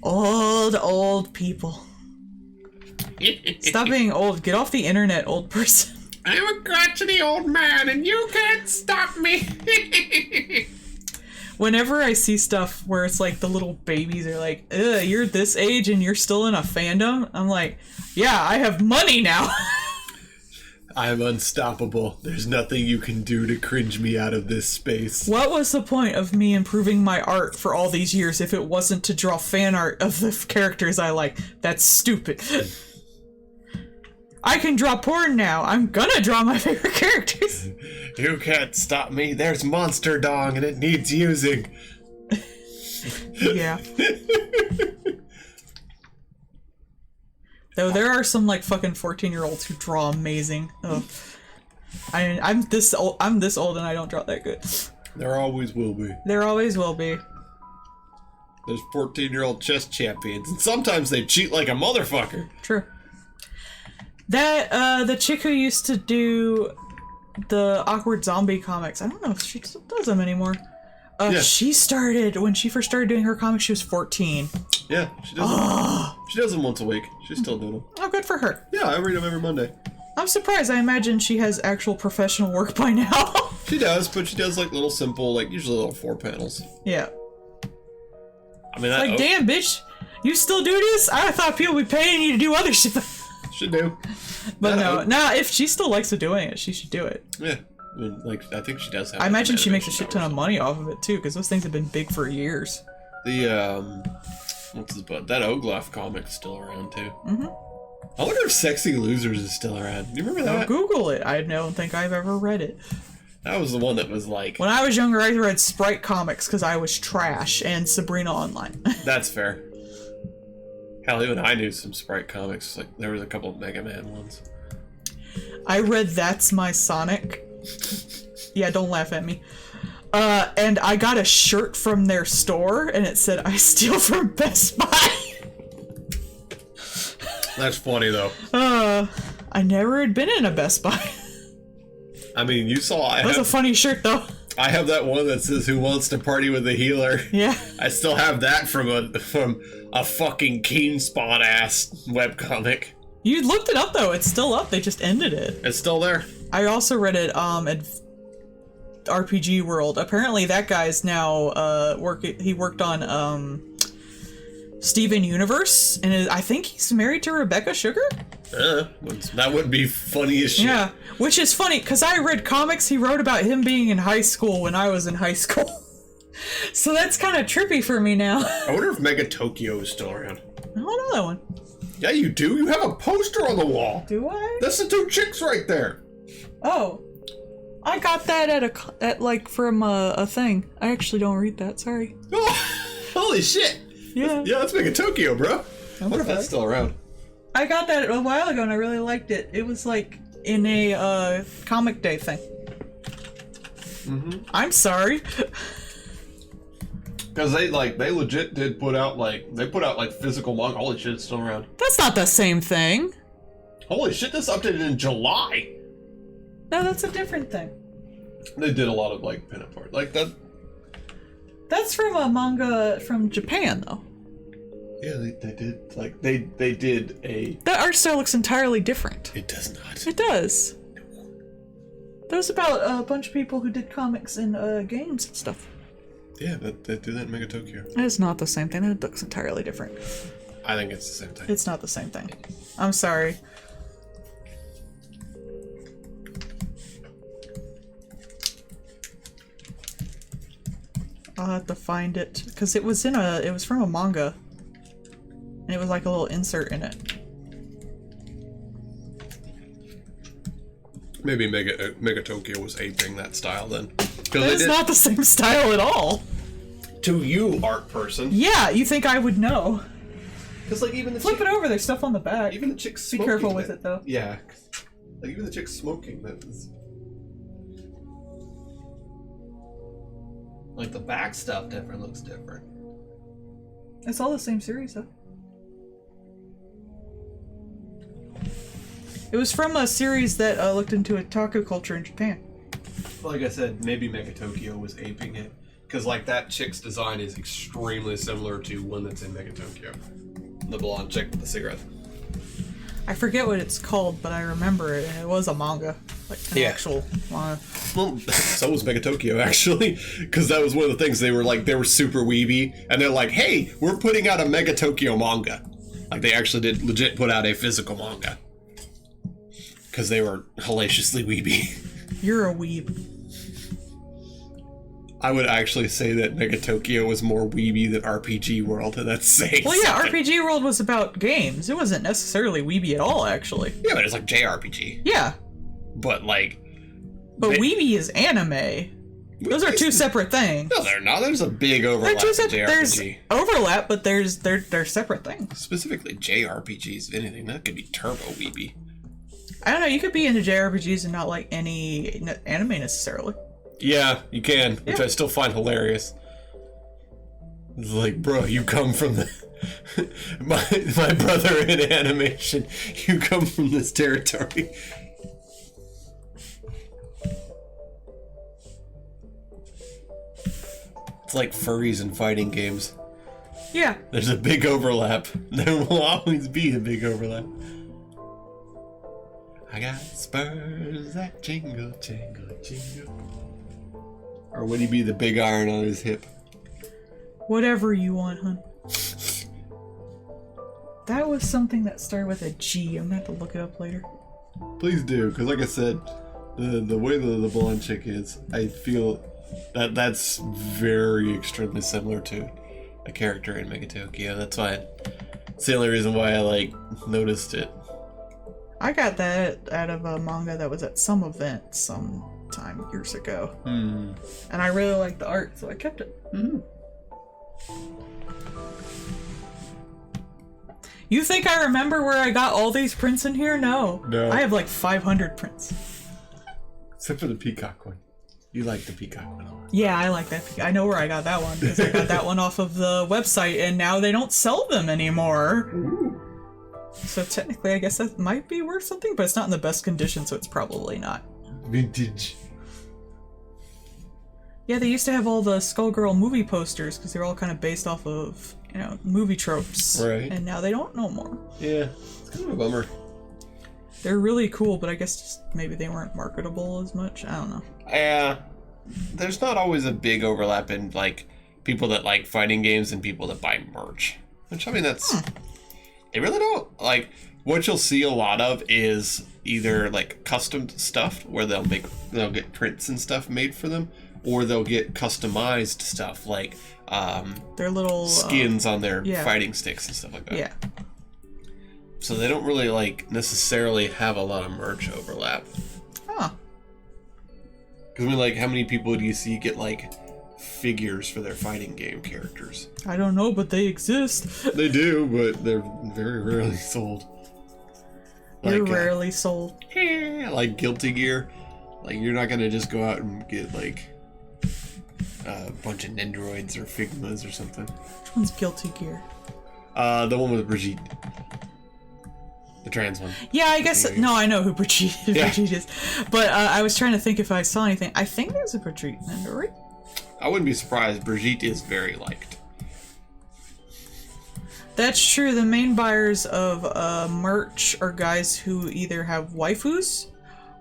Old people. Stop being old. Get off the internet, old person. I'm a crotchety old man, and you can't stop me. Whenever I see stuff where it's like the little babies are like, ugh, you're this age and you're still in a fandom, I'm like, yeah, I have money now. I'm unstoppable. There's nothing you can do to cringe me out of this space. What was the point of me improving my art for all these years if it wasn't to draw fan art of the characters I like? That's stupid. I can draw porn now. I'm gonna draw my favorite characters. You can't stop me. There's Monster Dong and it needs using. Yeah. Though there are some like fucking 14-year-olds who draw amazing. Ugh. I'm this old and I don't draw that good. There always will be. There always will be. There's 14-year-old chess champions, and sometimes they cheat like a motherfucker. True. That the chick who used to do the awkward zombie comics, I don't know if she still does them anymore. Yeah. She started when she first started doing her comics. She was 14. Yeah, she does them. She does them once a week. She's still doing them. Oh, good for her. Yeah, I read them every Monday. I'm surprised. I imagine she has actual professional work by now. She does, but she does like little simple, like usually little 4 panels. Yeah. I mean, Like, damn, bitch, you still do this? I thought people would be paying you to do other shit. Should do. But no, if she still likes doing it, she should do it. Yeah. I mean, like, I think she does have. I imagine she makes a animation shit ton of money off of it too, because those things have been big for years. The what's his butt? That Oglaf comic's still around too. Mm-hmm. I wonder if Sexy Losers is still around. You remember that? Google it. I don't think I've ever read it. That was the one that was like. When I was younger, I read Sprite comics because I was trash, and Sabrina Online. That's fair. Hell, even I knew some Sprite comics. Like there was a couple of Mega Man ones. I read That's My Sonic. Yeah, don't laugh at me. And I got a shirt from their store, and it said, I steal from Best Buy. That's funny, though. I never had been in a Best Buy. I mean, you saw. That was a funny shirt, though. I have that one that says "Who wants to party with the healer?" Yeah. I still have that from a fucking Keen Spot ass webcomic. You looked it up though. It's still up. They just ended it. It's still there. I also read it. RPG World. Apparently, that guy's now he worked on Steven Universe, and I think he's married to Rebecca Sugar. That would be funny as shit. Yeah, which is funny because I read comics he wrote about him being in high school when I was in high school. So that's kind of trippy for me now. I wonder if Mega Tokyo is still around. I don't know that one. Yeah, you do. You have a poster on the wall. Do I? That's the two chicks right there. Oh, I got that from a thing. I actually don't read that. Sorry. Oh, holy shit. Yeah. Yeah, let's make a Tokyo, bro. I wonder if That's still around. I got that a while ago and I really liked it. It was like in a comic day thing. I'm sorry. Because they legit did put out physical manga. Holy shit, it's still around. That's not the same thing. Holy shit, this updated in July. No, that's a different thing. They did a lot of pinup art like that. That's from a manga from Japan, though. Yeah, they did they did a. That art style looks entirely different. It does not. It does. That was about a bunch of people who did comics and games and stuff. Yeah, they do that in Mega Tokyo. It's not the same thing. It looks entirely different. I think it's the same thing. It's not the same thing. I'm sorry. I'll have to find it because it was from a manga, and it was like a little insert in it. Maybe Mega Tokyo was aping that style then. It's not the same style at all. To you, art person. Yeah, you think I would know? Because even the Flip it over. There's stuff on the back. even the chicks Be smoking. careful with it though. Yeah, even the chicks smoking. That's the back stuff looks different. It's all the same series though. It was from a series that looked into otaku culture in Japan. Like I said, maybe Mega Tokyo was aping it. Because that chick's design is extremely similar to one that's in Mega Tokyo. The blonde chick with the cigarette. I forget what it's called, but I remember it, and it was a manga. An actual manga. Well, so was Mega Tokyo, actually. Because that was one of the things they were super weeby. And they're like, hey, we're putting out a Mega Tokyo manga. They actually did legit put out a physical manga. Because they were hellaciously weeby. You're a weeb. I would actually say that Mega Tokyo was more weeby than RPG World, and that's saying Well, yeah, something. RPG World was about games. It wasn't necessarily weeby at all, actually. Yeah, but it's like JRPG. Yeah. But But weeby is anime. Those are two separate things. No, they're not. There's a big overlap They're with JRPG. There's overlap, but they're separate things. Specifically JRPGs, if anything. That could be turbo weeby. I don't know, you could be into JRPGs and not like any anime necessarily. Yeah, you can, which I still find hilarious. It's bro, you come from the... my brother in animation, you come from this territory. It's like furries and fighting games. Yeah. There's a big overlap. There will always be a big overlap. I got spurs that jingle, jingle, jingle. Or would he be the big iron on his hip? Whatever you want, hun. That was something that started with a G. I'm gonna have to look it up later. Please do, because like I said, the way the blonde chick is, I feel that's very extremely similar to a character in Mega Tokyo. That's why it's the only reason why I noticed it. I got that out of a manga that was at some event sometime years ago. And I really liked the art, so I kept it. You think I remember where I got all these prints in here? No. I have 500 prints. Except for the peacock one. You like the peacock one a lot. Yeah, I like that. I know where I got that one, because I got that one off of the website, and now they don't sell them anymore. Ooh. So technically, I guess that might be worth something, but it's not in the best condition, so it's probably not. Vintage. Yeah, they used to have all the Skullgirl movie posters because they're all kind of based off of, movie tropes. Right. And now they don't no more. Yeah, it's kind of a bummer. They're really cool, but I guess just maybe they weren't marketable as much. I don't know. Yeah, there's not always a big overlap in like people that like fighting games and people that buy merch. Which I mean, that's they really don't like. What you'll see a lot of is either like custom stuff where they'll get prints and stuff made for them, or they'll get customized stuff like their little skins on their fighting sticks and stuff like that. Yeah. So they don't really like necessarily have a lot of merch overlap. Huh. Because I mean, like, how many people do you see get like figures for their fighting game characters? I don't know, but they exist. They do, but they're very rarely sold. They're rarely sold. Like Guilty Gear. Like, you're not gonna just go out and get like a bunch of Nendoroids or Figmas or something. Which one's Guilty Gear? The one with Brigitte. The trans one. Yeah, I guess. No, I know who Brigitte is. But I was trying to think if I saw anything. I think there's a Brigitte Nendoroid. I wouldn't be surprised. Brigitte is very liked. That's true. The main buyers of merch are guys who either have waifus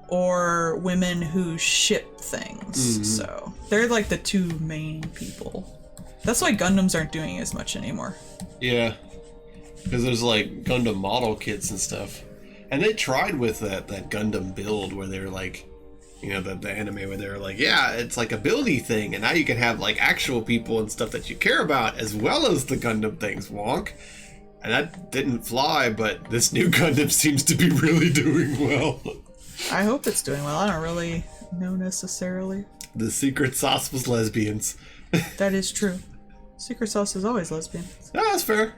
or women who ship things. So they're like the two main people. That's why Gundams aren't doing as much anymore. Yeah. Because there's like Gundam model kits and stuff. And they tried with that Gundam build where they're like, the anime where they're like, yeah, it's like a buildy thing. And now you can have like actual people and stuff that you care about as well as the Gundam things, wonk. And that didn't fly, but this new Gundam seems to be really doing well. I hope it's doing well. I don't really know necessarily. The secret sauce was lesbians. That is true. Secret sauce is always lesbian. Yeah, that's fair.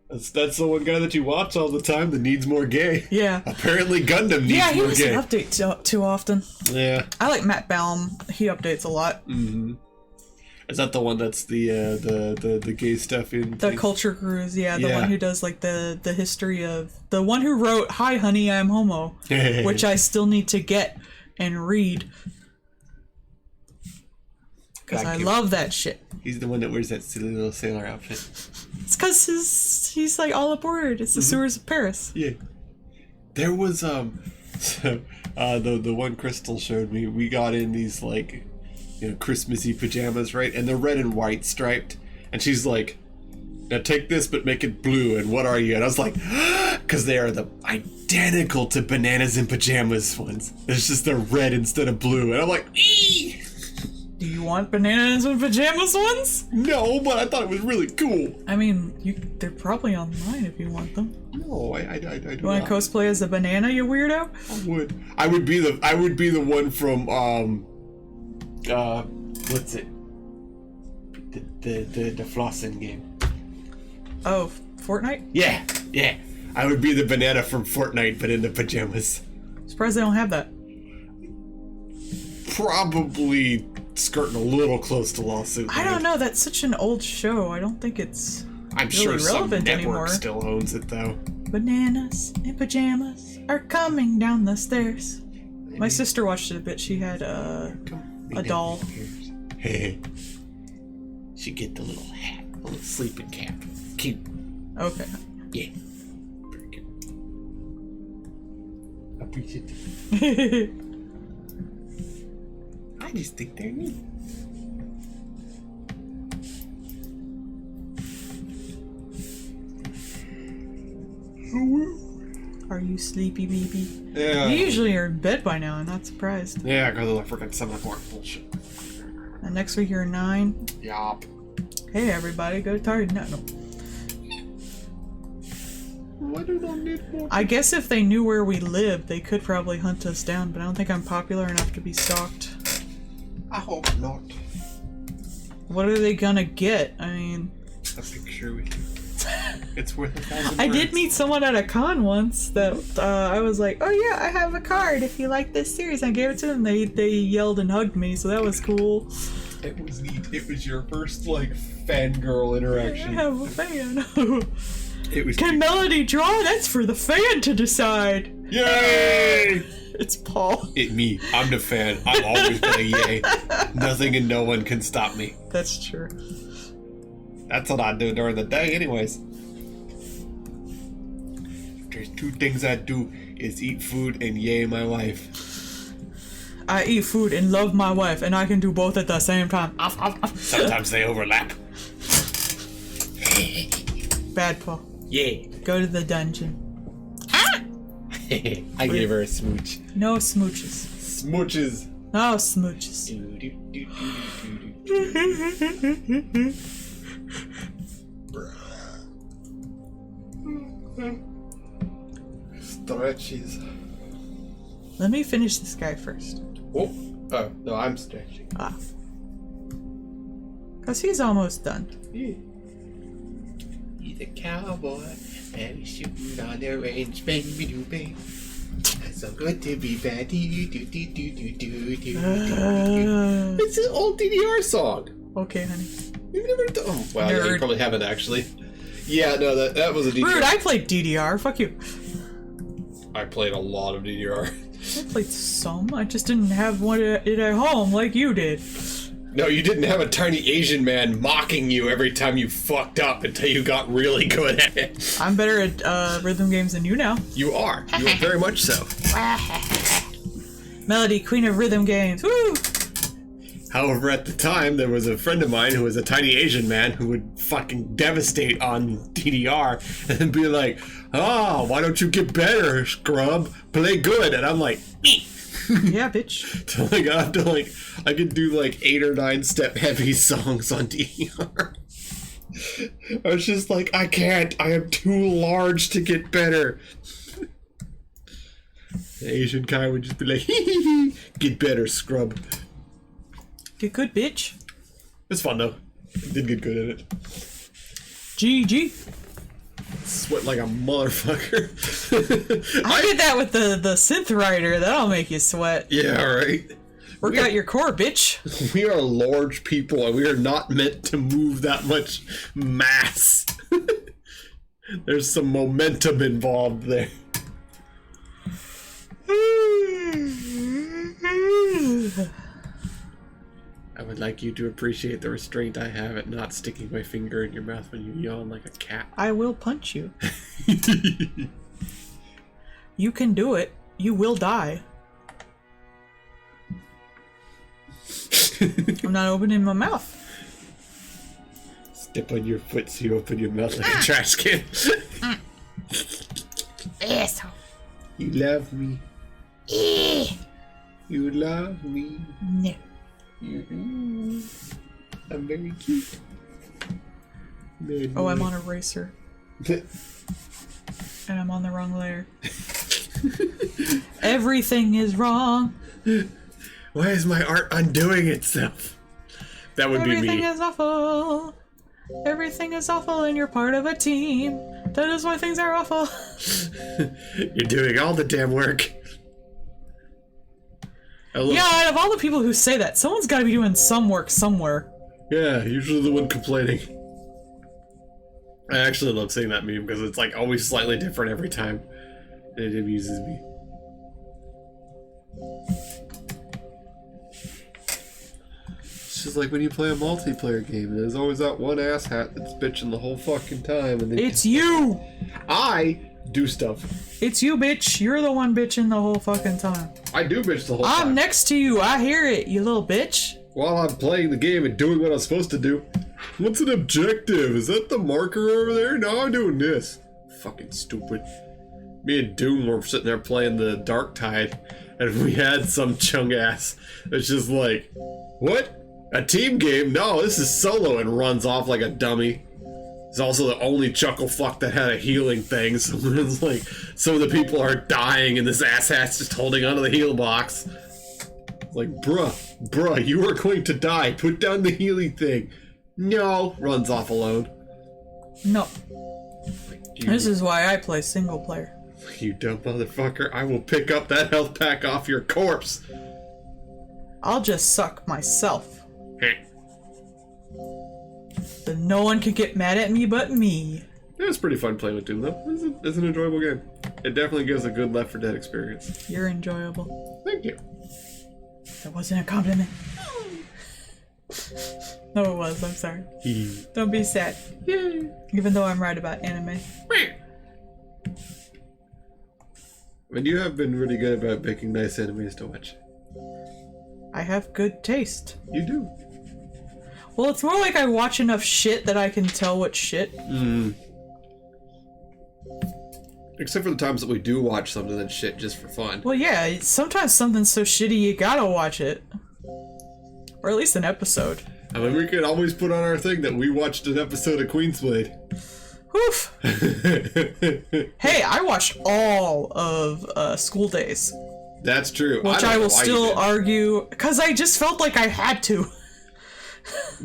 That's the one guy that you watch all the time that needs more gay. Yeah. Apparently Gundam needs more gay. Yeah, he doesn't update too often. Yeah. I like Matt Baum. He updates a lot. Mm-hmm. Is that the one that's the gay stuff in? The Culture Cruise, yeah. The one who does like the history of... The one who wrote, "Hi honey, I'm homo," which I still need to get and read. Because I love that shit. He's the one that wears that silly little sailor outfit. It's because he's like all aboard. It's the sewers of Paris. Yeah. There was the one Crystal showed me. We got in these like, Christmassy pajamas, right? And they're red and white striped. And she's like, "Now take this, but make it blue. And what are you?" And I was like, because they are the identical to Bananas in Pajamas ones. It's just they're red instead of blue. And I'm like, eee! Do you want Bananas in Pajamas ones? No, but I thought it was really cool. I mean, they're probably online if you want them. No, I do not. You want to cosplay as a banana, you weirdo? I would. I would be the one from what's it? The flossing game. Oh, Fortnite? Yeah. I would be the banana from Fortnite, but in the pajamas. Surprised they don't have that. Probably skirting a little close to lawsuit. I don't know. That's such an old show. I don't think it's I'm really sure some relevant network anymore. still owns it though. Bananas in pajamas are coming down the stairs. My sister watched it a bit. She had a doll. Hey. She get the little hat, the little sleeping cap. Cute. Okay. Yeah. Very cute. Appreciate it. I just think they're neat. Are you sleepy, baby? Yeah. You usually are in bed by now. I'm not surprised. Yeah, because of the freaking 7 o'clock bullshit. And next week you're 9. Yup. Hey everybody, go tardy. No. Why do they need more? I guess if they knew where we lived, they could probably hunt us down, but I don't think I'm popular enough to be stalked. I hope not. What are they gonna get? I mean... A picture with you. It's worth 1,000 I words. did meet someone at a con once that I was like, "Oh yeah, I have a card if you like this series." I gave it to them. They yelled and hugged me, so that was cool. It was neat. It was your first, like, fangirl interaction. I have a fan. It was Can Melle-d draw? That's for the fan to decide. Yay! It's Paul. Me. I'm the fan. I've always been a yay. Nothing and no one can stop me. That's true. That's what I do during the day anyways. There's two things I do is eat food and yay my wife. I eat food and love my wife, and I can do both at the same time. Sometimes they overlap. Bad Paul. Yeah. Go to the dungeon. I gave her a smooch. No smooches. Smooches. No smooches. Stretches. Let me finish this guy first. Oh, no, I'm stretching. Ah. Because he's almost done. Yeah. He's a cowboy, and he's shooting on the range, baby do baby. So good to be bad. It's an old DDR song. Okay, honey. You've never done. Oh, well, yeah, you Nerd. probably haven't actually. Yeah, no, that was a DDR. Rude, I played DDR. Fuck you. I played a lot of DDR. I played some. I just didn't have one at home like you did. No, you didn't have a tiny Asian man mocking you every time you fucked up until you got really good at it. I'm better at rhythm games than you now. You are. You are very much so. Melle-d, queen of rhythm games. Woo! However, at the time, there was a friend of mine who was a tiny Asian man who would fucking devastate on DDR and be like, "Oh, why don't you get better, scrub? Play good." And I'm like, Yeah, bitch. so I got up to I could do 8 or 9 step heavy songs on DDR. I was just like, I can't. I am too large to get better. The Asian guy would just be like, get better, scrub. Get good, bitch. It's fun though. Did get good at it. GG. Sweat like a motherfucker. I did that with the synth writer. That'll make you sweat. Yeah, right. Work out your core, bitch. We are large people and we are not meant to move that much mass. There's some momentum involved there. I would like you to appreciate the restraint I have at not sticking my finger in your mouth when you yawn like a cat. I will punch you. You can do it. You will die. I'm not opening my mouth. Step on your foot so you open your mouth like a trash can. Asshole. You love me. You love me. No. I'm very cute. Oh, I'm on a racer. And I'm on the wrong layer. Everything is wrong. Why is my art undoing itself? That would be me. Everything is awful. Everything is awful and you're part of a team. That is why things are awful. You're doing all the damn work. Yeah, out of all the people who say that, someone's got to be doing some work somewhere. Yeah, usually the one complaining. I actually love seeing that meme because it's always slightly different every time. It amuses me. It's just like when you play a multiplayer game, there's always that one asshat that's bitching the whole fucking time. And It's you! I do stuff. It's you, bitch. You're the one bitching the whole fucking time. I do bitch the whole time. I'm next to you. I hear it, you little bitch. While I'm playing the game and doing what I'm supposed to do. What's an objective? Is that the marker over there? No, I'm doing this. Fucking stupid. Me and Doom were sitting there playing the Dark Tide, and we had some chung ass that's just like, what? A team game? No, this is solo, and runs off like a dummy. He's also the only chuckle fuck that had a healing thing, so it's like some of the people are dying and this asshat's just holding onto the heal box. It's like, bruh, you are going to die. Put down the healing thing. No, runs off alone. No. This is why I play single player. You dumb motherfucker, I will pick up that health pack off your corpse. I'll just suck myself. Hey. Then no one can get mad at me but me. Yeah, it's pretty fun playing with Doom, though. It's an enjoyable game. It definitely gives a good Left 4 Dead experience. You're enjoyable. Thank you. That wasn't a compliment. No, it was. I'm sorry. Don't be sad. Even though I'm right about anime. I mean, you have been really good about picking nice enemies to watch. I have good taste. You do. Well, it's more like I watch enough shit that I can tell what shit. Except for the times that we do watch something that's shit just for fun. Well, yeah, sometimes something's so shitty you gotta watch it. Or at least an episode. I mean, we could always put on our thing that we watched an episode of Queensblade. Oof. Hey, I watched all of School Days. That's true. Which I will still argue, because I just felt like I had to.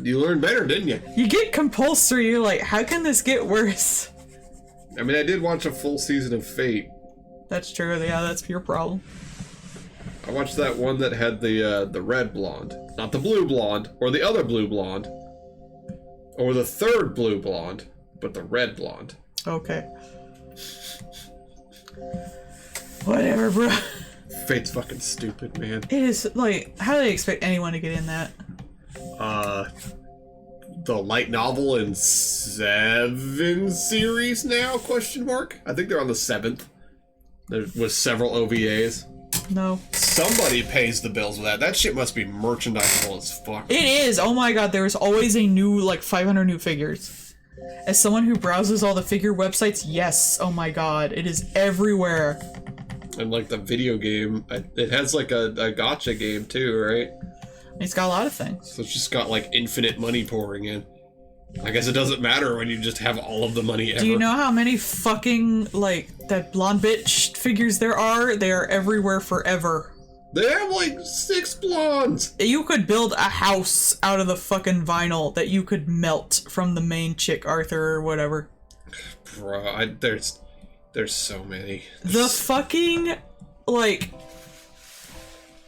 You learned better, didn't you? You get compulsory, you're like, how can this get worse? I mean, I did watch a full season of Fate. That's true, yeah, that's your problem. I watched that one that had the red blonde. Not the blue blonde, or the other blue blonde. Or the third blue blonde, but the red blonde. Okay. Whatever, bro. Fate's fucking stupid, man. It is, like, how do they expect anyone to get in that? The light novel in 7 series now, question mark? I think they're on the 7th. There was several OVAs. No. Somebody pays the bills with that. That shit must be merchandisable as fuck. It is! Oh my god, there's always a new, like, 500 new figures. As someone who browses all the figure websites, yes, oh my god, it is everywhere. And like the video game, it has like a gacha game too, right? It's got a lot of things. So it's just got like infinite money pouring in. I guess it doesn't matter when you just have all of the money ever. Do you know how many fucking, like, that blonde bitch figures there are? They are everywhere forever. They have like 6 blondes! You could build a house out of the fucking vinyl that you could melt from the main chick, Arthur, or whatever. Bro, there's so many. The fucking, like,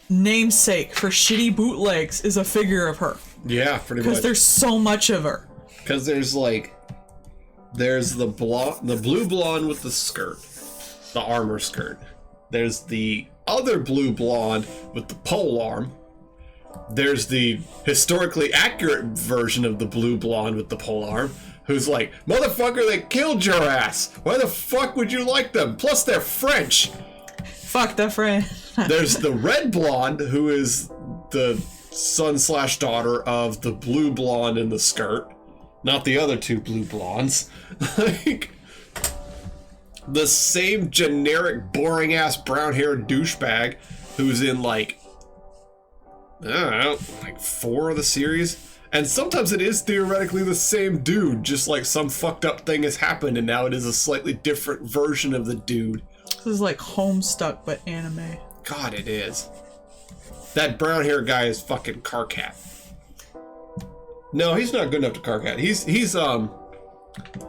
namesake for shitty bootlegs is a figure of her. Yeah, pretty much. Because there's so much of her. Because there's the blue blonde with the skirt, the armor skirt. There's the other blue blonde with the pole arm. There's the historically accurate version of the blue blonde with the pole arm, who's like, motherfucker, they killed your ass. Why the fuck would you like them? Plus, they're French. Fuck the French. There's the red blonde, who is the son/daughter of the blue blonde in the skirt. Not the other 2 blue blondes. Like, the same generic, boring-ass, brown-haired douchebag who's in, like, I don't know, like 4 of the series. And sometimes it is theoretically the same dude, just like some fucked up thing has happened and now it is a slightly different version of the dude. This is like Homestuck, but anime. God, it is. That brown-haired guy is fucking Carcat. No, he's not good enough to Carcat. He's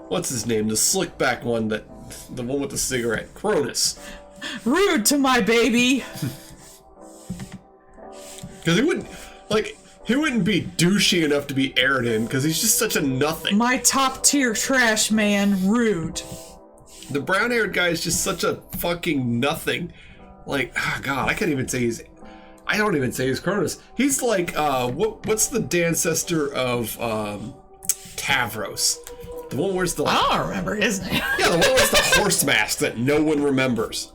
what's his name? The slick back one, the one with the cigarette. Cronus. Rude to my baby. Because he wouldn't be douchey enough to be Aridin, because he's just such a nothing. My top tier trash man, rude. The brown-haired guy is just such a fucking nothing. Like, oh god, I don't even say he's Cronus. He's like, what's the ancestor of Tavros? The one where's the... I don't remember his name. Yeah, the one where's the horse mask that no one remembers.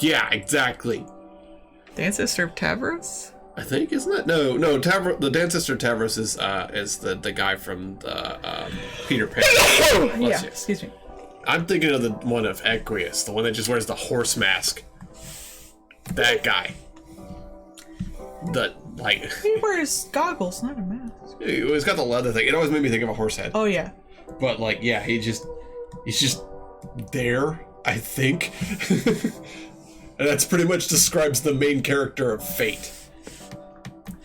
Yeah, exactly. The ancestor of Tavros? I think, isn't it? No, Tavros, the ancestor of Tavros is the guy from the Peter Pan. Yeah, excuse me. I'm thinking of the one of Equius, the one that just wears the horse mask. That guy. He wears goggles, not a mask. He's got the leather thing. It always made me think of a horse head. Oh yeah. But like, yeah, he's just there, I think. And that's pretty much describes the main character of Fate.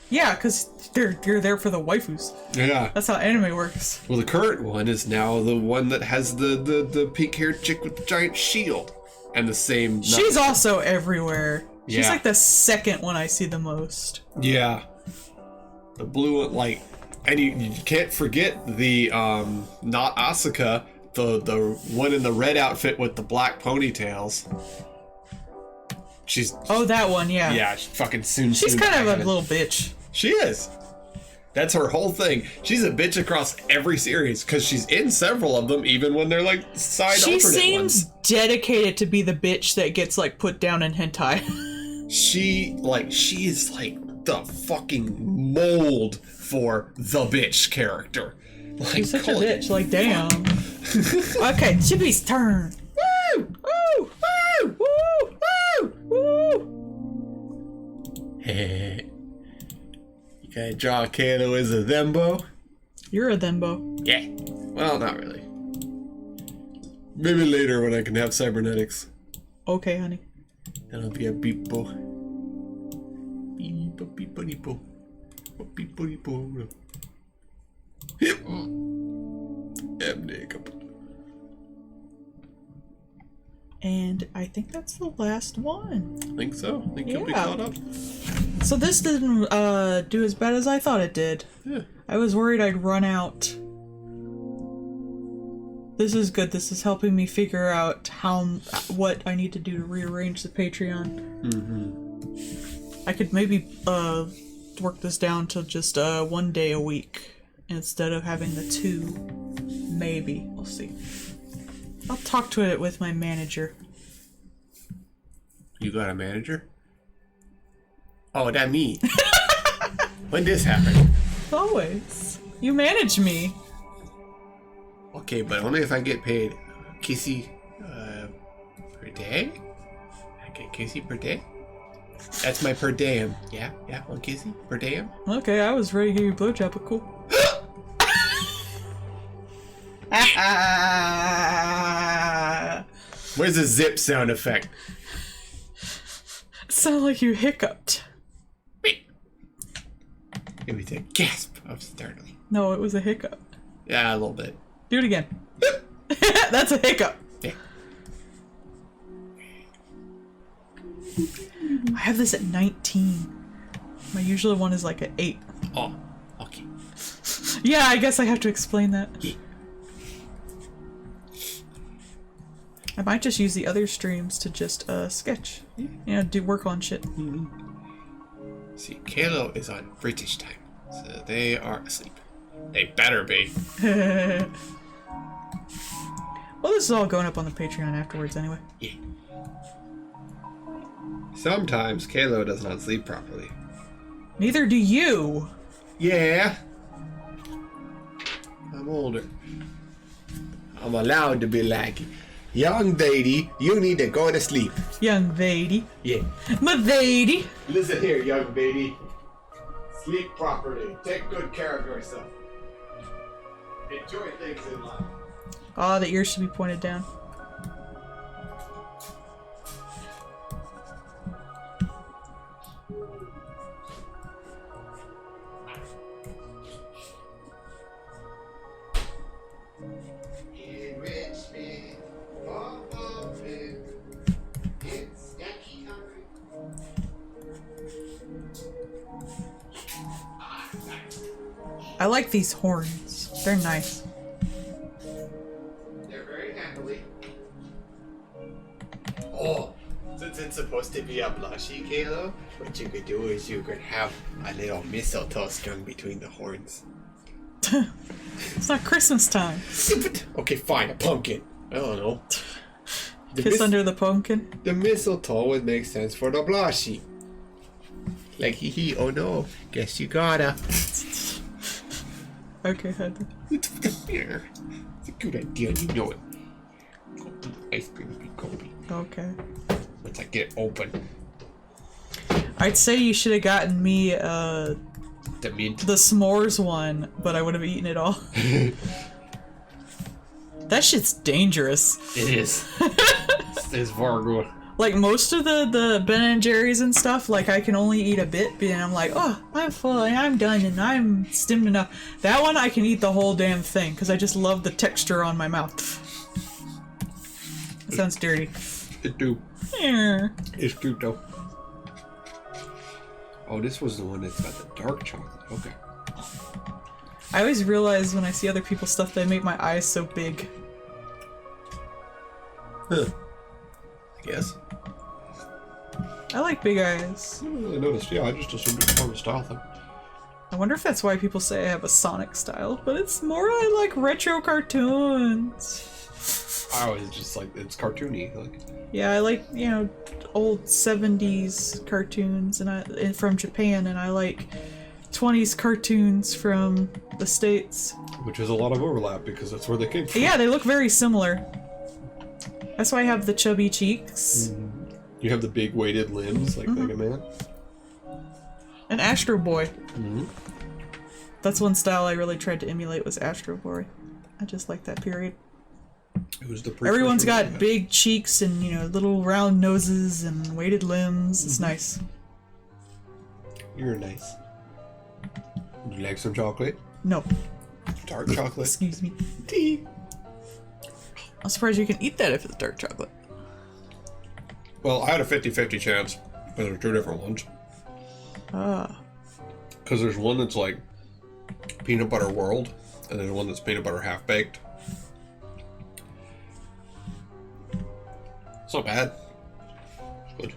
Yeah, because you're there for the waifus. Yeah. That's how anime works. Well, the current one is now the one that has the pink-haired chick with the giant shield. And the same... She's also everywhere. She's Yeah. like the second one I see the most. Yeah. The blue one, like... And you can't forget the not Asuka, the one in the red outfit with the black ponytails. She's that one, yeah. yeah, fucking soon. She's kind of a little bitch. She is. That's her whole thing. She's a bitch across every series because she's in several of them, even when they're like side alternate ones. She seems dedicated to be the bitch that gets like put down in hentai. She is like the fucking mold for the bitch character. Like, She's such a bitch. Like, damn. Okay, Chibi's turn. Woo! Woo! Woo! Woo! Woo! Woo! You gotta draw Kalo as a thembo? You're a thembo. Yeah. Well, not really. Maybe later when I can have cybernetics. Okay, honey. That'll be a beepo. Beepo, beepo, beepo. Beepo, beepo. Hip. And I think that's the last one. Think so? Think you'll be caught up? So this didn't do as bad as I thought it did. Yeah. I was worried I'd run out. This is good. This is helping me figure out what I need to do to rearrange the Patreon. Mm-hmm. I could maybe work this down to just 1 day a week instead of having the 2. Maybe. We'll see. I'll talk to it with my manager. You got a manager? Oh, that me. When this happened? Always. You manage me. Okay, but only if I get paid kissy per day? I get kissy per day? That's my per diem. Yeah, 1 kissy per diem. Okay, I was ready to give you a blowjob, but cool. Where's the zip sound effect? It sounded like you hiccuped. It was a gasp of startling. No, it was a hiccup. Yeah, a little bit. Do it again. That's a hiccup. Yeah. I have this at 19. My usual one is like at 8. Oh, okay. Yeah, I guess I have to explain that. Yeah. I might just use the other streams to just sketch. Yeah, do work on shit. Mm-hmm. See, Kalo is on British time, so they are asleep. They better be. Well, this is all going up on the Patreon afterwards anyway. Yeah. Sometimes Kalo does not sleep properly. Neither do you. Yeah. I'm older. I'm allowed to be like, young lady, you need to go to sleep. Young lady. Yeah. My lady. Listen here, young lady. Sleep properly. Take good care of yourself. Enjoy things in life. Oh, the ears should be pointed down. I like these horns. They're nice. They're very handily. Oh, since it's supposed to be a blushy Kalo, what you could do is you could have a little mistletoe strung between the horns. It's not Christmas time. Okay, fine, a pumpkin. I don't know. Kiss under the pumpkin. The mistletoe would make sense for the blushy. Like, hee hee, oh no, guess you gotta. Okay, Heather. It's a good idea, you know it. Ice cream be Kobe. Okay. Once I get it open. I'd say you should have gotten me The mint. the s'mores one, but I would have eaten it all. That shit's dangerous. It is. It's Vargo. Like most of the Ben and Jerry's and stuff, like I can only eat a bit, and I'm like, oh, I'm full, and I'm done, and I'm stimmed enough. That one I can eat the whole damn thing because I just love the texture on my mouth. It sounds dirty. It do. Yeah. It's cute though. Oh, this was the one that's got the dark chocolate. Okay. I always realize when I see other people's stuff they make my eyes so big. Huh. I guess. I like big eyes. I didn't really noticed. Yeah, I just assumed it's more of a style thing. I wonder if that's why people say I have a Sonic style, but it's more I like retro cartoons. I always just like it's cartoony. Like Yeah, I like, you know, old 70s cartoons and from Japan, and I like 20s cartoons from the States. which is a lot of overlap because that's where they came from. Yeah, they look very similar. That's why I have the chubby cheeks. You have the big weighted limbs like Mega Man. And Astro Boy. Mm-hmm. That's one style I really tried to emulate was Astro Boy. I just like that period. It was the Everyone's precursor to got that. big cheeks and, you know, little round noses and weighted limbs. It's nice. You're nice. Would you like some chocolate? No. Dark chocolate. Excuse me. Tea. I'm surprised you can eat that if it's dark chocolate. Well, I had a 50-50 chance, but there's two different ones. Ah. Because there's one that's like peanut butter world, and there's one that's peanut butter half baked. It's not bad. It's good.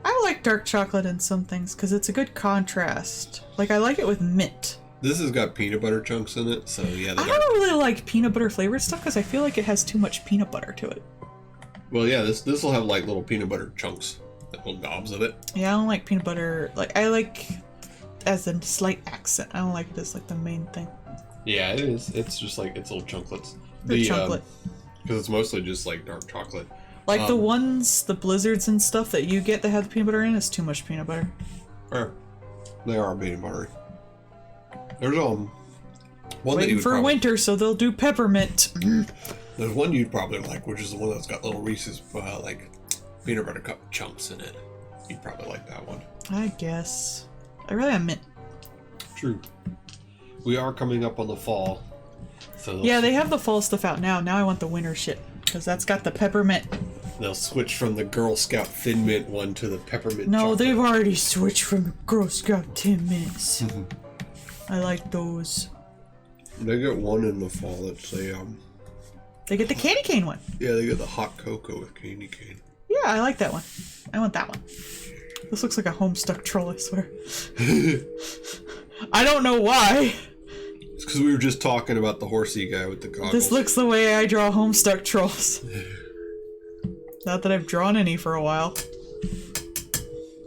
I like dark chocolate in some things because it's a good contrast. Like, I like it with mint. This has got peanut butter chunks in it, so yeah. I don't really like peanut butter flavored stuff because I feel like it has too much peanut butter to it. Well, yeah, this will have like little peanut butter chunks, like little gobs of it. Yeah, I don't like peanut butter. Like, I like as a slight accent. I don't like it as like the main thing. Yeah, it is. It's just like it's little chunklets. The chocolate. Because it's mostly just like dark chocolate. Like the ones, the blizzards and stuff that you get that have the peanut butter in is too much peanut butter. They are peanut buttery. There's one that Waiting you would for probably, winter, so they'll do peppermint. There's one you'd probably like, which is the one that's got little Reese's like peanut butter cup chunks in it. You'd probably like that one. I guess. I really am mint. True. We are coming up on the fall. So Yeah, they have the fall stuff out now. Now I want the winter shit because that's got the peppermint. they'll switch from the Girl Scout Thin Mint one to the peppermint. No, chocolate. they've already switched from the Girl Scout 10 minutes. I like those. They get one in the fall that's a They get the candy cane one. yeah, they get the hot cocoa with candy cane. Yeah, I like that one. I want that one. This looks like a Homestuck troll, I swear. I don't know why. It's because we were just talking about the horsey guy with the goggles. This looks the way I draw Homestuck trolls. Not that I've drawn any for a while.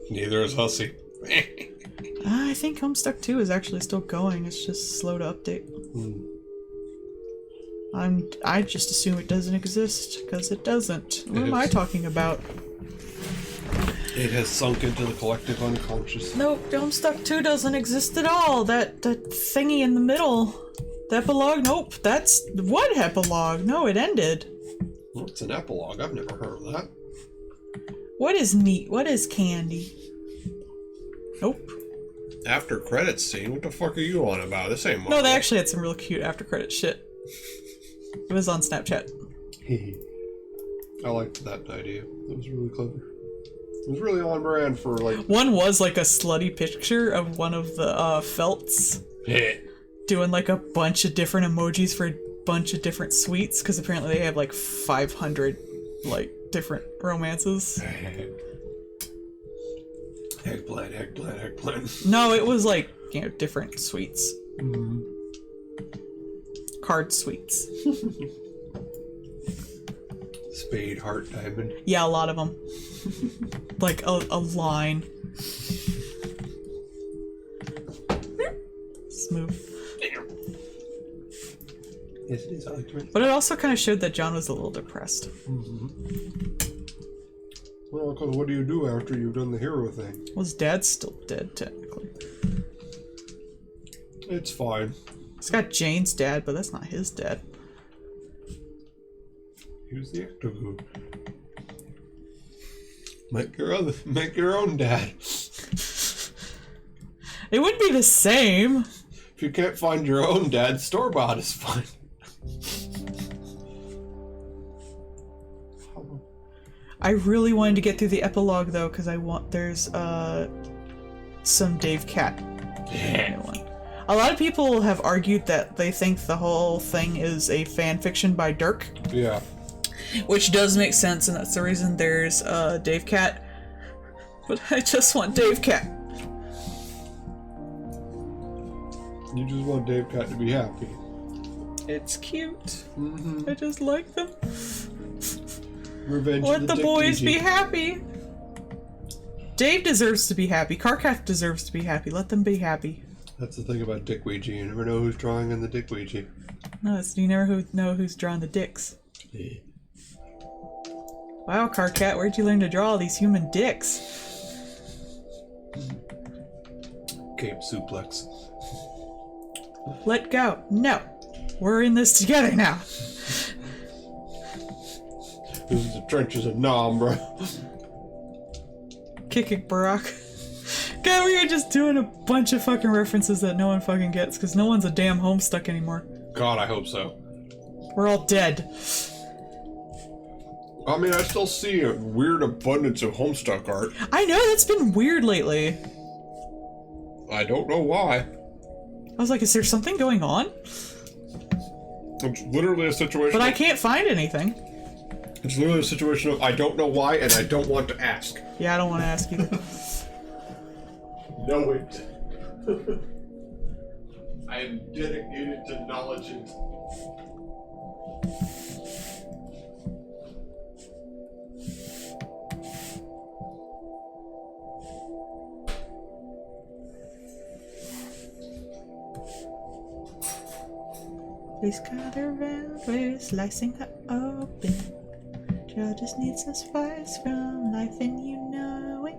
Neither is Hussy. I think Homestuck 2 is actually still going. It's just slow to update. I just assume it doesn't exist, because it doesn't. What am I talking about? It has sunk into the collective unconscious. Nope, Homestuck 2 doesn't exist at all. That thingy in the middle. The epilogue? Nope, that's... What epilogue? No, it ended. Well, it's an epilogue. I've never heard of that. What is meat? What is candy? Nope. After credits scene? What the fuck are you on about? This ain't No, they actually had some real cute after credit shit. It was on Snapchat. I liked that idea. It was really clever. It was really on brand for like. One was like a slutty picture of one of the felts doing like a bunch of different emojis for a bunch of different sweets, because apparently they have like 500 like different romances. Eggplant, eggplant, eggplant. No, it was like, you know, different sweets. Card sweets. Spade, heart, diamond. Yeah, a lot of them. Like a line. Smooth. Yes, it is. I like it. But it also kind of showed that John was a little depressed. Well, because what do you do after you've done the hero thing? Well, his dad's still dead, technically. It's fine. It's got Jane's dad, but that's not his dad. Here's the octagon. Make your own dad. It would be the same. If you can't find your own dad, store-bought is fine. I really wanted to get through the epilogue though, because there's some Dave Cat one. A lot of people have argued that they think the whole thing is a fan fiction by Dirk. Yeah. Which does make sense, and that's the reason there's Dave Cat. But I just want Dave Cat. You just want Dave Cat to be happy. It's cute. Mm-hmm. I just like them. Revenge Let of the Dick boys Ouija. be happy. Dave deserves to be happy. Carcat deserves to be happy. Let them be happy. That's the thing about Dick Ouija. You never know who's drawing in the Dick Ouija. No, you never know who's drawing the dicks. Yeah. Wow, Carcat, where'd you learn to draw all these human dicks? Cape suplex. Let go. No. We're in this together now. This is the trenches of Nam, bro. Kick it, Barack. God, we are just doing a bunch of fucking references that no one fucking gets, because no one's a damn Homestuck anymore. God, I hope so. We're all dead. I mean, I still see a weird abundance of Homestuck art. I know, that's been weird lately. I don't know why. I was like, is there something going on? It's literally a situation. But I can't find anything. It's literally a situation of I don't know why and I don't want to ask. Yeah, I don't want to ask either. Know it. I am dedicated to knowledge and. He's got her around, we're slicing her open. Joe just needs a spice from life and you know it.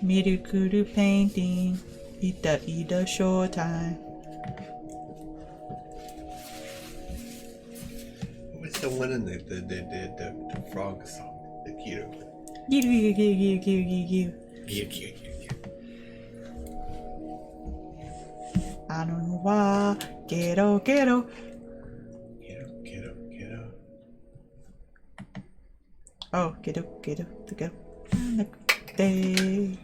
Mirukudu painting, ida showtime. What's the one in the frog song? The keto. You. Keto. I don't know why. Ghetto. Keto. Oh, ghetto. The ghetto. Day.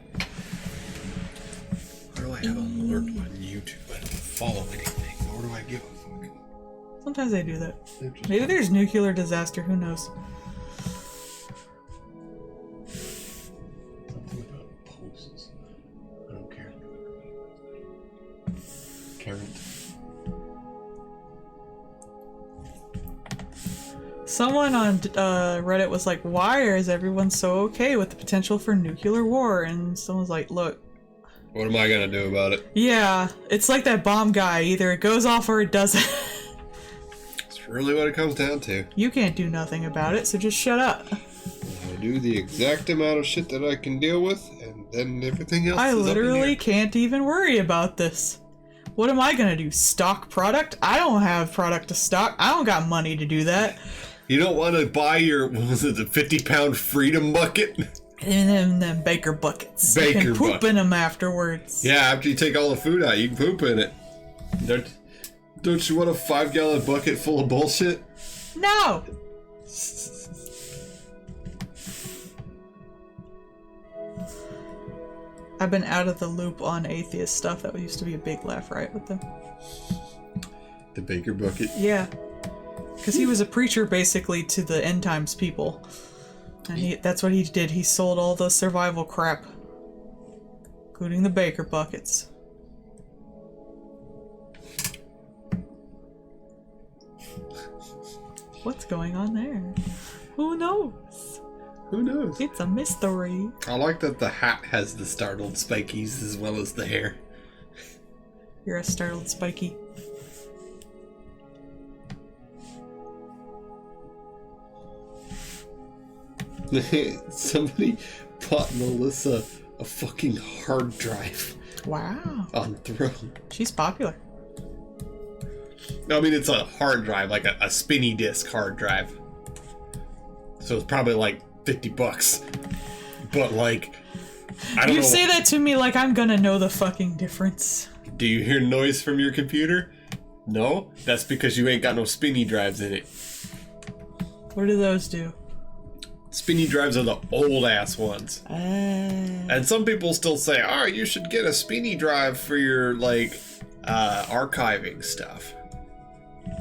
Why do I have an alert on YouTube? I don't follow anything, nor do I give a fuck. Sometimes they do that. Maybe there's nuclear disaster, who knows? Something about posts. I don't care. Current. Someone on Reddit was like, why is everyone so okay with the potential for nuclear war? And someone's like, look. What am I gonna do about it? Yeah, it's like that bomb guy. Either it goes off or it doesn't. It's really what it comes down to. You can't do nothing about it, so just shut up. I do the exact amount of shit that I can deal with, and then everything else I is up in literally here. can't even worry about this. What am I gonna do? Stock product? I don't have product to stock. I don't got money to do that. You don't want to buy your, what was it, the 50-pound freedom bucket? And then Baker buckets. You Baker can poop bucket. in them afterwards. Yeah, after you take all the food out, you can poop in it. Don't you want a 5-gallon bucket full of bullshit? No! I've been out of the loop on atheist stuff. That used to be a big laugh riot with them. The Baker bucket. Yeah. Because he was a preacher basically to the end times people. And that's what he did. He sold all the survival crap. Including the Baker buckets. What's going on there? Who knows? Who knows? It's a mystery. I like that the hat has the startled spikies as well as the hair. You're a startled Spiky. Somebody bought Melissa a fucking hard drive Wow. on Throne. She's popular. No, I mean, it's a hard drive, like a spinny disc hard drive. So it's probably like $50. But like, I don't You know. say that to me like I'm gonna know the fucking difference. Do you hear noise from your computer? No? That's because you ain't got no spinny drives in it. What do those do? Spinny drives are the old ass ones. And some people still say, oh, you should get a spinny drive for your, like, archiving stuff.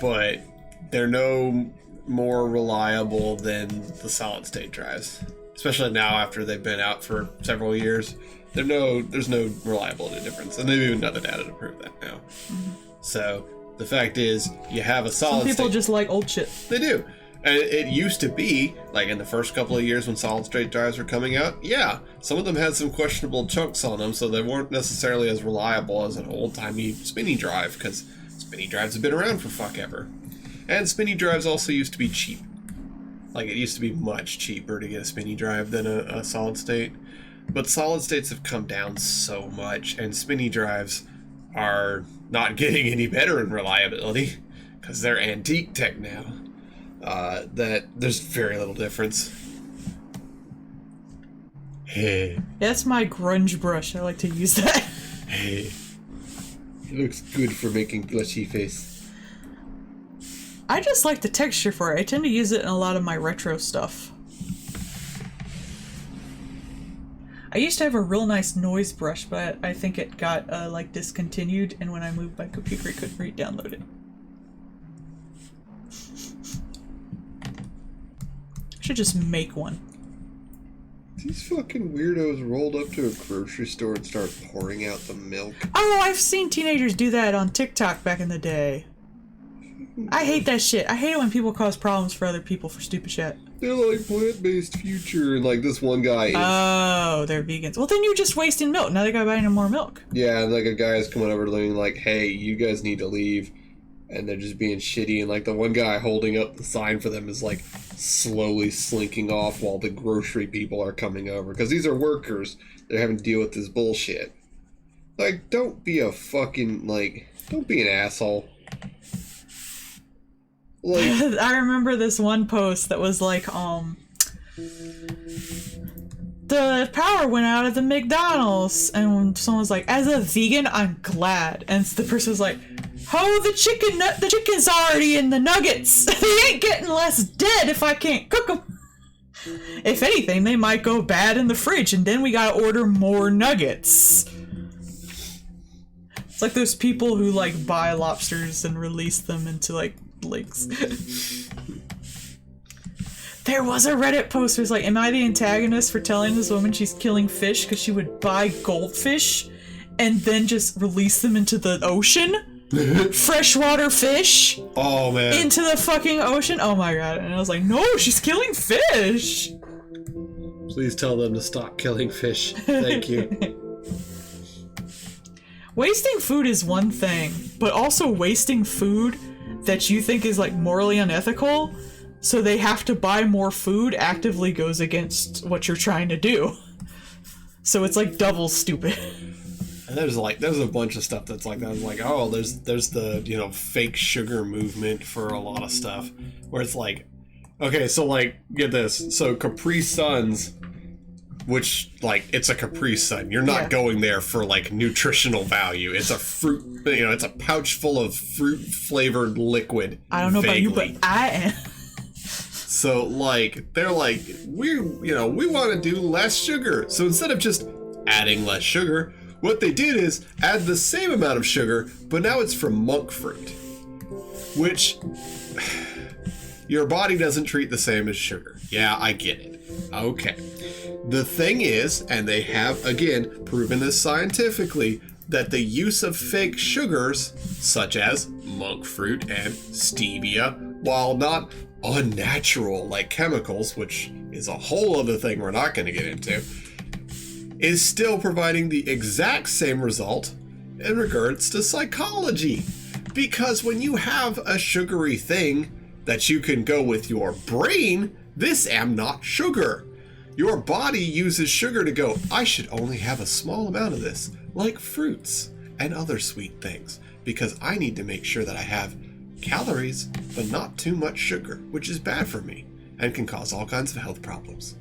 But they're no more reliable than the solid state drives. Especially now after they've been out for several years. There's no reliability difference. And they've even done the data to prove that now. So the fact is, you have a solid state. Some people just like old shit. They do. And it used to be, like in the first couple of years when solid state drives were coming out, yeah, some of them had some questionable chunks on them, so they weren't necessarily as reliable as an old-timey spinny drive, because spinny drives have been around for fuck ever. And spinny drives also used to be cheap. Like, it used to be much cheaper to get a spinny drive than a solid state. But solid states have come down so much, and spinny drives are not getting any better in reliability, because they're antique tech now. That there's very little difference. Hey. That's my grunge brush. I like to use that. Hey. It looks good for making glitchy face. I just like the texture for it. I tend to use it in a lot of my retro stuff. I used to have a real nice noise brush, but I think it got, like, discontinued, and when I moved my computer, I couldn't re-download it. Should just make one. These fucking weirdos rolled up to a grocery store and started pouring out the milk. Oh, I've seen teenagers do that on TikTok back in the day. I hate that shit. I hate it when people cause problems for other people for stupid shit. They're like plant-based future, and like this one guy is... Oh, they're vegans. Well, then you're just wasting milk. Now they gotta buy no more milk. Yeah, and like a guy is coming over to them like, hey, you guys need to leave. And they're just being shitty, and like the one guy holding up the sign for them is like slowly slinking off while the grocery people are coming over. Because these are workers. They're having to deal with this bullshit. Like, don't be a fucking, like, don't be an asshole. Like, I remember this one post that was like, the power went out at the McDonald's, and someone was like, as a vegan, I'm glad. And the person was like, oh, the chicken's already in the nuggets. They ain't getting less dead if I can't cook them. If anything, they might go bad in the fridge, and then we gotta order more nuggets. It's like those people who, like, buy lobsters and release them into, like, lakes. There was a Reddit post where it's like, am I the antagonist for telling this woman she's killing fish because she would buy goldfish and then just release them into the ocean? Freshwater fish? Oh, man. Into the fucking ocean? Oh my god. And I was like, no, she's killing fish! Please tell them to stop killing fish. Thank you. Wasting food is one thing, but also wasting food that you think is, like, morally unethical, so they have to buy more food, actively goes against what you're trying to do. So it's, like, double stupid. And there's a bunch of stuff that's like that. It's like, oh, there's the, you know, fake sugar movement for a lot of stuff, where it's like, okay, so, like, get this. So Capri Suns, which, like, it's a Capri Sun. You're not going there for, like, nutritional value. It's a fruit, you know, it's a pouch full of fruit-flavored liquid. I don't know about you, but I am. So, like, they're like, we want to do less sugar. So instead of just adding less sugar, what they did is add the same amount of sugar, but now it's from monk fruit. Which, your body doesn't treat the same as sugar. Yeah, I get it. Okay. The thing is, and they have, again, proven this scientifically, that the use of fake sugars, such as monk fruit and stevia, while not unnatural like chemicals, which is a whole other thing we're not going to get into, is still providing the exact same result in regards to psychology. Because when you have a sugary thing that you can go with your brain, this am not sugar. Your body uses sugar to go, I should only have a small amount of this, like fruits and other sweet things, because I need to make sure that I have calories, but not too much sugar, which is bad for me and can cause all kinds of health problems.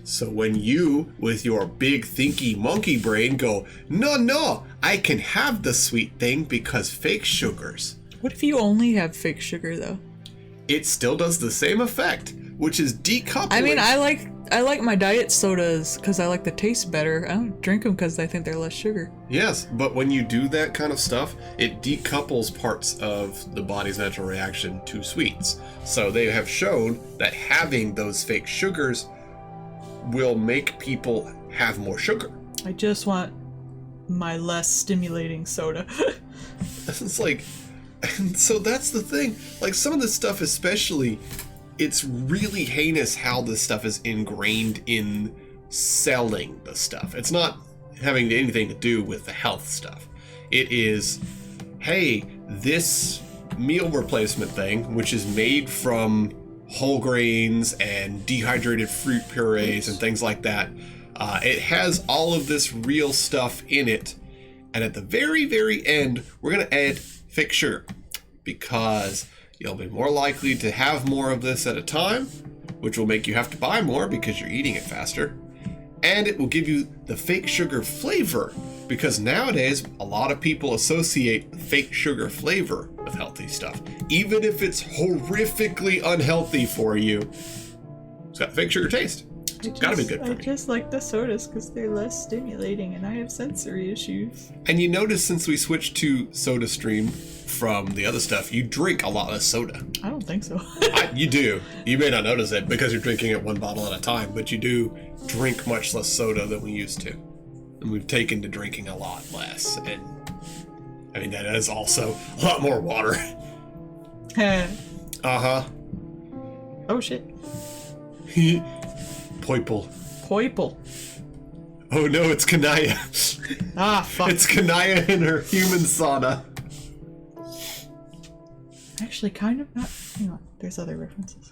So when you, with your big thinky monkey brain, go, no, I can have the sweet thing because fake sugars. What if you only have fake sugar, though? It still does the same effect, which is decoupling. I mean, I like my diet sodas because I like the taste better. I don't drink them because I think they're less sugar. Yes, but when you do that kind of stuff, it decouples parts of the body's natural reaction to sweets. So they have shown that having those fake sugars will make people have more sugar. I just want my less stimulating soda. It's like, and so that's the thing. Like, some of this stuff especially, it's really heinous how this stuff is ingrained in selling the stuff. It's not having anything to do with the health stuff. It is, hey, this meal replacement thing, which is made from whole grains and dehydrated fruit purees and things like that, it has all of this real stuff in it. And at the very, very end, we're going to add fake sugar because you'll be more likely to have more of this at a time, which will make you have to buy more because you're eating it faster. And it will give you the fake sugar flavor because nowadays a lot of people associate fake sugar flavor with healthy stuff. Even if it's horrifically unhealthy for you, it's got fake sugar taste. It's gotta be good for me. I just like the sodas because they're less stimulating and I have sensory issues. And you notice since we switched to SodaStream from the other stuff, you drink a lot less soda. I don't think so. You do. You may not notice it because you're drinking it one bottle at a time, but you do drink much less soda than we used to. And we've taken to drinking a lot less. And I mean, that is also a lot more water. Uh-huh. Oh shit. Poiple. Oh no, it's Kanaya. Ah, fuck. It's Kanaya in her human sauna. Actually, kind of not. Hang on, there's other references.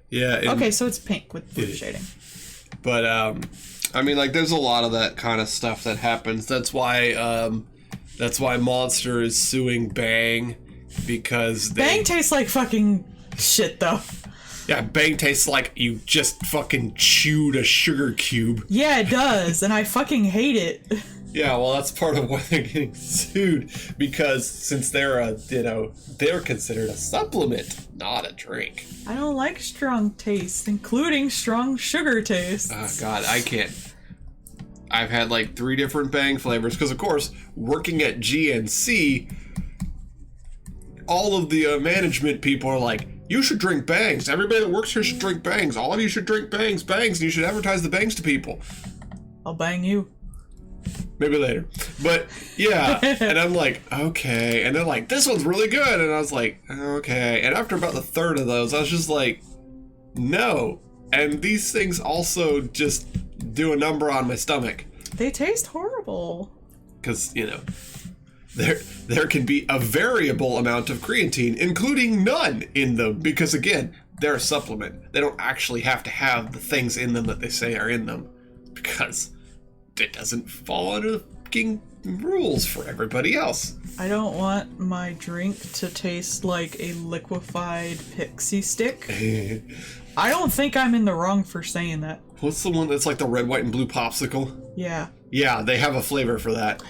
Yeah. Okay, so it's pink with blue shading. But, I mean, like, there's a lot of that kind of stuff that happens. That's why Monster is suing Bang, because Bang tastes like fucking shit, though. Yeah, Bang tastes like you just fucking chewed a sugar cube. Yeah, it does, and I fucking hate it. Yeah, well, that's part of why they're getting sued, because since they're they're considered a supplement, not a drink. I don't like strong tastes, including strong sugar tastes. Oh, God, I can't. I've had like 3 different Bang flavors, because, of course, working at GNC, all of the management people are like, you should drink Bangs. Everybody that works here should drink Bangs. All of you should drink Bangs, and you should advertise the Bangs to people. I'll bang you. Maybe later. But, yeah. And I'm like, okay. And they're like, this one's really good. And I was like, okay. And after about the 3rd of those, I was just like, no. And these things also just do a number on my stomach. They taste horrible. Because, there can be a variable amount of creatine, including none in them. Because, again, they're a supplement. They don't actually have to have the things in them that they say are in them. Because it doesn't fall under the fucking rules for everybody else. I don't want my drink to taste like a liquefied pixie stick. I don't think I'm in the wrong for saying that. What's the one that's like the red, white, and blue popsicle? Yeah. Yeah, they have a flavor for that.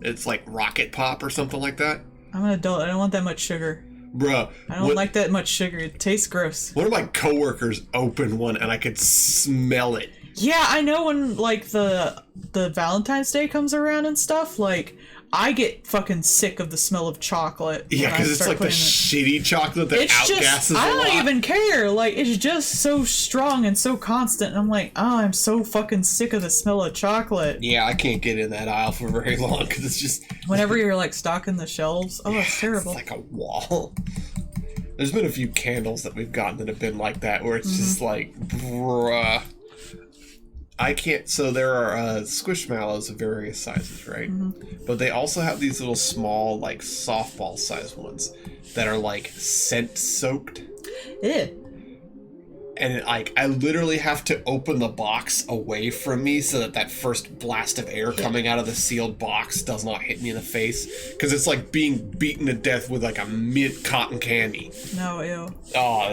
It's like Rocket Pop or something like that. I'm an adult. I don't want that much sugar. Bruh. I don't like that much sugar. It tastes gross. One of my coworkers opened one and I could smell it. Yeah, I know when, like, the Valentine's Day comes around and stuff, like, I get fucking sick of the smell of chocolate. Yeah, because it's like the shitty chocolate that outgasses a lot. I don't even care. Like, it's just so strong and so constant. And I'm like, oh, I'm so fucking sick of the smell of chocolate. Yeah, I can't get in that aisle for very long because it's just... Whenever you're, like, stocking the shelves, oh, it's terrible. It's like a wall. There's been a few candles that we've gotten that have been like that, where it's just like, bruh. I can't. So there are Squishmallows of various sizes, right? But they also have these little small, like softball size ones that are like scent soaked. Ew. And like I literally have to open the box away from me so that first blast of air coming out of the sealed box does not hit me in the face, because it's like being beaten to death with like a mint cotton candy. No, ew. Oh,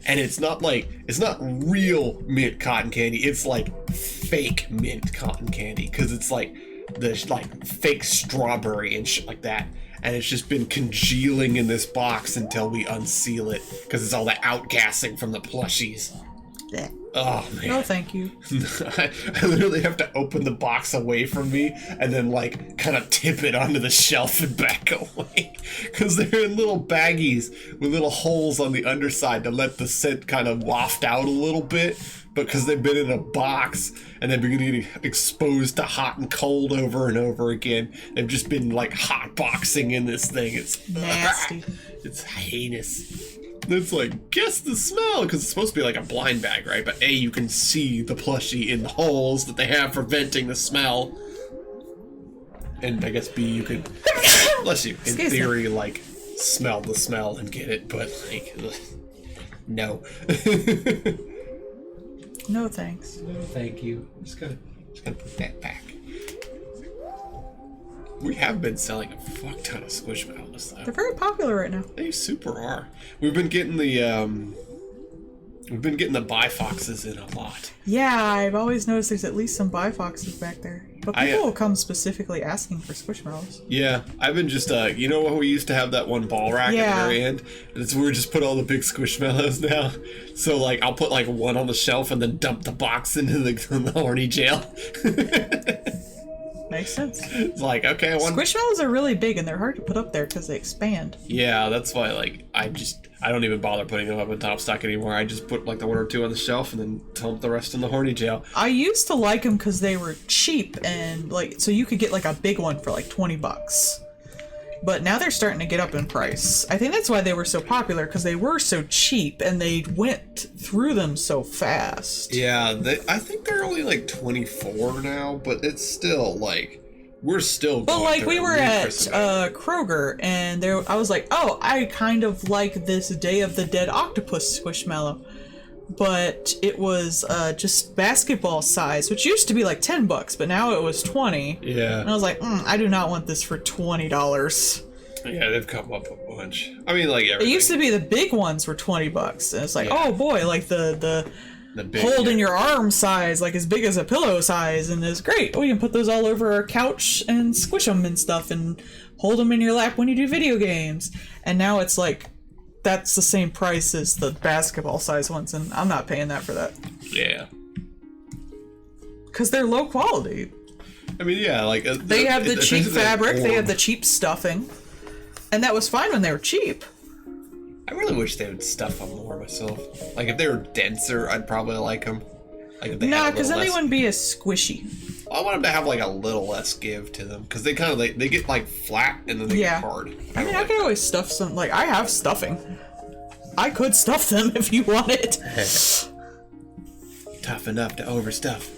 and it's not real mint cotton candy. It's like fake mint cotton candy, because it's like the like fake strawberry and shit like that. and it's just been congealing in this box until we unseal it because it's all the outgassing from the plushies. Yeah. Oh man. No, thank you. I literally have to open the box away from me and then like kind of tip it onto the shelf and back away because they're in little baggies with little holes on the underside to let the scent kind of waft out a little bit. But because they've been in a box and they've been getting exposed to hot and cold over and over again, they've just been like hot boxing in this thing. It's nasty. It's heinous. It's like, guess the smell, because it's supposed to be like a blind bag, right? But A, you can see the plushie in the holes that they have for venting the smell. And I guess B, you could, bless you, in theory, like, smell the smell and get it, but like, no. No thanks. No, thank you. I'm just gonna put that back. We have been selling a fuck ton of Squishmallows, though. They're very popular right now. They super are. We've been getting the bifoxes in a lot. Yeah, I've always noticed there's at least some bifoxes back there. But people will come specifically asking for Squishmallows. Yeah, I've been just, you know what, we used to have that one ball rack at the very end? And so we just put all the big Squishmallows now. So, like, I'll put, like, one on the shelf and then dump the box into the horny jail. Makes sense. It's like, okay, Squishmallows are really big and they're hard to put up there because they expand. Yeah, that's why, like, I don't even bother putting them up in top stock anymore. I just put, like, the one or two on the shelf and then dump the rest in the horny jail. I used to like them because they were cheap and, like, so you could get, like, a big one for, like, $20. But now they're starting to get up in price. I think that's why they were so popular, because they were so cheap and they went through them so fast. Yeah, I think they're only like 24 now, but it's still like, we're still going. But like we were at Kroger and I was like, oh, I kind of like this Day of the Dead Octopus Squishmallow. But it was just basketball size, which used to be like $10, but now it was 20. Yeah. And I was like, I do not want this for $20. Yeah, they've come up a bunch. I mean, like everything. It used to be the big ones were $20, and it's like, oh boy, like the big, hold in your arm size, like as big as a pillow size, and it's great. We can put those all over our couch and squish them and stuff, and hold them in your lap when you do video games. And now it's like, that's the same price as the basketball size ones, and I'm not paying that for that. Yeah. Because they're low quality. I mean, yeah, like... they have the cheap fabric, they have the cheap stuffing, and that was fine when they were cheap. I really wish they would stuff them more myself. Like, if they were denser, I'd probably like them. Like, if they nah, because then they wouldn't be as squishy. I want them to have, like, a little less give to them, because they kind of, they get, like, flat, and then they get hard. I mean, I could always stuff some, like, I have stuffing. I could stuff them if you want it. Tough enough to overstuff.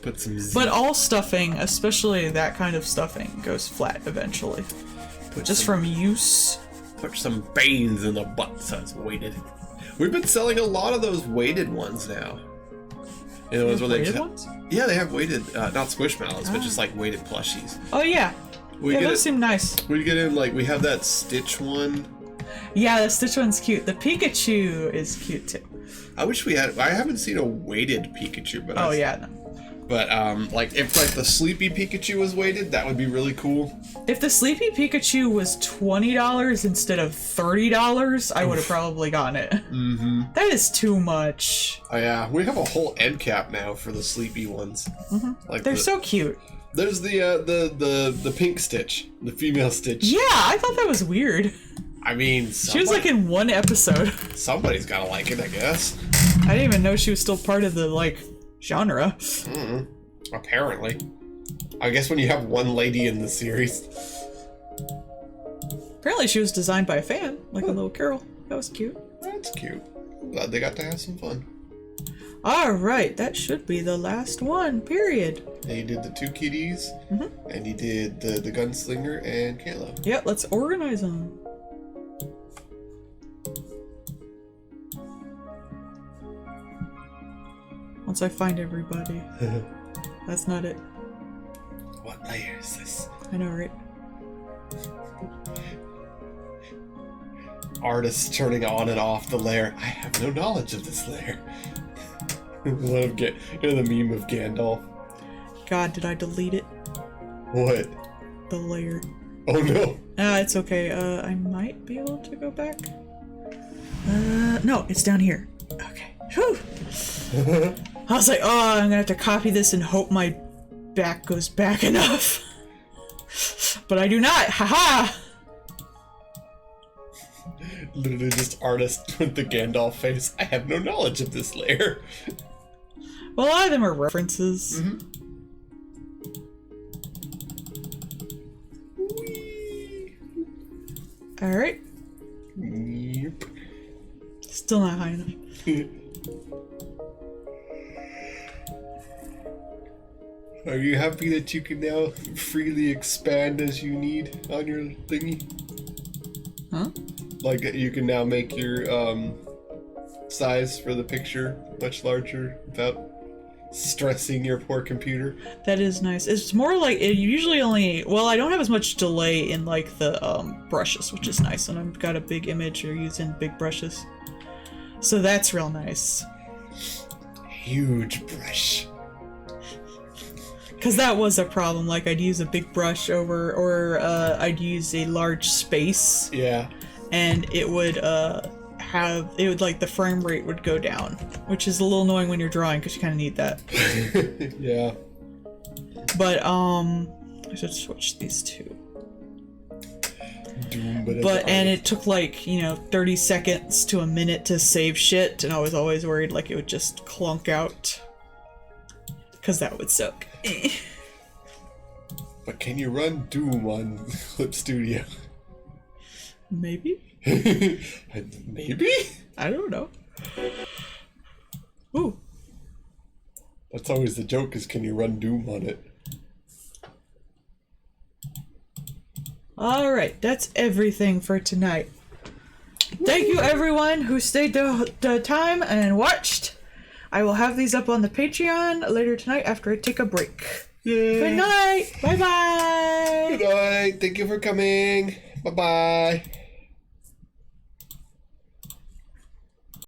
Put some But all stuffing, especially that kind of stuffing, goes flat eventually. Just from use. Put some beans in the butt so it's weighted. We've been selling a lot of those weighted ones now. You know, where weighted ones? Yeah, they have weighted, not Squishmallows, but just like weighted plushies. Oh yeah. Those seem nice. We get in, like, we have that Stitch one. Yeah, the Stitch one's cute. The Pikachu is cute too. I wish we had. I haven't seen a weighted Pikachu, but no. But like if like the Sleepy Pikachu was weighted, that would be really cool. If the Sleepy Pikachu was $20 instead of $30, I would have probably gotten it. Mm-hmm. That is too much. Oh yeah, we have a whole end cap now for the Sleepy ones. Mm-hmm. Like they're so cute. There's the pink Stitch, the female Stitch. Yeah, I thought that was weird. I mean, she was like in one episode. Somebody's gotta like it, I guess. I didn't even know she was still part of the like genre. Mm-hmm. Apparently, I guess when you have one lady in the series. Apparently, she was designed by a fan, like a little girl. That was cute. That's cute. I'm glad they got to have some fun. All right, that should be the last one. Period. And you did the two kitties, and you did the gunslinger and Kalo. Yeah, let's organize them. Once I find everybody. That's not it. What layer is this? I know, right? Artists turning on and off the layer. I have no knowledge of this layer. Love the meme of Gandalf. God, did I delete it? What? The layer. Oh no. It's okay. I might be able to go back. No, it's down here. Okay. Whew. I was like, oh, I'm gonna have to copy this and hope my back goes back enough. But I do not. Haha. Literally just artist with the Gandalf face. I have no knowledge of this layer. Well, a lot of them are references. Mm-hmm. Alright. Yep. Still not high enough. Are you happy that you can now freely expand as you need on your thingy? Huh? Like, you can now make your size for the picture much larger without stressing your poor computer. That is nice. It's more like, it usually only, well, I don't have as much delay in like the brushes, which is nice, and I've got a big image or using big brushes. So that's real nice. Huge brush. Because that was a problem, like I'd use a big brush over, or I'd use a large space. Yeah. And it would like the frame rate would go down, which is a little annoying when you're drawing because you kind of need that. Yeah. But I should switch these two. And it took like 30 seconds to a minute to save shit, and I was always worried like it would just clunk out because that would suck. But can you run Doom on Clip Studio? Maybe. Maybe? I don't know. Ooh. That's always the joke, is can you run Doom on it? Alright, that's everything for tonight. Thank you everyone who stayed the time and watched. I will have these up on the Patreon later tonight after I take a break. Yay. Good night. Bye bye. Good night. Thank you for coming. Bye bye.